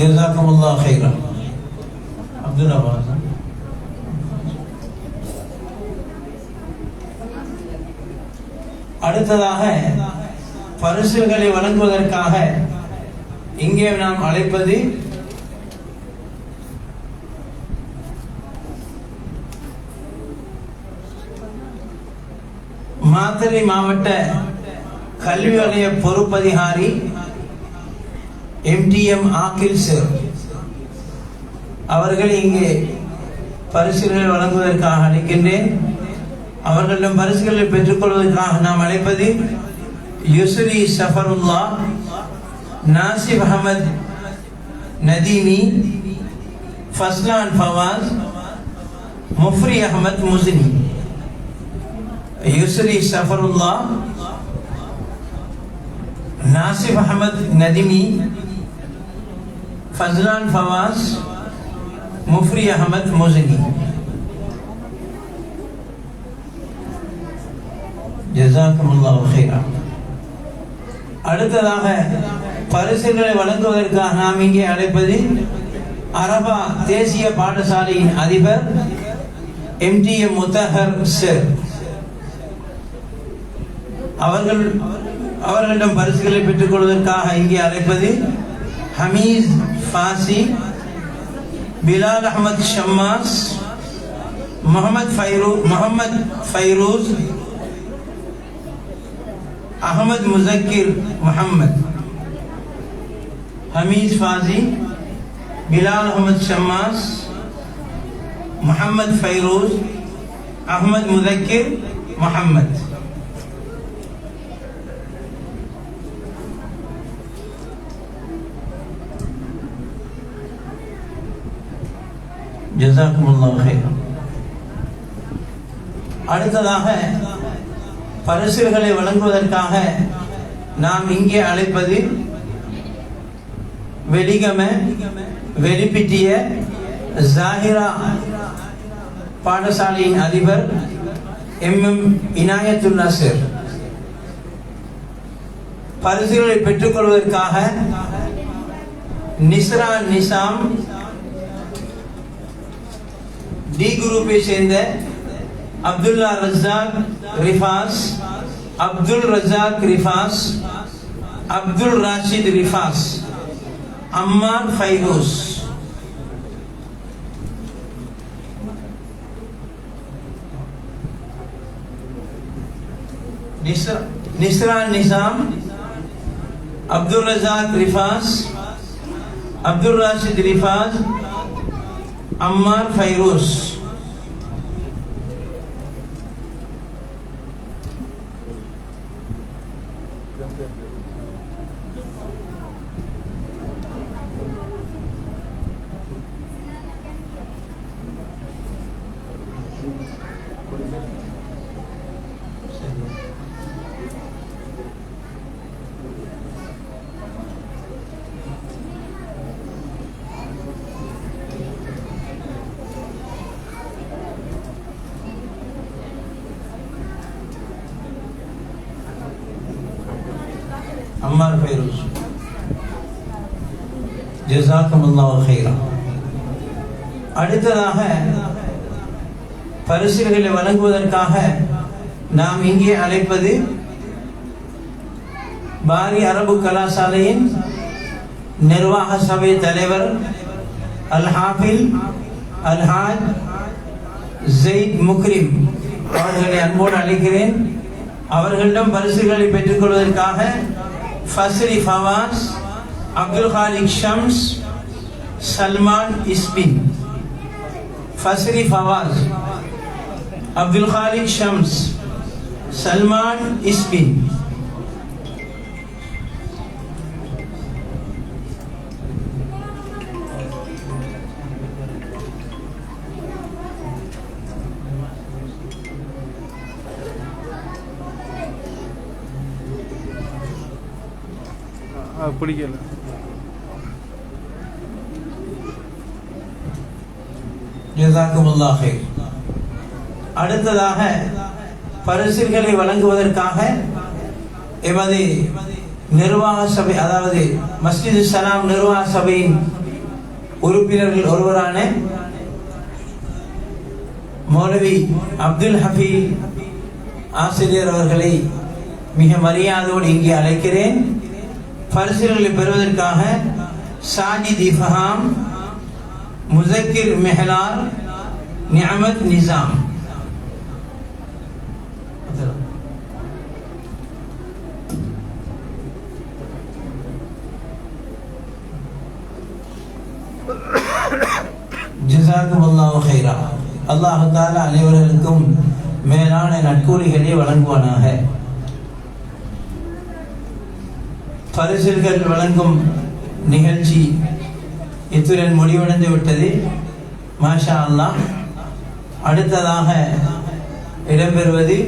ஜஸாக்குமுல்லாஹு ஹைரன். அப்துல்லா ஃபவாஸ். அடுத்ததாக பரிசுகளை வழங்குவதற்காக இங்கே நாம் அழைப்பது மாத்தறை மாவட்ட கல்வி வலய பொறுப்பதிகாரி MTM ஆக்கில் சார் அவர்களை இங்கே பரிசுகளை வழங்குவதற்காக அழைக்கின்றேன். அவர்களிடம் பரிசுகளை பெற்றுக் கொள்வதற்காக நாம் அழைப்பது யுஸ்ரி சஃபருல்லா, நாசிப் அஹமத் நதீமி, ஃபஸ்லான் ஃபவாஸ், முஃப்ரி அஹமத் முஸ்னி. யுஸ்ரி சஃபருல்லா, நாசிப் அஹமத் நதீமி, ஃபஸ்லான் ஃபவாஸ், முஃப்ரி அஹமத் முஸ்னி. ஜஸாக்குமுல்லாஹு ஹைரன். அடுத்ததாக பரிசுகளை வழங்குவதற்காக நாம் இங்கே அழைப்பது அரபா தேசிய பாடசாலையின் அதிபர் MTM முத்தஹர் சார். அவர்களிடம் பரிசுகளை பெற்றுக் கொள்வதற்காக இங்கே அழைப்பது ஹமீஸ் ஃபாசி, பிலால் அஹமத் ஷம்மாஸ், முகமது ஃபைரூஸ், अहमद मुज़क्किर मोहम्मद. हमीद फाजी, बिलाल अहमद शम्मास, मोहम्मद फैरोज, अहमद मुज़क्किर मोहम्मद. जज़ाकुमुल्लाहु खैरन. அடுத்ததாக பரிசுகளை வழங்குவதற்காக நாம் இங்கே அழைப்பது வெலிகம வெளிப்பிட்டிய ஜாஹிரா பாடசாலையின் அதிபர் MM இனாயத்துல்லா சார். பரிசுகளை பெற்றுக் கொள்வதற்காக நிஸ்ரான் நிசாம், டி குரூப்பை சேர்ந்த அப்துல்லா ரஸாக் ரிஃபாஸ், அப்துல் ரஸாக் ரிஃபாஸ், அப்துல் ராஷித் ரிஃபாஸ், அம்மார் ஃபைரோஸ். நிஸ்ரான் நிசாம், அப்துல் ரஸாக் ரிஃபாஸ், அப்துல் ராஷித் ரிஃபாஸ், அம்மார் ஃபைரூஸ். அம்மார் ஃபைரூஸ். ஜஸாக்குமுல்லாஹு கைரா. அடுத்ததாக பரிசுகளை வழங்குவதற்காக நாம் இங்கே அழைப்பது பாரி அரபு கலாசாலையின் நிர்வாக சபை தலைவர் அல் ஹாஃபில் அல்ஹாஜ் ஜெயித் முக்ரிம் அவர்களை அன்போடு அழைக்கிறேன். அவர்களிடம் பரிசுகளை பெற்றுக் கொள்வதற்காக ஃபஸ்ரி ஃபவாஸ், அப்துல் காலிக் ஷம்ஸ், சல்மான் இஸ்பின். ஃபஸ்ரி ஃபவாஸ், அப்துல் காலிக் ஷம்ஸ், சல்மான் இஸ்பின். பிடிக்கல. ஜஸாக்குமுல்லாஹ் கைர். அடுத்ததாக பரிசுகளை வழங்குவதற்காக எமது நிர்வாக சபை, அதாவது மஸ்ஜிது சலாம் நிர்வாக சபையின் உறுப்பினர்கள் ஒருவரான மௌலவி அப்துல் ஹபீல் ஆசிரியர் அவர்களை மிக மரியாதையோடு இங்கே அழைக்கிறேன். பரிசுகளை பெறுவதற்காக சாஜித் இஃபஹாம், முஸக்கிர் மெஹலார், நிஅமத் நிசாம். ஜஸாக்குமுல்லாஹு கைரா. அல்லாஹ் தஆலா அனைவர்களுக்கும் மேலான நற்கூலிகளை வழங்குவானாக. பரிசுகள் வழங்கும் நிகழ்ச்சி இத்துடன் முடிவடைந்து விட்டது. மாஷா அல்லாஹ். அடுத்ததாக இடம்பெறுவது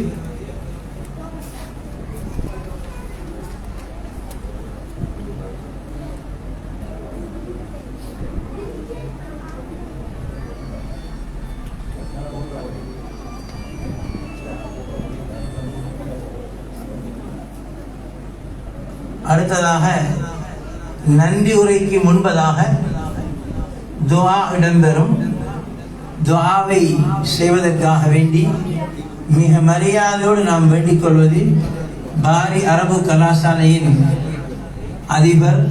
நன்றி உரைக்கு முன்பதாக துஆ இடம்பெறும். துஆவை செய்வதற்காக வேண்டி மிக மரியாதையோடு நாம் வேண்டிக் கொள்வது பாரி அரபு கலாசாலையின் அதிபர்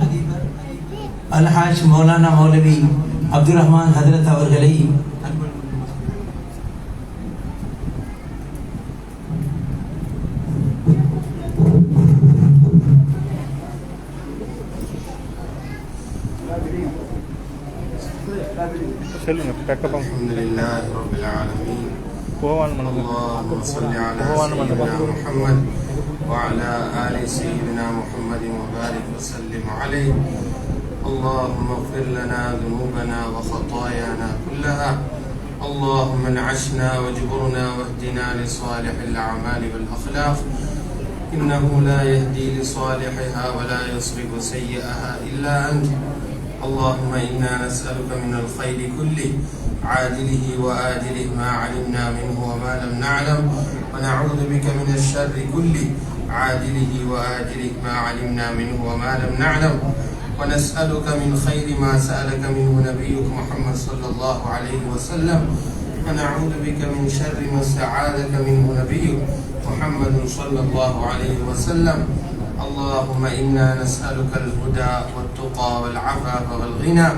அல்ஹாஜ் மௌலானா மௌலவி அப்துல் ரஹ்மான் ஹதரத் அவர்களை சொல்லுங்க. அல்ஹம்துலில்லாஹி ரப்பில் ஆலமீன். اللهم صل على سيدنا محمد وعلى آل سيدنا محمد وبارك وسلم عليه. اللهم اغفر لنا ذنوبنا وخطايانا كلها. اللهم انعشنا واجبرنا واهدنا لصالح الأعمال والأخلاق. إنه لا يهدي لصالحها ولا يصرف سيئها إلا أنت. اللهم إنا نسألك من الخير كله عاجله وآجله ما علمنا منه وما لم نعلم، ونعوذ بك من الشر كله عاجله وآجله ما علمنا منه وما لم نعلم، ونسألك من خير ما سألك منه نبيك محمد صلى الله عليه وسلم، ونعوذ بك من شر ما استعاذك منه نبيك محمد صلى الله عليه وسلم. اللهم إنا نسألك الهدى والتقى والعفاف والغنى.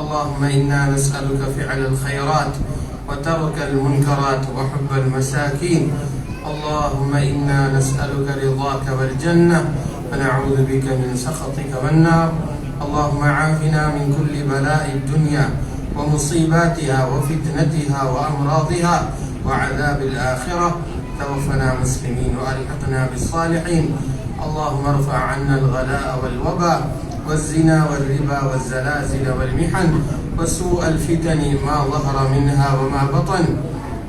اللهم إنا نسألك فعل الخيرات وترك المنكرات وحب المساكين. اللهم إنا نسألك رضاك والجنة ونعوذ بك من سخطك والنار. اللهم عافنا من كل بلاء الدنيا ومصيباتها وفتنتها وأمراضها وعذاب الآخرة. توفنا مسلمين وألحقنا بالصالحين. اللهم ارفع عنا الغلاء والوباء والزنا والربا والزلازل والمحن وسوء الفتن ما ظهر منها وما بطن.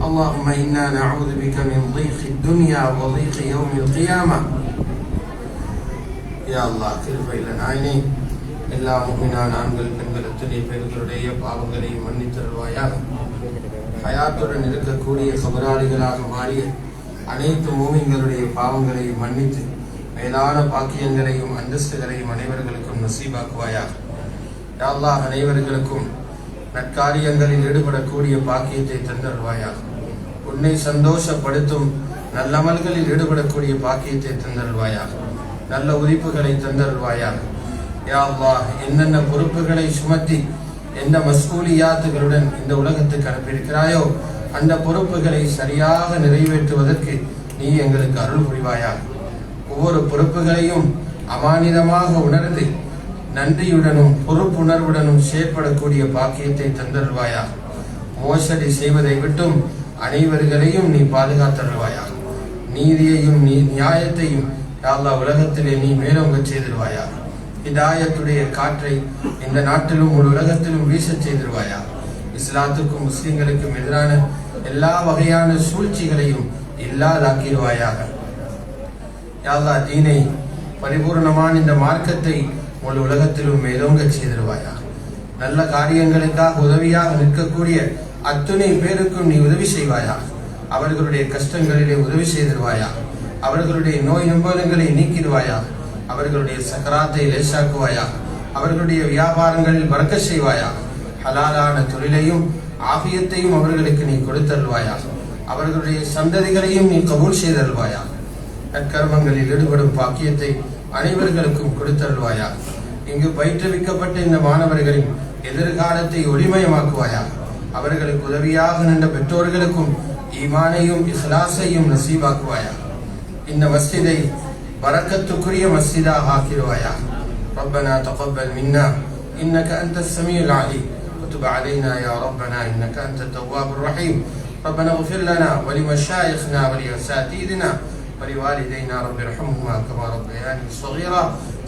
اللهم إنا نعوذ بك من ضيق الدنيا وضيق يوم القيامة. يا الله கிருபை நாயனே, எல்லா முஃமினான ஆண்கள் பெண்கள் அத்தனை பேர்களுடைய பாவங்களையும் மன்னித்தருள்வாயாக. ஹயாத்துடன் இருக்கக்கூடிய கபராளிகளாக மாறிய அனைத்து மூமின்களுடைய பாவங்களையும் மன்னித்து மேலான பாக்கியங்களையும் அந்தஸ்துகளையும் அனைவர்களுக்கும் நசீபாக்குவாயாக. யா அல்லாஹ், அனைவர்களுக்கும் நற்காரியங்களில் ஈடுபடக்கூடிய பாக்கியத்தை தந்தருள்வாயாக. உன்னை சந்தோஷப்படுத்தும் நல்லமல்களில் ஈடுபடக்கூடிய பாக்கியத்தை தந்தருள்வாயாக. நல்ல உதிப்புகளை தந்தருள்வாயாக. யா அல்லாஹ், என்னென்ன பொறுப்புகளை சுமத்தி எந்த மஸ்ஊலியாத்துகளுடன் இந்த உலகத்துக்கு அனுப்பியிருக்கிறாயோ அந்த பொறுப்புகளை சரியாக நிறைவேற்றுவதற்கு நீ எங்களுக்கு அருள் புரிவாயாக. ஒவ்வொரு பொறுப்புகளையும் அமானிதமாக உணர்ந்து நன்றியுடனும் பொறுப்புணர்வுடனும் செயற்படக்கூடிய பாக்கியத்தை தந்தருள்வாயாக. மோசடி செய்வதை விட்டும் அனைவர்களையும் நீ பாதுகாத்தருள்வாயாக. நீதியையும் நியாயத்தையும் யா அல்லாஹ் உலகத்திலே நீ மேலோங்க செய்திருவாயாக. ஹிதாயத்துடைய காற்றை இந்த நாட்டிலும் ஒரு உலகத்திலும் வீசச் செய்திருவாயாக. இஸ்லாத்துக்கும் முஸ்லிம்களுக்கும் எதிரான எல்லா வகையான சூழ்ச்சிகளையும் இல்லாதாக்கிடுவாயாக. யா அல்லாஹ், தீனை பரிபூர்ணமான இந்த மார்க்கத்தை முழு உலகத்திலும் மேலோங்க செய்திருவாயாக. நல்ல காரியங்களுக்காக உதவியாக நிற்கக்கூடிய அத்துணை பேருக்கும் நீ உதவி செய்வாயாக. அவர்களுடைய கஷ்டங்களிலே உதவி செய்திருவாயாக. அவர்களுடைய நோய் நம்பலங்களை நீக்கிடுவாயாக. அவர்களுடைய சக்கராத்தை லேசாக்குவாயாக. அவர்களுடைய வியாபாரங்களில் பறக்கச் செய்வாயாக. ஹலாலான தொழிலையும் ஆபியத்தையும் அவர்களுக்கு நீ கொடுத்தருள்வாயாக. அவர்களுடைய சந்ததிகளையும் நீ கபூல் செய்தருள்வாயாக. நற்கர்மங்களில் ஈடுபடும் பாக்கியத்தை அனைவர்களுக்கும் கொடுத்தருள்வாயாக. இங்கு பயிற்றுவிக்கப்பட்ட இந்த மாணவர்களின் எதிர்காலத்தை ஒளிமயமாக்குவாயாக. அவர்களுக்கு உதவியாக நின்ற பெற்றோர்களுக்கும் ஈமானையும் இஹ்லாஸையும் நசீபாக்குவாயாக. இந்த மஸ்ஜிதை பரக்கத்துக்குரிய மஸ்ஜிதாக ஆக்கிடுவாயாக. ربنا تقبل منا إنك أنت السميع العليم وتب علينا يا ربنا إنك أنت التواب الرحيم. ربنا اغفر لنا ولمشايخنا ولأساتذتنا ولوالدينا رب ارحمهما كما ربياني صغيرا.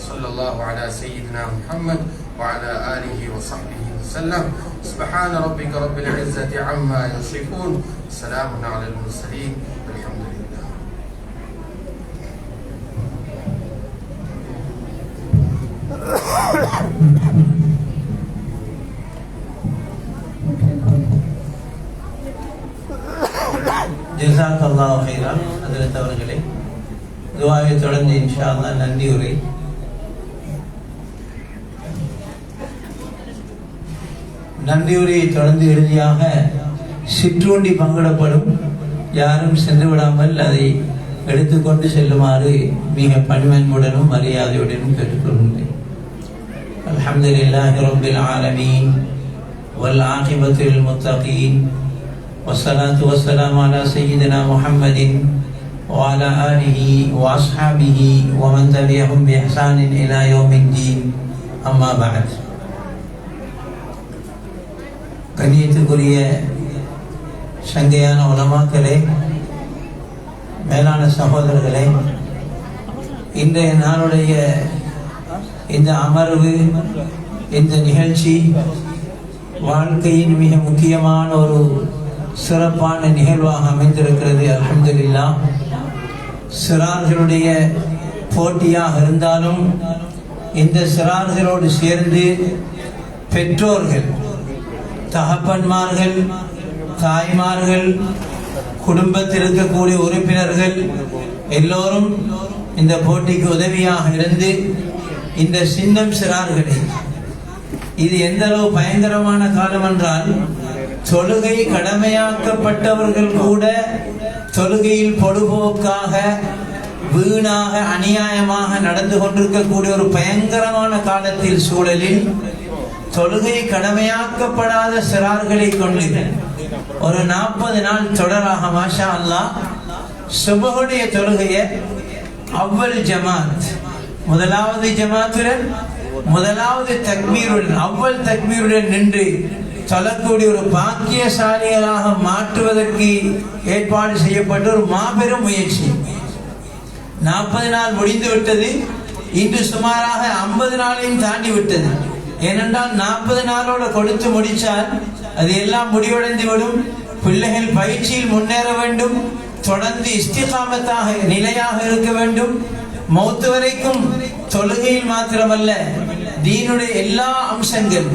صلى الله على سيدنا محمد وعلى آله وصحبه وسلم. سبحان ربك رب العزة عما يصفون. سلام على المرسلين والحمد لله. ஜஸாக்கல்லாஹு கைரன். ஹஜ்ரத் அவர்களே, துஆவை தொடர்ந்து இன்ஷா அல்லாஹ் நன்றி உரை. நன்றி உரையை தொடர்ந்து இறுதியாக சிற்றுண்டி பங்கிடப்படும். யாரும் சென்று விடாமல் அதை எடுத்துக்கொண்டு செல்லுமாறு மிக பணிவன்புடனும் மரியாதையுடனும் கேட்டுக்கொள்கின்றேன். அல்ஹம்துலில்லாஹி ரப்பில் ஆலமீன் வல் ஆகிபத்து லில் முத்தகீன் வஸ்ஸலாத்து வஸ்ஸலாமு அலா சய்யிதினா முஹம்மதின் வ அலா ஆலிஹி வ அஸ்ஹாபிஹி வ மன் தபிஅஹும் பி இஹ்சானின் இலா யௌமிddin. அம்மா பஅத். கண்ணியத்துக்குரிய சங்கையான உலமாக்களே, மேலான சகோதரர்களே, இன்றைய நாளுடைய இந்த அமர்வு, இந்த நிகழ்ச்சி வாழ்க்கையின் மிக முக்கியமான ஒரு சிறப்பான நிகழ்வாக அமைந்திருக்கிறது. அல்ஹம்துலில்லாஹ். சிறார்களுடைய போட்டியாக இருந்தாலும் இந்த சிறார்களோடு சேர்ந்து பெற்றோர்கள், தகப்பன்மார்கள், தாய்மார்கள், குடும்பத்தில் இருக்கக்கூடிய உறுப்பினர்கள் எல்லோரும் இந்த போட்டிக்கு உதவியாக இருந்து இந்த சின்னம் சிறார்களை, இது எந்த அளவு பயங்கரமான காலம் என்றால், தொழுகை கடமையாக்கப்பட்டவர்கள் கூட தொழுகையில் பொழுதுபோக்காக வீணாக அநியாயமாக நடந்து கொண்டிருக்கக்கூடிய ஒரு பயங்கரமான காலத்தில் சூழலில் தொழுகை கடமையாக்கப்படாத சிறார்களை கொண்டு ஒரு 40 நாள் தொடராக மாஷா அல்லாஹ் சுபஹுடைய தொழுகையை அவ்வல் ஜமாத் முதலாவது ஜமாத்துடன் முதலாவது தக்பீருடன் அவ்வல் தக்பீருடன் நின்று தொழக்கூடிய ஒரு பாக்கியசாலிகளாக மாற்றுவதற்கு ஏற்பாடு செய்யப்பட்ட ஒரு மாபெரும் முயற்சி. 40 நாள் முடிந்து விட்டது. இன்று சுமாராக 50 நாளையும் தாண்டி விட்டது. ஏனென்றால் 40 நாளோட கொடுத்து முடித்தால் அது எல்லாம் முடிவடைந்து விடும். பிள்ளைகள் பயிற்சியில் முன்னேற வேண்டும், தொடர்ந்து இஸ்திகாமத்தாக நிலையாக இருக்க வேண்டும். மௌத்து வரைக்கும் தொழுகையில் மாத்திரமல்ல, தீனுடைய எல்லா அம்சங்கள்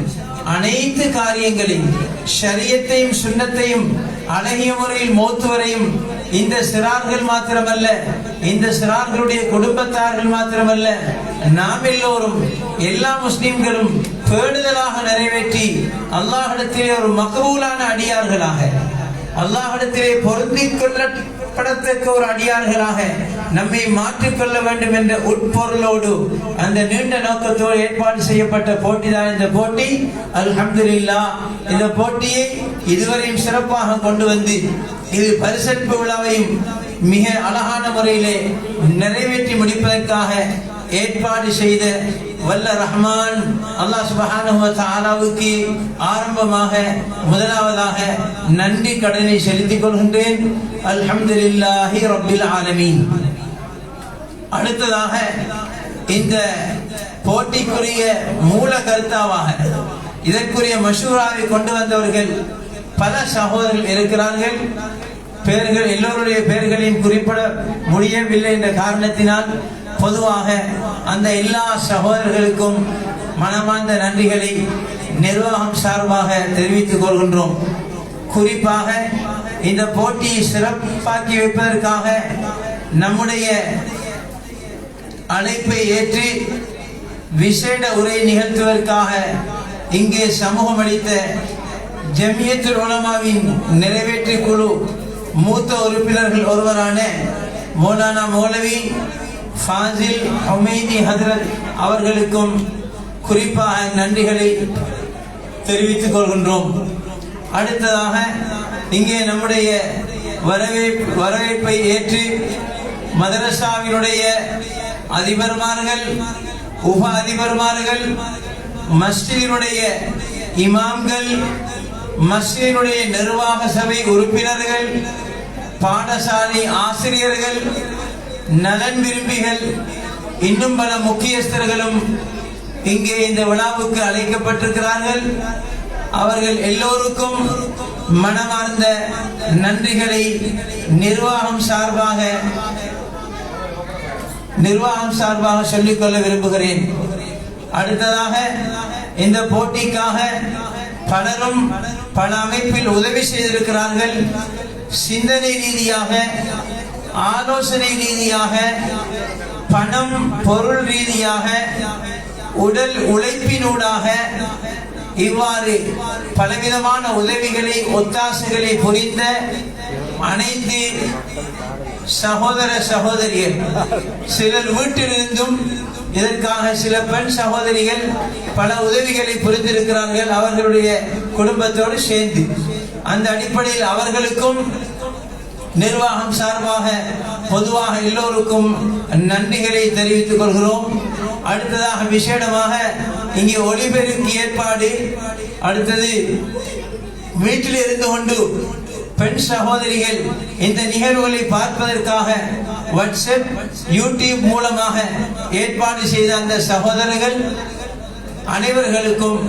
அனைத்து காரியங்களையும் ஷரியத்தையும் சுன்னத்தையும் அழகிய முறையில் மௌத்து வரையும் இந்த சிறார்கள் மாத்திரமல்ல, இந்த சிறார்களுடைய குடும்பத்தார்கள் மாத்திரமல்ல, நாம் எல்லோரும் எல்லா முஸ்லிம்களும் பேணுதலாக நிறைவேற்றி அல்லாஹ்விடத்திலே ஒரு மக்பூலான அடியார்களாக, அல்லாஹ்விடத்திலே பொருந்திக் கொள்ளப்படத்தக்க ஒரு அடியார்களாக நம்மை மாற்றிக்கொள்ள வேண்டும் என்ற உட்பொருளோடு அந்த நீண்ட நோக்கத்தோடு ஏற்பாடு செய்யப்பட்ட போட்டி தான் இந்த போட்டி. அல்ஹம்துலில்லாஹ், இந்த போட்டியை இதுவரையும் சிறப்பாக கொண்டு வந்து இது பரிசளிப்பு விழாவையும் மிக அழகான முறையிலே நிறைவேற்றி முடிப்பதற்காக ஏற்பாடு செய்த வல்ல ரஹ்மான் அல்லாஹ் சுப்ஹானஹு வ தஆலாவுக்கு ஆரம்பமாக முதலாவதாக நன்றி கடனை செலுத்திக் கொள்கின்றேன். அல்ஹம்துலில்லாஹி ரப்பில் ஆலமீன். அடுத்ததாக இந்த போட்டிக்குரிய மூல கருத்தாவாக இதற்குரிய மஷூராவை கொண்டு வந்தவர்கள் பல சகோதரர்கள் இருக்கிறார்கள். பெயர்கள் எல்லோருடைய பெயர்களையும் குறிப்பிட முடியவில்லை என்ற காரணத்தினால் பொதுவாக அந்த எல்லா சகோதரர்களுக்கும் மனமார்ந்த நன்றிகளை நிர்வாகம் சார்பாக தெரிவித்துக் கொள்கின்றோம். குறிப்பாக இந்த போட்டியை சிறப்பாக்கி வைப்பதற்காக நம்முடைய அழைப்பை ஏற்று விசேட உரை நிகழ்த்துவதற்காக இங்கே சமூகம் அளித்த ஜமியத்துல் உலமாவின் நிறைவேற்று குழு மூத்த உறுப்பினர்கள் ஒருவரான மௌலானா மௌலவி ஃபாசில் ஹுமைதி ஹதரத் அவர்களுக்கும் குறிப்பாக நன்றிகளை தெரிவித்துக் கொள்கின்றோம். அடுத்ததாக இங்கே நம்முடைய வரவேற்பை ஏற்று மதரசாவினுடைய அதிபர்மார்கள், உப அதிபர்மார்கள், மஸ்ஜிதினுடைய இமாம்கள், மஸ்ஜிதினுடைய நிர்வாக சபை உறுப்பினர்கள், பாடசாலை ஆசிரியர்கள், நலன் விரும்பிகள், இன்னும் பல முக்கியஸ்தர்களும் இங்கே இந்த விழாவுக்கு அழைக்கப்பட்டிருக்கிறார்கள். அவர்கள் எல்லோருக்கும் மனமார்ந்த நன்றிகளை நிர்வாகம் சார்பாக சொல்லிக்கொள்ள விரும்புகிறேன். அடுத்ததாக இந்த போட்டிக்காக பலரும் பல அமைப்பில் உதவி செய்திருக்கிறார்கள். சிந்தனை ரீதியாக, ஆலோசனை ரீதியாக, பணம் பொருள் ரீதியாக, உடல் உழைப்பினூடாக இவ்வாறு பலவிதமான உதவிகளை ஒத்தாசைகளை புரிந்த அனைத்து சகோதர சகோதரிகள், சிலர் வீட்டிலிருந்தும் இதற்காக சில பெண் சகோதரிகள் பல உதவிகளை புரிந்திருக்கிறார்கள் அவர்களுடைய குடும்பத்தோடு சேர்ந்து. அந்த அடிப்படையில் அவர்களுக்கும் நிர்வாகம் சார்பாக பொதுவாக எல்லோருக்கும் நன்றிகளை தெரிவித்துக் கொள்கிறோம். அடுத்ததாக விசேடமாக இங்கே ஒளிபெருக்கி ஏற்பாடு, அடுத்தது வீட்டில் இருந்து கொண்டு பெண் சகோதரிகள் இந்த நிகழ்வுகளை பார்ப்பதற்காக வாட்ஸ்அப், யூடியூப் மூலமாக ஏற்பாடு செய்த அந்த சகோதரர்கள் அனைவர்களுக்கும்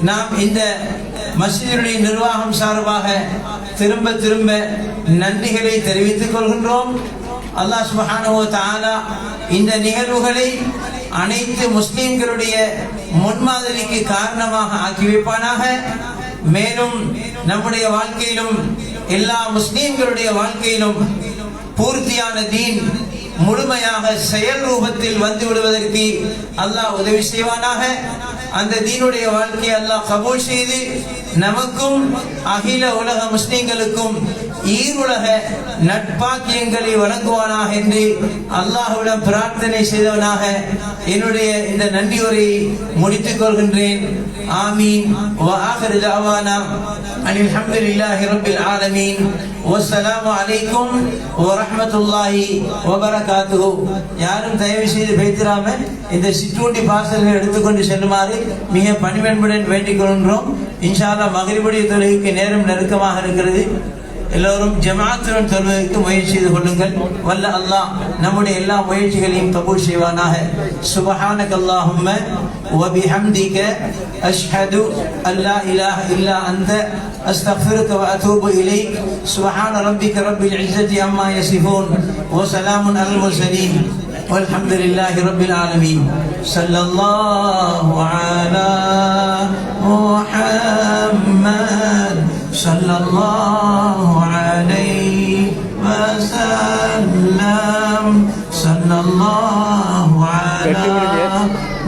நாம் இந்த மஸ்ஜிதுடைய நிர்வாகம் சார்பாக திரும்ப நன்றிகளை தெரிவித்துக் கொள்கின்றோம். அல்லாஹ் சுப்ஹானஹு வ தஆலா இந்த நிகழ்வுகளை அனைத்து முஸ்லிம்களுடைய முன்மாதிரிக்கு காரணமாக ஆக்கி வைப்பானாக. மேலும் நம்முடைய வாழ்க்கையிலும் எல்லா முஸ்லிம்களுடைய வாழ்க்கையிலும் பூர்த்தியான தீன் முழுமையாக செயல் ரூபத்தில் வந்து விடுவதற்கு அல்லாஹ் உதவி செய்வானாக. அந்த தீனுடைய வாழ்க்கையை அல்லாஹ் கபூல் செய்து நமக்கும் அகில உலக முஸ்லிம்களுக்கும் ஈருலக நட்பாக்கியங்களை வழங்குவானாக என்று அல்லாஹ்விடம் பிரார்த்தனை செய்தவனாக என்னுடைய இந்த நன்றி உரையை முடித்துக் கொள்கின்றேன். ஆமீன். வ ஆகிரு தஅவானா அனில் ஹம்துலில்லாஹி ரப்பில் ஆலமீன். வஸ்ஸலாமு அலைக்கும் வ ரஹ்மத்துல்லாஹி வ பரகாத்துஹு. யாரும் தயவு செய்து பேசிராம இந்த சிற்றுண்டி பார்சல்களை எடுத்துக்கொண்டு செல்லுமாறு மிக பணிவன்புடன் வேண்டிக் கொள்கின்றோம். இன்ஷா அல்லாஹ் மக்ரிபுடைய தொழுகைக்கு நேரம் நெருக்கமாக இருக்கிறது. எல்லோரும் ஜமாத்துடன் தொழுவதற்கு முயற்சி செய்து கொள்ளுங்கள். வல்ல அல்லாஹ் நம்முடைய எல்லா முயற்சிகளையும் கபூல் செய்வானாக. சுப்ஹானக அல்லாஹும்ம வ பிஹம்திக அஷ்ஹது அல்லா இலாஹ இல்லா அன்த அஸ்தக்ஃபிருக வ அதூபு இலைக். சுப்ஹான ரப்பிக ரப்பில் இஸ்ஸத்தி அம்மா யசிஃபூன் வ ஸலாமுன் அலல் முர்ஸலீன் வல்ஹம்துலில்லாஹி ரப்பில் ஆலமீன். ஸல்லல்லாஹு அலா முஹம்மத் ஸல்லல்லாஹு அலைஹி வஸல்லம். ஸல்லல்லாஹு அலா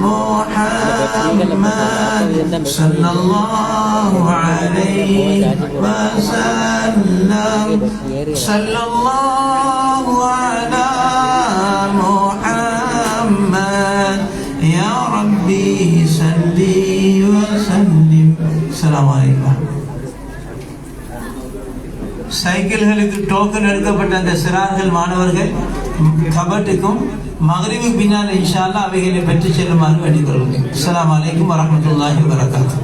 முஹம்மத் ஸல்லல்லாஹு அலைஹி வஸல்லம். ஸல்லல்லாஹு அலா முஹம்மத் யா ரப்பி ஸல்லி வ ஸல்லிம். அஸ்ஸலாமு அலைக்கும். சைக்கிள்களுக்கு டோக்கன் எடுக்கப்பட்ட அந்த சிறார்கள் மாணவர்கள் கபட்டுக்கும் மக்ரிபு பின்னால் இன்ஷா அல்லாஹ் அவைகளை பெற்றுச் செல்லுமாறு வேண்டிக் கொள்கிறேன். அஸ்ஸலாமு அலைக்கும் வரஹ்மத்துல்லாஹி வபரகாத்துஹு.